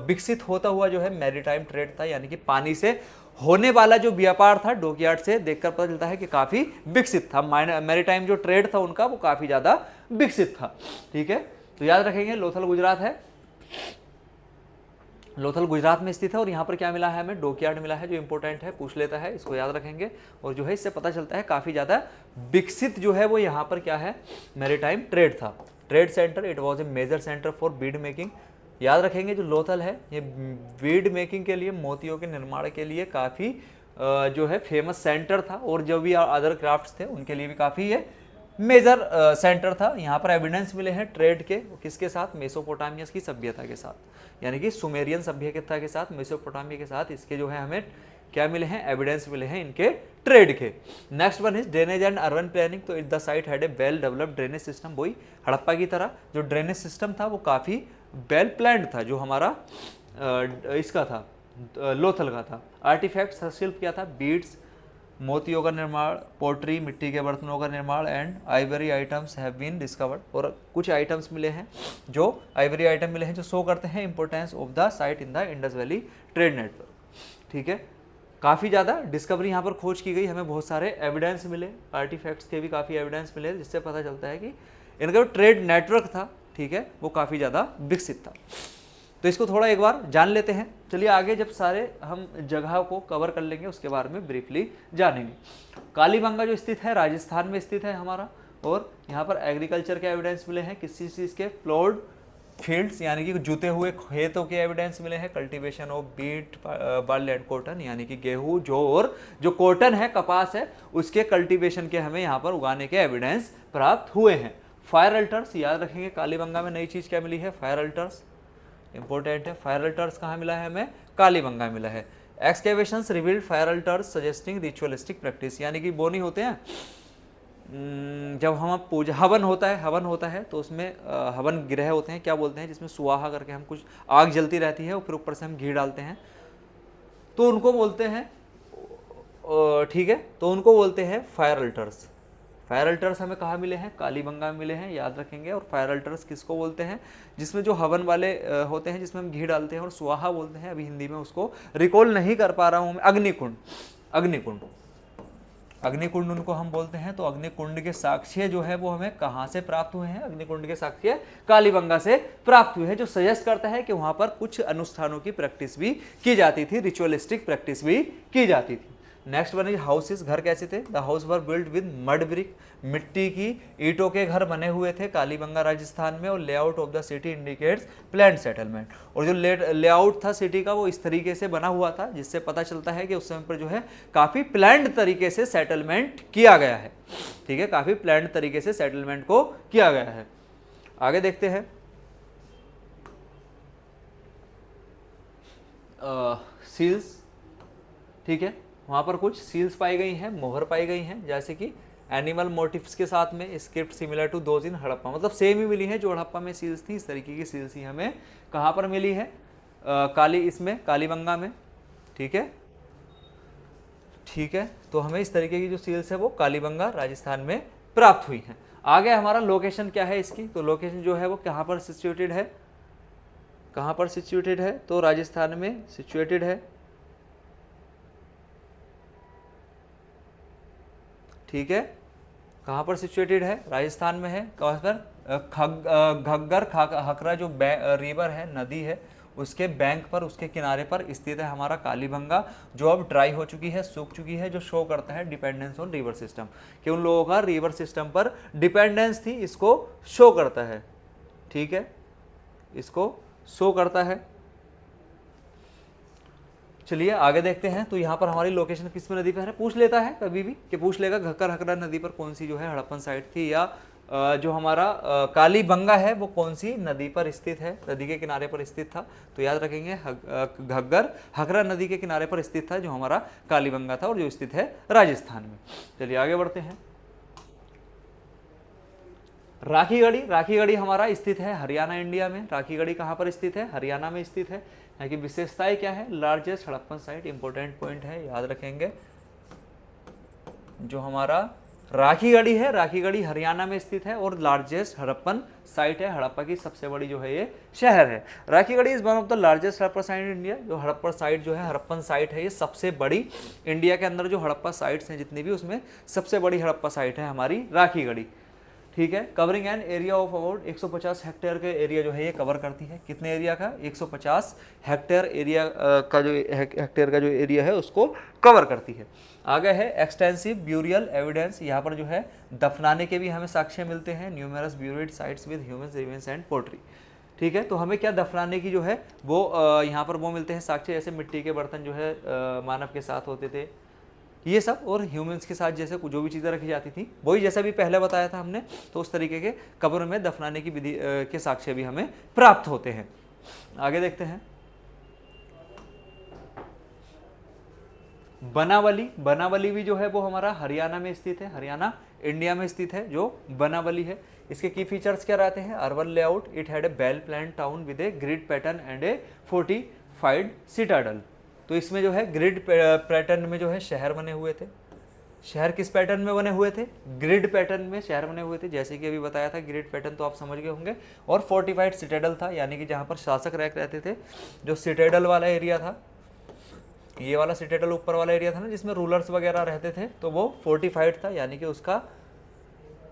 विकसित होता हुआ जो है मैरीटाइम ट्रेड था, यानी कि पानी से होने वाला जो व्यापार था, डॉकयार्ड से देखकर पता चलता है कि काफ़ी विकसित था। मैरीटाइम जो ट्रेड था उनका वो काफ़ी ज़्यादा विकसित था। ठीक है, तो याद रखेंगे लोथल गुजरात है, लोथल गुजरात में स्थित है। और यहाँ पर क्या मिला है? हमें डॉकयार्ड मिला है, जो इंपॉर्टेंट है, पूछ लेता है, इसको याद रखेंगे। और जो है इससे पता चलता है काफ़ी ज़्यादा विकसित जो है वो यहाँ पर क्या है? मैरीटाइम ट्रेड था, trade center. It was a major center for bead making. याद रखेंगे जो लोथल है ये बीड मेकिंग के लिए, मोतियों के निर्माण के लिए काफ़ी जो है फेमस सेंटर था, और जो भी अदर क्राफ्ट्स थे उनके लिए भी काफ़ी ये मेजर सेंटर था। यहाँ पर एविडेंस मिले हैं ट्रेड के, किसके साथ? मेसोपोटामियस की सभ्यता के साथ, यानी कि सुमेरियन सभ्यता के साथ, मेसोपोटामिया के साथ। इसके जो है हमें क्या मिले हैं? एविडेंस मिले हैं इनके ट्रेड के। Next one is drainage and urban planning. तो the site had a well developed drainage system. वही हड़प्पा की तरह जो ड्रेनेज सिस्टम था वो काफ़ी वेल प्लान्ड था, जो हमारा इसका था, लोथल का था। आर्टिफैक्ट्स, हस्तशिल्प क्या था? बीड्स, मोतियों का निर्माण, पोट्री, मिट्टी के बर्तनों का निर्माण and ivory items have been discovered. और कुछ आइटम्स मिले हैं, जो आइवरी आइटम मिले हैं, जो शो करते हैं importance of the site in the Indus valley trade network. ठीक है, काफ़ी ज़्यादा डिस्कवरी यहाँ पर खोज की गई, हमें बहुत सारे एविडेंस मिले, आर्टिफैक्ट्स के भी काफ़ी एविडेंस मिले, जिससे पता चलता है कि इनका जो ट्रेड नेटवर्क था, ठीक है, वो काफ़ी ज़्यादा विकसित था। तो इसको थोड़ा एक बार जान लेते हैं। चलिए आगे जब सारे हम जगह को कवर कर लेंगे उसके बारे में ब्रीफली जानेंगे। कालीबंगा जो स्थित है राजस्थान में स्थित है हमारा, और यहाँ पर एग्रीकल्चर के एविडेंस मिले हैं, किसी चीज़ के प्लॉड फील्ड्स यानी कि जुते हुए खेतों के एविडेंस मिले हैं, cultivation of wheat barley and cotton यानी कि गेहूं, जौ और जो कॉटन है, कपास है, उसके कल्टीवेशन के हमें यहाँ पर उगाने के एविडेंस प्राप्त हुए हैं। फायर अल्टर्स याद रखेंगे, कालीबंगा में नई चीज़ क्या मिली है, फायर अल्टर्स, इंपॉर्टेंट है। फायर अल्टर्स कहाँ मिला है हमें, कालीबंगा मिला है। Excavations revealed fire altars suggesting ritualistic practice, यानी कि वो नहीं होते हैं जब हम पूजा हवन होता है तो उसमें हवन गृह होते हैं, क्या बोलते हैं, जिसमें सुवाहा करके हम कुछ आग जलती रहती है और फिर ऊपर से हम घी डालते हैं, तो उनको बोलते हैं, ठीक है, तो उनको बोलते हैं फायर अल्टर्स। फायर अल्टर्स हमें कहाँ मिले हैं, कालीबंगा में मिले हैं, याद रखेंगे। और फायर अल्टर्स किसको बोलते हैं, जिसमें जो हवन वाले होते हैं, जिसमें हम घी डालते हैं, और सुवाहा बोलते हैं, अभी हिंदी में उसको रिकॉल नहीं कर पा रहा हूँ मैं, अग्निकुंड, अग्निकुंड, अग्निकुंड उनको हम बोलते हैं। तो अग्निकुंड के साक्ष्य जो है वो हमें कहाँ से प्राप्त हुए हैं, अग्निकुंड के साक्ष्य कालीबंगा से प्राप्त हुए हैं, जो सजेस्ट करता है कि वहाँ पर कुछ अनुष्ठानों की प्रैक्टिस भी की जाती थी, रिचुअलिस्टिक प्रैक्टिस भी की जाती थी। नेक्स्ट वन इज हाउसेस, घर कैसे थे, the house were built with mud brick, मिट्टी की ईंटों के घर बने हुए थे कालीबंगा राजस्थान में। और layout of the city indicates planned settlement, और जो लेआउट था सिटी का वो इस तरीके से बना हुआ था जिससे पता चलता है कि उस समय पर जो है काफ़ी प्लान्ड तरीके से सेटलमेंट किया गया है, ठीक है, काफ़ी प्लान्ड तरीके से सेटलमेंट को किया गया है। आगे देखते हैं, सील्स, ठीक है, वहाँ पर कुछ सील्स पाई गई हैं, मोहर पाई गई हैं, जैसे कि एनिमल मोटिव्स के साथ में, script similar to those in Harappa, मतलब सेम ही मिली है जो हड़प्पा में सील्स थी, इस तरीके की सील्स ही हमें कहाँ पर मिली है, इसमें कालीबंगा में, ठीक है, ठीक है। तो हमें इस तरीके की जो सील्स है वो कालीबंगा राजस्थान में प्राप्त हुई हैं। आगे हमारा लोकेशन क्या है इसकी, तो लोकेशन जो है वो कहाँ पर सिचुएटेड है, कहाँ पर सिचुएटेड है, तो राजस्थान में सिचुएटेड है, ठीक है, कहाँ पर सिचुएटेड है, राजस्थान में है, कहाँ पर, घग्गर हकरा जो रिवर है, नदी है, उसके बैंक पर, उसके किनारे पर स्थित है हमारा कालीबंगा, जो अब ड्राई हो चुकी है, सूख चुकी है, जो शो करता है डिपेंडेंस ऑन रिवर सिस्टम, कि उन लोगों का रिवर सिस्टम पर डिपेंडेंस थी, इसको शो करता है, ठीक है, इसको शो करता है। चलिए आगे देखते हैं, तो यहाँ पर हमारी लोकेशन किस नदी पर है, पूछ लेता है कभी भी कि पूछ लेगा घग्गर हकरा नदी पर कौन सी जो है हड़प्पन साइट थी, या जो हमारा कालीबंगा है वो कौन सी नदी पर स्थित है, नदी के किनारे पर स्थित था, तो याद रखेंगे घग्गर हकरा नदी के किनारे पर स्थित था जो हमारा कालीबंगा था, और जो स्थित है राजस्थान में। चलिए आगे बढ़ते हैं, राखीगढ़ी, राखीगढ़ी हमारा स्थित है हरियाणा इंडिया में। राखीगढ़ी कहाँ पर स्थित है, हरियाणा में स्थित है। यहाँ की विशेषताएं क्या है, largest Harappan site, important point है, याद रखेंगे। जो हमारा राखीगढ़ी है, राखीगढ़ी हरियाणा में स्थित है और लार्जेस्ट हड़प्पन साइट है, हड़प्पा की सबसे बड़ी जो है ये शहर है। Rakhigarhi is one of the largest Harappa site in India. जो हड़प्पा साइट जो है, हड़प्पन साइट है, ये सबसे बड़ी इंडिया के अंदर जो हड़प्पा साइट्स हैं जितनी भी, उसमें सबसे बड़ी हड़प्पा साइट है हमारी राखीगढ़ी, ठीक है। Covering an area of about 150 hectare के एरिया जो है ये कवर करती है। कितने एरिया का, 150 हेक्टेयर एरिया का जो हेक्टेयर का जो एरिया है उसको कवर करती है। आगे है एक्सटेंसिव ब्यूरियल एविडेंस। यहाँ पर जो है दफनाने के भी हमें साक्ष्य मिलते हैं। Numerous buried sites with human remains and pottery, ठीक है। तो हमें क्या दफनाने की जो है वो यहाँ पर वो मिलते हैं साक्ष्य, जैसे मिट्टी के बर्तन जो है मानव के साथ होते थे ये सब, और ह्यूमंस के साथ जैसे जो भी चीज़ें रखी जाती थी वही जैसा भी पहले बताया था हमने, तो उस तरीके के कब्र में दफनाने की विधि के साक्ष्य भी हमें प्राप्त होते हैं। आगे देखते हैं, बनावली। बनावली भी जो है वो हमारा हरियाणा में स्थित है, हरियाणा इंडिया में स्थित है जो बनावली है। इसके की फीचर्स क्या रहते हैं, urban layout, it had a well planned town with a grid pattern and A fortified citadel. तो इसमें जो है ग्रिड पैटर्न में जो है शहर बने हुए थे। शहर किस पैटर्न में बने हुए थे, ग्रिड पैटर्न में शहर बने हुए थे, जैसे कि अभी बताया था ग्रिड पैटर्न तो आप समझ गए होंगे। और फोर्टिफाइड सिटाडल था, यानी कि जहाँ पर शासक रहते थे। जो सिटाडल वाला एरिया था, ये वाला सिटाडल ऊपर वाला एरिया था ना जिसमें रूलर्स वगैरह रहते थे, तो वो फोर्टिफाइड था, यानी कि उसका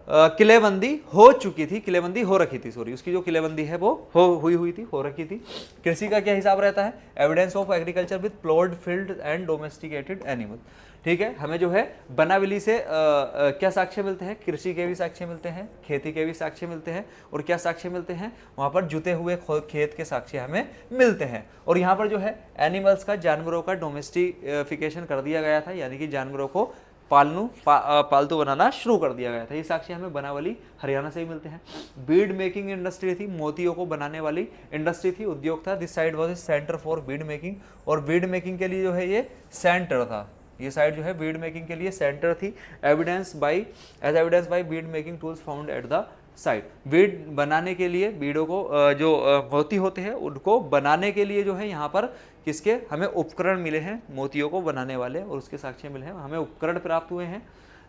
किलेबंदी हो चुकी थी, किलेबंदी हो रखी थी, सॉरी, उसकी जो किलेबंदी है वो हुई थी, हो रखी थी। कृषि का क्या हिसाब रहता है? Evidence of agriculture with ploughed field and domesticated animal. ठीक है, हमें जो है बनावली से क्या साक्ष्य मिलते हैं? कृषि के भी साक्ष्य मिलते हैं, खेती के भी साक्ष्य मिलते हैं, और क्या साक्ष्य मिलते हैं? वहां पर जुते हुए खेत के साक्ष्य हमें मिलते हैं। और यहाँ पर जो है एनिमल्स का, जानवरों का डोमेस्टिफिकेशन कर दिया गया था, यानी कि जानवरों को पालतू बनाना शुरू कर दिया गया था। ये साक्ष्य हमें बनावली हरियाणा से ही मिलते हैं। बीड मेकिंग इंडस्ट्री थी, मोतियों को बनाने वाली इंडस्ट्री थी, उद्योग था। This side was a centre for bead making, और बीड मेकिंग के लिए जो है ये सेंटर था, ये साइड जो है बीड मेकिंग के लिए सेंटर थी। Evidence by bead making tools found at the side. Beed बनाने के लिए, बीड़ों को जो मोती होते हैं उनको बनाने के लिए जो है यहाँ पर किसके हमें उपकरण मिले हैं, मोतियों को बनाने वाले, और उसके साक्ष्य मिले हैं, हमें उपकरण प्राप्त हुए हैं,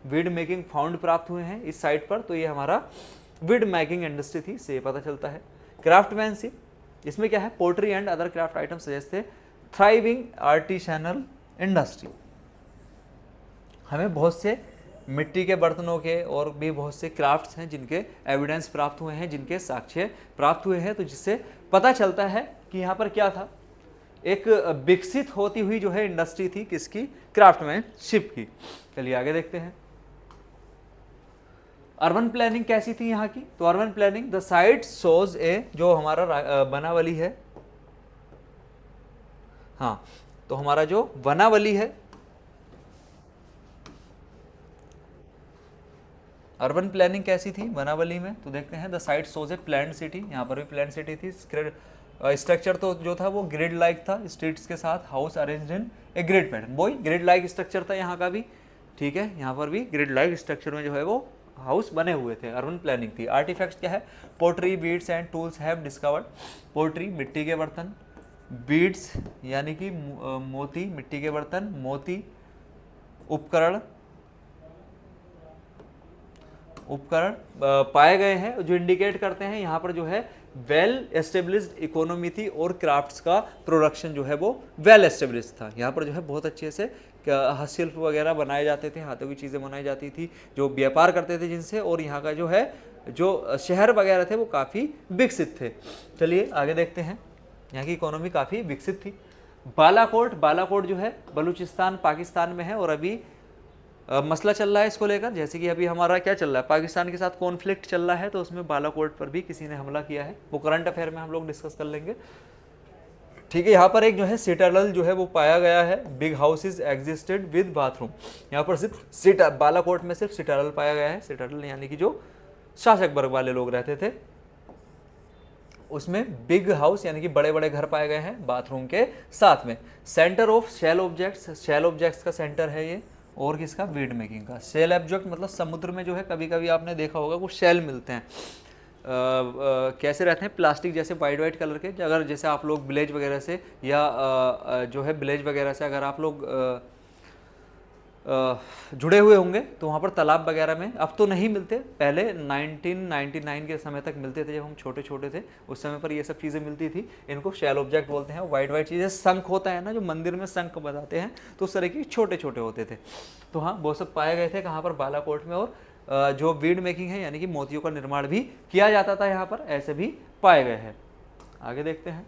बीड मेकिंग फाउंड प्राप्त हुए हैं इस साइट पर। तो ये हमारा बीड मेकिंग इंडस्ट्री थी, से पता चलता है। क्राफ्टमैनशिप, इसमें क्या है? Poultry and other craft items suggest थे थ्राइविंग आर्टिसनल इंडस्ट्री। हमें बहुत से मिट्टी के बर्तनों के और भी बहुत से क्राफ्ट्स हैं जिनके एविडेंस प्राप्त हुए हैं, जिनके साक्ष्य प्राप्त हुए हैं, तो जिससे पता चलता है कि यहाँ पर क्या था? एक विकसित होती हुई जो है इंडस्ट्री थी, किसकी? क्राफ्टमैनशिप की। चलिए आगे देखते हैं। अर्बन प्लानिंग कैसी थी यहाँ की? तो urban planning, the site shows ए, जो हमारा बनावली है, हाँ, तो हमारा जो बनावली है, अर्बन प्लानिंग कैसी थी बनावली में? तो देखते हैं। The site shows A planned city, यहाँ पर भी प्लान्ड सिटी थी। स्ट्रक्चर तो जो था वो ग्रिड लाइक था, स्ट्रीट्स के साथ, house arranged in a grid pattern. वही ग्रिड लाइक स्ट्रक्चर था यहाँ का भी, ठीक है, यहाँ पर भी ग्रिड लाइक स्ट्रक्चर में जो है वो हाउस बने हुए थे। अर्बन प्लानिंग थी। आर्टिफैक्ट्स क्या है? Pottery, beads and tools have discovered. Pottery, मिट्टी के बर्तन, बीड्स यानी कि मोती, मिट्टी के बर्तन, मोती, उपकरण पाए गए हैं, जो इंडिकेट करते हैं यहाँ पर जो है वेल एस्टेब्लिश्ड इकोनॉमी थी, और क्राफ्ट्स का प्रोडक्शन जो है वो वेल एस्टेब्लिश्ड था। यहाँ पर जो है बहुत अच्छे से हस्तशिल्प वगैरह बनाए जाते थे, हाथों की चीज़ें बनाई जाती थी, जो व्यापार करते थे जिनसे, और यहाँ का जो है जो शहर वगैरह थे वो काफ़ी विकसित थे। चलिए आगे देखते हैं। यहाँ की इकोनॉमी काफ़ी विकसित थी। बालाकोट जो है बलूचिस्तान पाकिस्तान में है, और अभी मसला चल रहा है इसको लेकर, जैसे कि अभी हमारा क्या चल रहा है, पाकिस्तान के साथ कॉन्फ्लिक्ट चल रहा है, तो उसमें बालाकोट पर भी किसी ने हमला किया है। वो करंट अफेयर में हम लोग डिस्कस कर लेंगे, ठीक है। यहाँ पर एक जो है सिटाडल जो है वो पाया गया है। Big houses existed with bathroom. यहाँ पर सिर्फ बालाकोट में सिर्फ सिटाडल पाया गया है। सिटाडल यानी कि जो शासक वर्ग वाले लोग रहते थे, उसमें बिग हाउस यानी कि बड़े बड़े घर पाए गए हैं बाथरूम के साथ में। सेंटर ऑफ शेल ऑब्जेक्ट्स का सेंटर है ये, और किसका? बीड मेकिंग का। शेल ऑब्जेक्ट मतलब समुद्र में जो है कभी कभी आपने देखा होगा वो शेल मिलते हैं, कैसे रहते हैं? प्लास्टिक जैसे वाइट कलर के। अगर जैसे आप लोग विलेज वगैरह से या जो है विलेज वगैरह से अगर आप लोग जुड़े हुए होंगे तो वहाँ पर तालाब वगैरह में, अब तो नहीं मिलते, पहले 1999 के समय तक मिलते थे, जब हम छोटे छोटे थे उस समय पर ये सब चीज़ें मिलती थी। इनको शेल ऑब्जेक्ट बोलते हैं। वाइट चीज़ें, शंख होता है ना, जो मंदिर में शंख बताते हैं, तो उस तरह की छोटे छोटे होते थे। तो हाँ, वो सब पाए गए थे कहाँ पर? बालाकोट में। और जो बीड मेकिंग है यानी कि मोतियों का निर्माण भी किया जाता था यहाँ पर, ऐसे भी पाए गए हैं। आगे देखते हैं।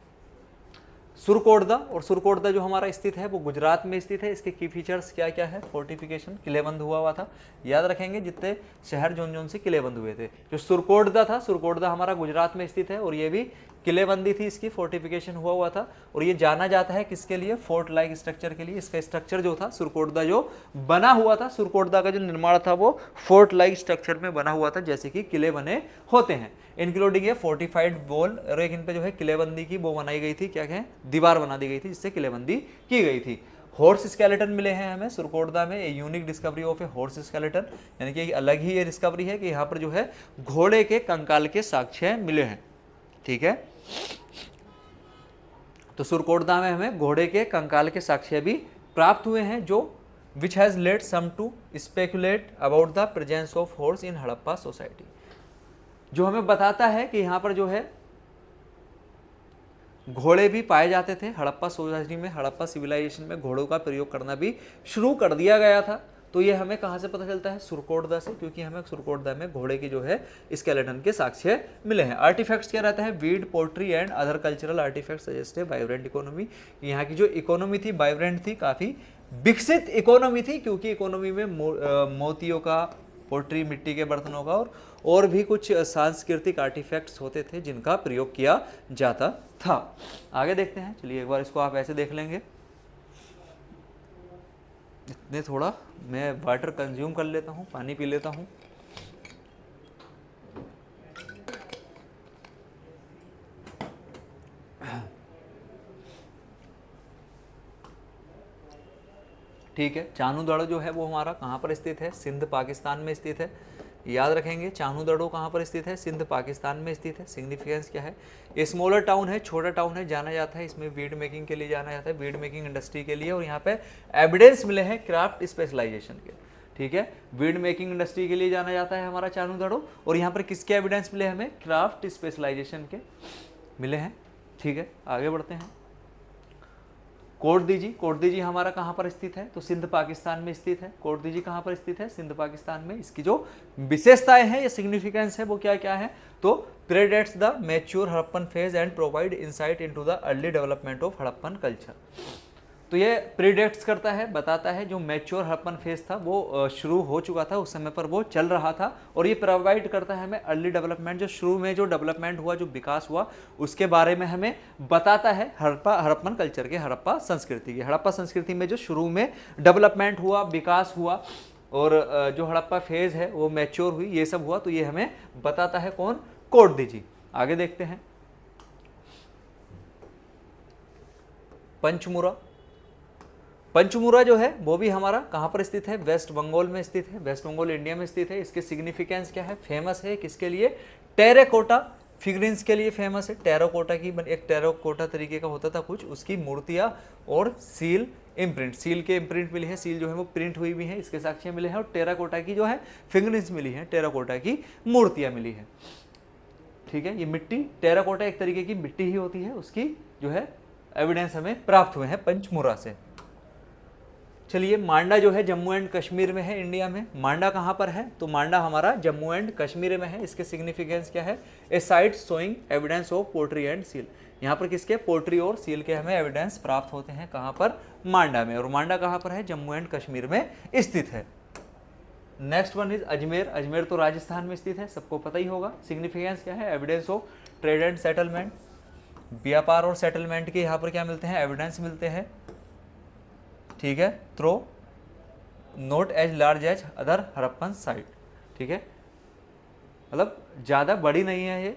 सुरकोटदा, और सुरकोटदा जो हमारा स्थित है वो गुजरात में स्थित है। इसके की फीचर्स क्या क्या है? फोर्टिफिकेशन, किलेबंद हुआ था। याद रखेंगे जितने शहर जोन से किलेबंद हुए थे। जो सुरकोटदा था, सुरकोटदा हमारा गुजरात में स्थित है, और ये भी किलेबंदी थी, इसकी फोर्टिफिकेशन हुआ था। और ये जाना जाता है किसके लिए? फोर्ट लाइक स्ट्रक्चर के लिए। इसका स्ट्रक्चर जो था सुरकोटदा जो बना हुआ था, सुरकोटदा का जो निर्माण था वो फोर्ट लाइक स्ट्रक्चर में बना हुआ था, जैसे कि किले बने होते हैं, इंक्लूडिंग ये फोर्टिफाइड वॉल। और एक इन पे जो है किलेबंदी की वो बनाई गई थी, क्या कहें, दीवार बना दी गई थी जिससे किलेबंदी की गई थी। हॉर्स स्केलेटन मिले हैं हमें सुरकोटदा में। A unique discovery of a horse skeleton, यानी कि अलग ही ये डिस्कवरी है कि यहाँ पर जो है घोड़े के कंकाल के साक्ष्य मिले हैं, ठीक है। तो सुरकोटदा में हमें घोड़े के कंकाल के साक्ष्य भी प्राप्त हुए हैं, जो which has led some to speculate about the presence of horse in Harappa society, जो हमें बताता है कि यहाँ पर जो है घोड़े भी पाए जाते थे हड़प्पा सोसाइटी में। हड़प्पा सिविलाइजेशन में घोड़ों का प्रयोग करना भी शुरू कर दिया गया था। तो ये हमें कहाँ से पता चलता है? सुरकोटदा से, क्योंकि हमें सुरकोटदा में घोड़े की जो है स्केलेटन के साक्ष्य मिले हैं। आर्टिफैक्ट्स क्या रहता है? Bead, poultry and other cultural artifacts suggest है वाइब्रेंट इकोनॉमी। यहाँ की जो इकोनॉमी थी वाइब्रेंट थी, काफ़ी विकसित इकोनॉमी थी, क्योंकि इकोनॉमी में मोतियों का, पोल्ट्री, मिट्टी के बर्तनों का और भी कुछ सांस्कृतिक आर्टिफैक्ट्स होते थे जिनका प्रयोग किया जाता था। आगे देखते हैं, चलिए एक बार इसको आप ऐसे देख लेंगे। इतने थोड़ा मैं वाटर कंज्यूम कर लेता हूँ, पानी पी लेता हूँ। ठीक है, चानूदड़ो जो है वो हमारा कहाँ पर स्थित है? सिंध पाकिस्तान में स्थित है। याद रखेंगे, चानूदड़ो कहाँ पर स्थित है? सिंध पाकिस्तान में स्थित है। सिग्निफिकेंस क्या है? ये स्मॉलर टाउन है, छोटा टाउन है, जाना जाता है इसमें बीड मेकिंग के लिए जाना जाता है, बीड मेकिंग इंडस्ट्री के लिए। और यहाँ पे एविडेंस मिले हैं क्राफ्ट स्पेशलाइजेशन के। ठीक है, बीड मेकिंग इंडस्ट्री के लिए जाना जाता है हमारा चानूदड़ो। और यहाँ पर किसके एविडेंस मिले हमें? क्राफ्ट स्पेशलाइजेशन के मिले हैं। ठीक है, आगे बढ़ते हैं। कोटदीजी, कोटदीजी हमारा कहाँ पर स्थित है? तो सिंध पाकिस्तान में स्थित है। कोटदीजी कहाँ पर स्थित है? सिंध पाकिस्तान में। इसकी जो विशेषताएं हैं या सिग्निफिकेंस है वो क्या क्या है? तो predates the mature Harappan phase and provide insight into the early development of Harappan culture. तो ये प्रीडेट्स करता है, बताता है जो मैच्योर हड़प्पन फेज था वो शुरू हो चुका था, उस समय पर वो चल रहा था। और ये प्रोवाइड करता है हमें अर्ली डेवलपमेंट, जो शुरू में जो डेवलपमेंट हुआ, जो विकास हुआ, उसके बारे में हमें बताता है हड़प्पन कल्चर के, हड़प्पा संस्कृति के। हड़प्पा संस्कृति में जो शुरू में डेवलपमेंट हुआ, विकास हुआ और जो हड़प्पा फेज है वो मैच्योर हुई, ये सब हुआ, तो ये हमें बताता है कौन? कोटदीजी। आगे देखते हैं। पंचमुरा, पंचमुरा जो है वो भी हमारा कहाँ पर स्थित है? वेस्ट बंगाल में स्थित है। वेस्ट बंगाल इंडिया में स्थित है। इसके सिग्निफिकेंस क्या है? फेमस है किसके लिए? टेराकोटा फिगरिन्स के लिए फेमस है। टेराकोटा की, एक टेराकोटा तरीके का होता था कुछ, उसकी मूर्तियाँ और सील इम्प्रिंट, सील के इम्प्रिंट मिली है, सील जो है वो प्रिंट हुई भी है, इसके साक्ष्य मिले हैं। और टेराकोटा की जो है फिगरिन्स मिली है, टेराकोटा की मूर्तियाँ मिली है। ठीक है, ये मिट्टी, टेराकोटा एक तरीके की मिट्टी ही होती है, उसकी जो है एविडेंस हमें प्राप्त हुए हैं पंचमुरा से। चलिए, मांडा जो है जम्मू एंड कश्मीर में है, इंडिया में। मांडा कहाँ पर है? तो मांडा हमारा जम्मू एंड कश्मीर में है। इसके सिग्निफिकेंस क्या है? A site showing evidence of poultry and seal. यहाँ पर किसके? पोल्ट्री और सील के हमें एविडेंस प्राप्त होते हैं। कहाँ पर? मांडा में। और मांडा कहाँ पर है? जम्मू एंड कश्मीर में स्थित है। Next one is Ajmer. Ajmer तो राजस्थान में स्थित है, सबको पता ही होगा। सिग्निफिकेंस क्या है? Evidence of trade and settlement, व्यापार और सेटलमेंट के यहाँ पर क्या मिलते हैं? एविडेंस मिलते हैं। ठीक है, though not as large as other Harappan site. ठीक है, मतलब ज़्यादा बड़ी नहीं है ये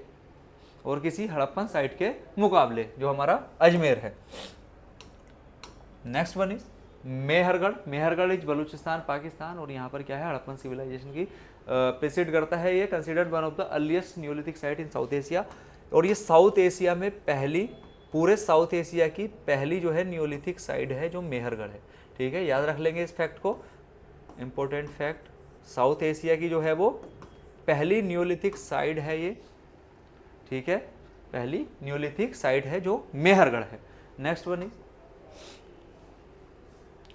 और किसी हड़प्पन साइट के मुकाबले, जो हमारा अजमेर है। Next one is Mehrgarh. Mehrgarh is Balochistan Pakistan. और यहाँ पर क्या है? हड़प्पन सिविलाइजेशन की प्रेसिड करता है। ये considered one of the earliest Neolithic site in south Asia. और ये साउथ एशिया में पहली, पूरे साउथ एशिया की पहली जो है न्यूलिथिक साइट है जो मेहरगढ़ है। ठीक है, याद रख लेंगे इस फैक्ट को, इंपॉर्टेंट फैक्ट। साउथ एशिया की जो है वो पहली न्यूलिथिक साइट है ये। ठीक है, पहली न्यूलिथिक साइट है जो मेहरगढ़ है। नेक्स्ट वन इज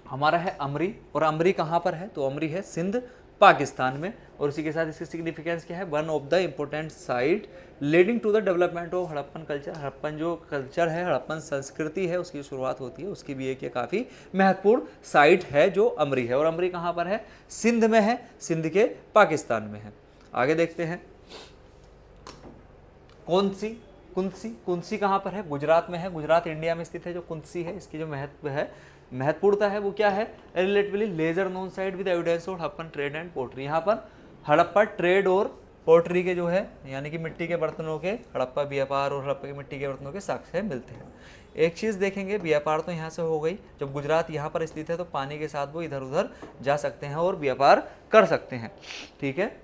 हमारा है अमरी। और अमरी कहाँ पर है? तो अमरी है सिंध पाकिस्तान में। और इसी के साथ इसकी सिग्निफिकेंस क्या है? One of the important site leading to the development of Harappan culture. Harappan जो कल्चर है, हड़प्पन संस्कृति है, उसकी शुरुआत होती है, उसकी भी एक ये काफ़ी महत्वपूर्ण साइट है जो अमरी है। और अमरी कहाँ पर है? सिंध में है, सिंध के पाकिस्तान में है। आगे देखते हैं कुंसी। कुंसी, कुंसी कहाँ पर है? गुजरात में है। गुजरात इंडिया में स्थित है जो कुंसी है। इसकी जो महत्व है, महत्वपूर्णता है वो क्या है? Relatively lesser known site with evidence of Harappan trade and poultry. यहाँ पर हड़प्पा ट्रेड और पोल्ट्री के जो है, यानी कि मिट्टी के बर्तनों के, हड़प्पा व्यापार और हड़प्पा के मिट्टी के बर्तनों के साक्ष्य मिलते हैं। एक चीज़ देखेंगे, व्यापार तो यहाँ से हो गई, जब गुजरात यहाँ पर स्थित है तो पानी के साथ वो इधर उधर जा सकते हैं और व्यापार कर सकते हैं। ठीक है,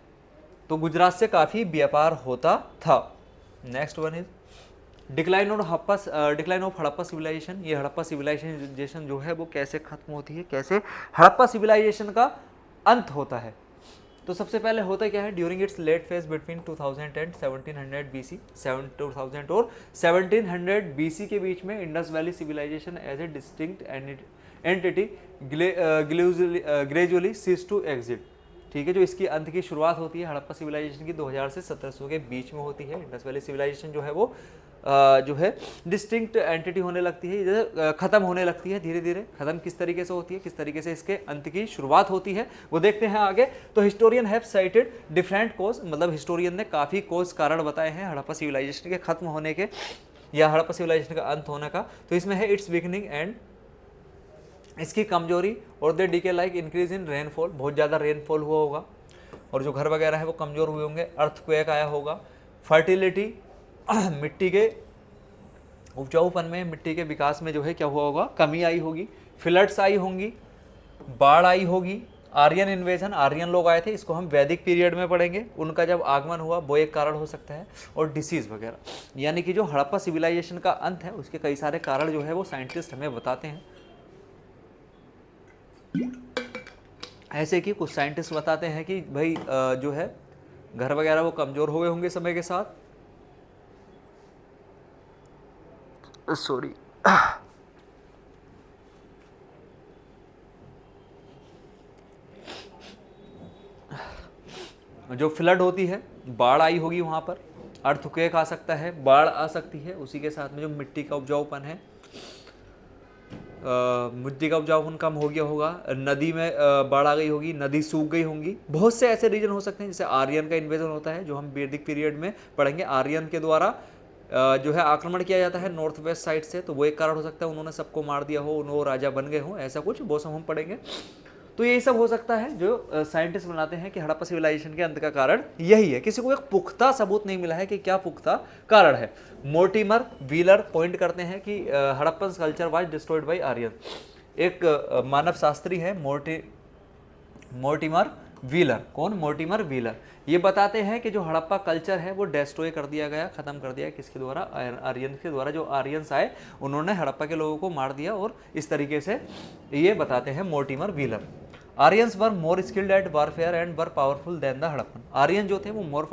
तो गुजरात से काफ़ी व्यापार होता था। Next one is decline of Harappa civilization. ये हड़प्पा सिविलाइजेशन जो है वो कैसे खत्म होती है, कैसे हड़प्पा सिविलाइजेशन का अंत होता है? तो सबसे पहले होता क्या है, during its late phase between 2000 and 1700 BC, 2000 और 1700 BC के बीच में Indus valley civilization as a distinct entity gradually ceases to exist. ठीक है, जो इसकी अंत की शुरुआत होती है हड़प्पा सिविलाइजेशन की 2000 से 1700 के बीच में होती है। इंडस वैली सिविलाइजेशन जो है वो जो है डिस्टिंक्ट एंटिटी होने लगती है, जैसे खत्म होने लगती है धीरे धीरे। खत्म किस तरीके से होती है, किस तरीके से इसके अंत की शुरुआत होती है, वो देखते हैं आगे। तो हिस्टोरियन हैव साइटेड डिफरेंट कोज, मतलब हिस्टोरियन ने काफ़ी कोज कारण बताए हैं हड़प्पा सिविलाइजेशन के खत्म होने के या हड़प्पा सिविलाइजेशन का अंत होने का। तो इसमें है इट्स बिगनिंग एंड इसकी कमजोरी, और they decay like increase in rainfall, बहुत ज़्यादा रेनफॉल हुआ होगा और जो घर वगैरह है वो कमज़ोर हुए होंगे। अर्थक्वेक आया होगा, फर्टिलिटी मिट्टी के उपजाऊपन में, मिट्टी के विकास में जो है क्या हुआ होगा, कमी आई होगी। फ्लड्स आई होंगी, बाढ़ आई होगी। आर्यन इन्वेजन, आर्यन लोग आए थे, इसको हम वैदिक पीरियड में पढ़ेंगे, उनका जब आगमन हुआ वो एक कारण हो सकता है। और डिसीज़ वगैरह, यानी कि जो हड़प्पा सिविलाइजेशन का अंत है उसके कई सारे कारण जो है वो साइंटिस्ट हमें बताते हैं। ऐसे कि कुछ साइंटिस्ट बताते हैं कि भाई जो है घर वगैरह वो कमज़ोर हुए होंगे समय के साथ। सॉरी, जो फ्लड होती है, बाढ़ आई होगी वहाँ पर, अर्थक्वेक आ सकता है, बाढ़ आ सकती है, उसी के साथ में जो मिट्टी का उपजाऊपन है, मिट्टी का उपजाऊपन कम हो गया होगा, नदी में बाढ़ आ गई होगी, नदी सूख गई होंगी। बहुत से ऐसे रीजन हो सकते हैं, जैसे आर्यन का इन्वेजन होता है जो हम वैदिक पीरियड में पढ़ेंगे। आर्यन के द्वारा जो है आक्रमण किया जाता है नॉर्थ वेस्ट साइड से, तो वो एक कारण हो सकता है, उन्होंने सबको मार दिया हो, वो राजा बन गए हों, ऐसा कुछ वो सब हम पढ़ेंगे। तो यही सब हो सकता है जो साइंटिस्ट बनाते हैं कि हड़प्पा सिविलाइजेशन के अंत का कारण यही है। किसी को एक पुख्ता सबूत नहीं मिला है कि क्या पुख्ता कारण है। मोर्टिमर व्हीलर पॉइंट करते हैं कि Harappan culture was destroyed by Aryan. एक मानव शास्त्री है मोर्टिमर व्हीलर। कौन? Mortimer Wheeler. ये बताते हैं कि जो हड़प्पा कल्चर है वो डिस्ट्रॉय कर दिया गया, खत्म कर दिया, किसके द्वारा? आर्यन के द्वारा। जो आर्यंस आए उन्होंने हड़प्पा के लोगों को मार दिया, और इस तरीके से ये बताते हैं Mortimer Wheeler. Aryans were more skilled at warfare and were powerful than the Harappan. Aryan जो थे वो मोर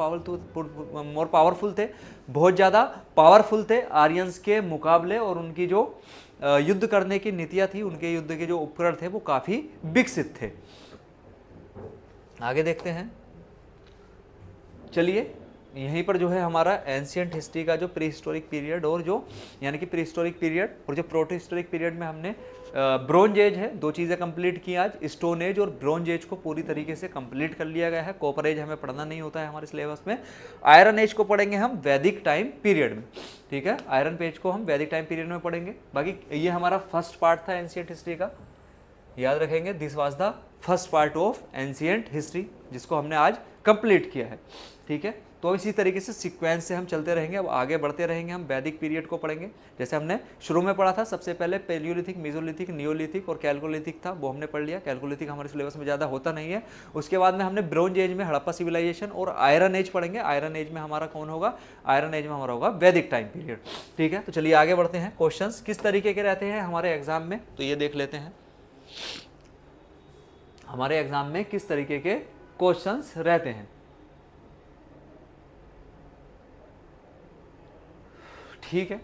पावरफुल थे, बहुत ज़्यादा पावरफुल थे आर्यंस के मुकाबले, और उनकी जो युद्ध करने की नीतियाँ थी, उनके युद्ध के जो उपकरण थे वो काफ़ी विकसित थे। आगे देखते हैं, चलिए। यहीं पर जो है हमारा एंशियंट हिस्ट्री का जो प्री हिस्टोरिक पीरियड, और जो यानी कि प्री हिस्टोरिक पीरियड और जो प्रोटो हिस्टोरिक पीरियड में हमने ब्रोंज एज है, दो चीज़ें कंप्लीट की आज। स्टोन एज और ब्रोंज एज को पूरी तरीके से कंप्लीट कर लिया गया है। कॉपर एज हमें पढ़ना नहीं होता है हमारे सिलेबस में। आयरन एज को पढ़ेंगे हम वैदिक टाइम पीरियड में, ठीक है। आयरन एज को हम वैदिक टाइम पीरियड में पढ़ेंगे। बाकी ये हमारा फर्स्ट पार्ट था एंशियंट हिस्ट्री का, याद रखेंगे। This was the first part of ancient history, जिसको हमने आज कंप्लीट किया है, ठीक है। तो इसी तरीके से सीक्वेंस से हम चलते रहेंगे। अब आगे बढ़ते रहेंगे, हम वैदिक पीरियड को पढ़ेंगे। जैसे हमने शुरू में पढ़ा था, सबसे पहले पेलियोलिथिक, मेसोलिथिक, नियोलिथिक और कैल्कोलिथिक था, वो हमने पढ़ लिया। कैल्कोलिथिक हमारे सिलेबस में ज़्यादा होता नहीं है। उसके बाद में हमने ब्रोंज एज में हड़प्पा सिविलाइजेशन और आयरन एज पढ़ेंगे। आयरन एज में हमारा कौन होगा? आयरन एज में हमारा होगा वैदिक टाइम पीरियड, ठीक है। तो चलिए आगे बढ़ते हैं। क्वेश्चन किस तरीके के रहते हैं हमारे एग्जाम में, तो ये देख लेते हैं हमारे एग्जाम में किस तरीके के क्वेश्चंस रहते हैं। ठीक है,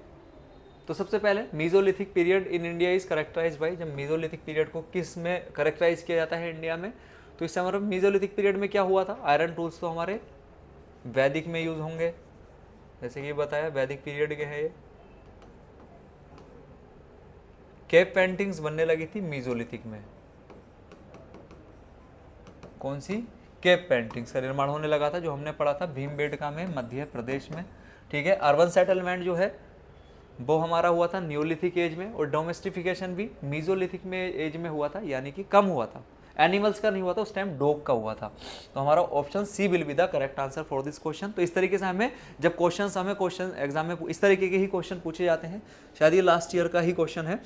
तो सबसे पहले mesolithic period in India is characterize by. जब मीजोलिथिक पीरियड को किस में करेक्टराइज किया जाता है इंडिया में, तो इस समय मीजोलिथिक पीरियड में क्या हुआ था? आयरन टूल्स तो हमारे वैदिक में यूज होंगे, जैसे कि बताया वैदिक पीरियड के हैं ये। केव पेंटिंग्स बनने लगी थी मीजोलिथिक में। कौन सी? केव पेंटिंग्स का निर्माण होने लगा था, जो हमने पढ़ा था भीमबेटका में, मध्य प्रदेश में, ठीक है। अर्बन सेटलमेंट जो है वो हमारा हुआ था न्यूलिथिक एज में, और डोमेस्टिफिकेशन भी मीजोलिथिक में एज में हुआ था, यानी कि कम हुआ था। एनिमल्स का नहीं हुआ था उस टाइम, डॉग का हुआ था। तो हमारा option C will be the correct answer for this question. तो इस तरीके से हमें जब क्वेश्चन एग्जाम में इस तरीके के ही क्वेश्चन पूछे जाते हैं। शायद ये लास्ट ईयर का ही क्वेश्चन है।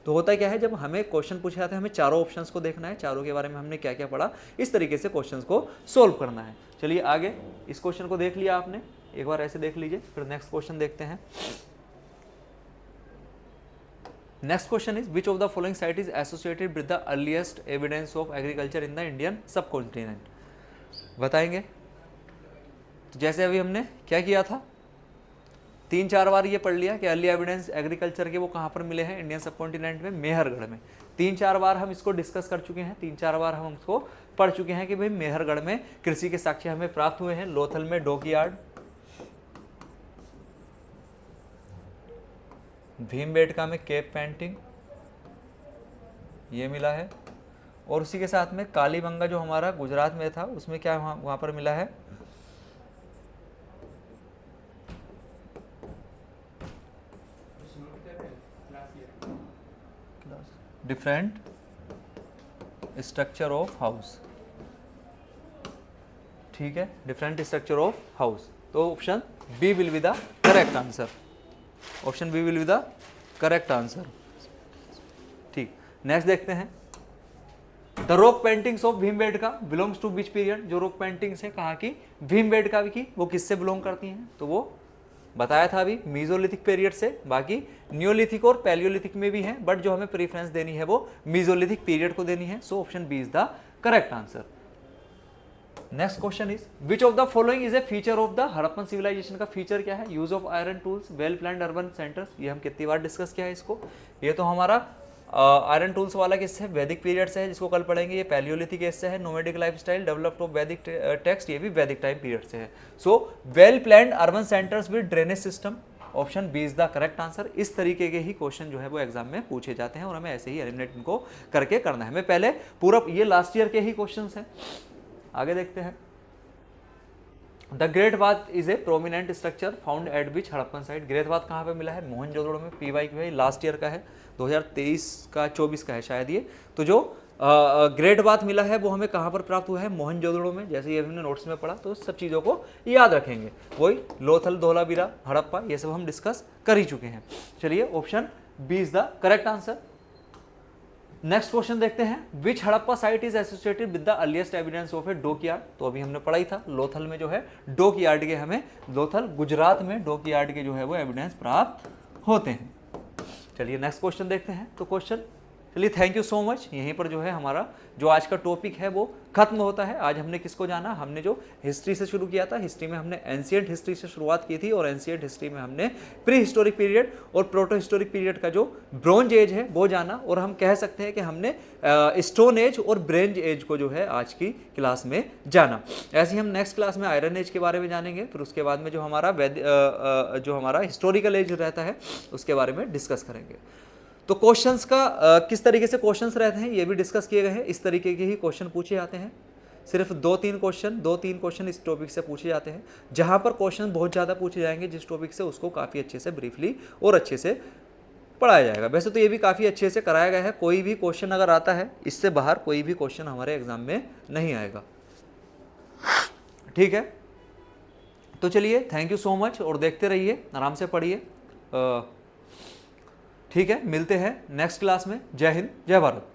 तो होता क्या है, जब हमें क्वेश्चन पूछे जाते हैं, हमें चारों ऑप्शंस को देखना है, चारों के बारे में हमने क्या क्या पढ़ा, इस तरीके से क्वेश्चंस को सोल्व करना है। चलिए आगे, इस क्वेश्चन को देख लिया आपने, एक बार ऐसे देख लीजिए, फिर नेक्स्ट क्वेश्चन देखते हैं। Next question is which of the following site is associated with the earliest evidence of agriculture in the Indian subcontinent. बताएंगे। तो जैसे अभी हमने क्या किया था, 3-4 बार ये पढ़ लिया कि अर्ली एविडेंस एग्रीकल्चर के वो कहाँ पर मिले हैं, इंडियन सबकॉन्टिनेंट में, मेहरगढ़ में। 3-4 बार हम इसको डिस्कस कर चुके हैं, 3-4 बार हम उसको पढ़ चुके हैं कि भाई मेहरगढ़ में कृषि के साक्ष्य हमें प्राप्त हुए हैं। लोथल में डॉकयार्ड, भीमबेटका में केप पेंटिंग ये मिला है, और उसी के साथ में कालीबंगा जो हमारा गुजरात में था उसमें क्या वहाँ पर मिला है, डिफरेंट स्ट्रक्चर ऑफ हाउस। ठीक है, डिफरेंट स्ट्रक्चर ऑफ हाउस। तो option B will be the correct answer. Option B will be the correct answer. ठीक, नेक्स्ट देखते हैं। The rock paintings of Bhimbetka belongs to which period. जो rock paintings है कहाँ की, भीमबेटका की, वो किससे बिलोंग करती हैं, तो वो बताया था अभी मीजोलिथिक पीरियड से। बाकी न्यूलिथिक और पैलियोलिथिक में भी हैं, बट जो हमें प्रेफरेंस देनी है वो मीजोलिथिक पीरियड को देनी है। So option B is the correct answer. Next question is which of the following is a feature of the Harappan civilization. का फीचर क्या है, use of iron tools, well planned urban centers. ये हम कितनी बार discuss किया है इसको। ये तो हमारा आयरन टूल्स वाला किससे है, वैदिक पीरियड से है, जिसको कल पढ़ेंगे। ये पैलियोलिथिक एज से है। Nomadic lifestyle developed of Vedic text, ये भी वैदिक टाइम पीरियड से है। So well planned urban centers with drainage system, option B is the correct answer. इस तरीके के ही क्वेश्चन जो है वो एग्जाम में पूछे जाते हैं और हमें ऐसे ही एलिमिनेट इनको करके करना है। हमें पहले पूरा ये लास्ट ईयर के ही क्वेश्चन हैं। आगे देखते हैं। The great bath is a prominent structure found at which Harappan site. Great bath कहाँ पे मिला है, मोहनजोदड़ो में। पीवाई की लास्ट ईयर का है, 2023 का 24 का है शायद ये। तो जो ग्रेट बाथ मिला है वो हमें कहाँ पर प्राप्त हुआ है, मोहनजोदड़ो में। जैसे ये हमने नोट्स में पढ़ा, तो सब चीज़ों को याद रखेंगे। वही लोथल, धोलावीरा, हड़प्पा, ये सब हम डिस्कस कर ही चुके हैं। चलिए, option B is the correct answer. Next question देखते हैं। Which Harappa site is associated with the earliest evidence of a dockyard. तो अभी हमने पढ़ा ही था, लोथल में जो है डॉकयार्ड के, हमें लोथल गुजरात में डॉकयार्ड के जो है वो एविडेंस प्राप्त होते हैं। चलिए नेक्स्ट क्वेश्चन देखते हैं। तो क्वेश्चन, चलिए थैंक यू सो मच। यहीं पर जो है हमारा जो आज का टॉपिक है वो खत्म होता है। आज हमने किसको जाना, हमने जो हिस्ट्री से शुरू किया था, हिस्ट्री में हमने एंशिएंट हिस्ट्री से शुरुआत की थी, और एंशिएंट हिस्ट्री में हमने प्री हिस्टोरिक पीरियड और प्रोटो हिस्टोरिक पीरियड का जो ब्रॉन्ज एज है वो जाना। और हम कह सकते हैं कि हमने स्टोन एज और ब्रेंज एज को जो है आज की क्लास में जाना। ऐसे ही हम नेक्स्ट क्लास में आयरन एज के बारे में जानेंगे। फिर उसके बाद में जो हमारा हिस्टोरिकल एज रहता है उसके बारे में डिस्कस करेंगे। तो क्वेश्चंस का किस तरीके से क्वेश्चंस रहते हैं ये भी डिस्कस किए गए हैं। इस तरीके के ही क्वेश्चन पूछे जाते हैं। सिर्फ 2-3 क्वेश्चन इस टॉपिक से पूछे जाते हैं। जहां पर क्वेश्चन बहुत ज़्यादा पूछे जाएंगे जिस टॉपिक से, उसको काफ़ी अच्छे से ब्रीफली और अच्छे से पढ़ाया जाएगा। वैसे तो ये भी काफ़ी अच्छे से कराया गया है। कोई भी क्वेश्चन अगर आता है, इससे बाहर कोई भी क्वेश्चन हमारे एग्जाम में नहीं आएगा। ठीक है, तो चलिए थैंक यू सो मच, और देखते रहिए, आराम से पढ़िए। ठीक है, मिलते हैं नेक्स्ट क्लास में। जय हिंद, जय भारत।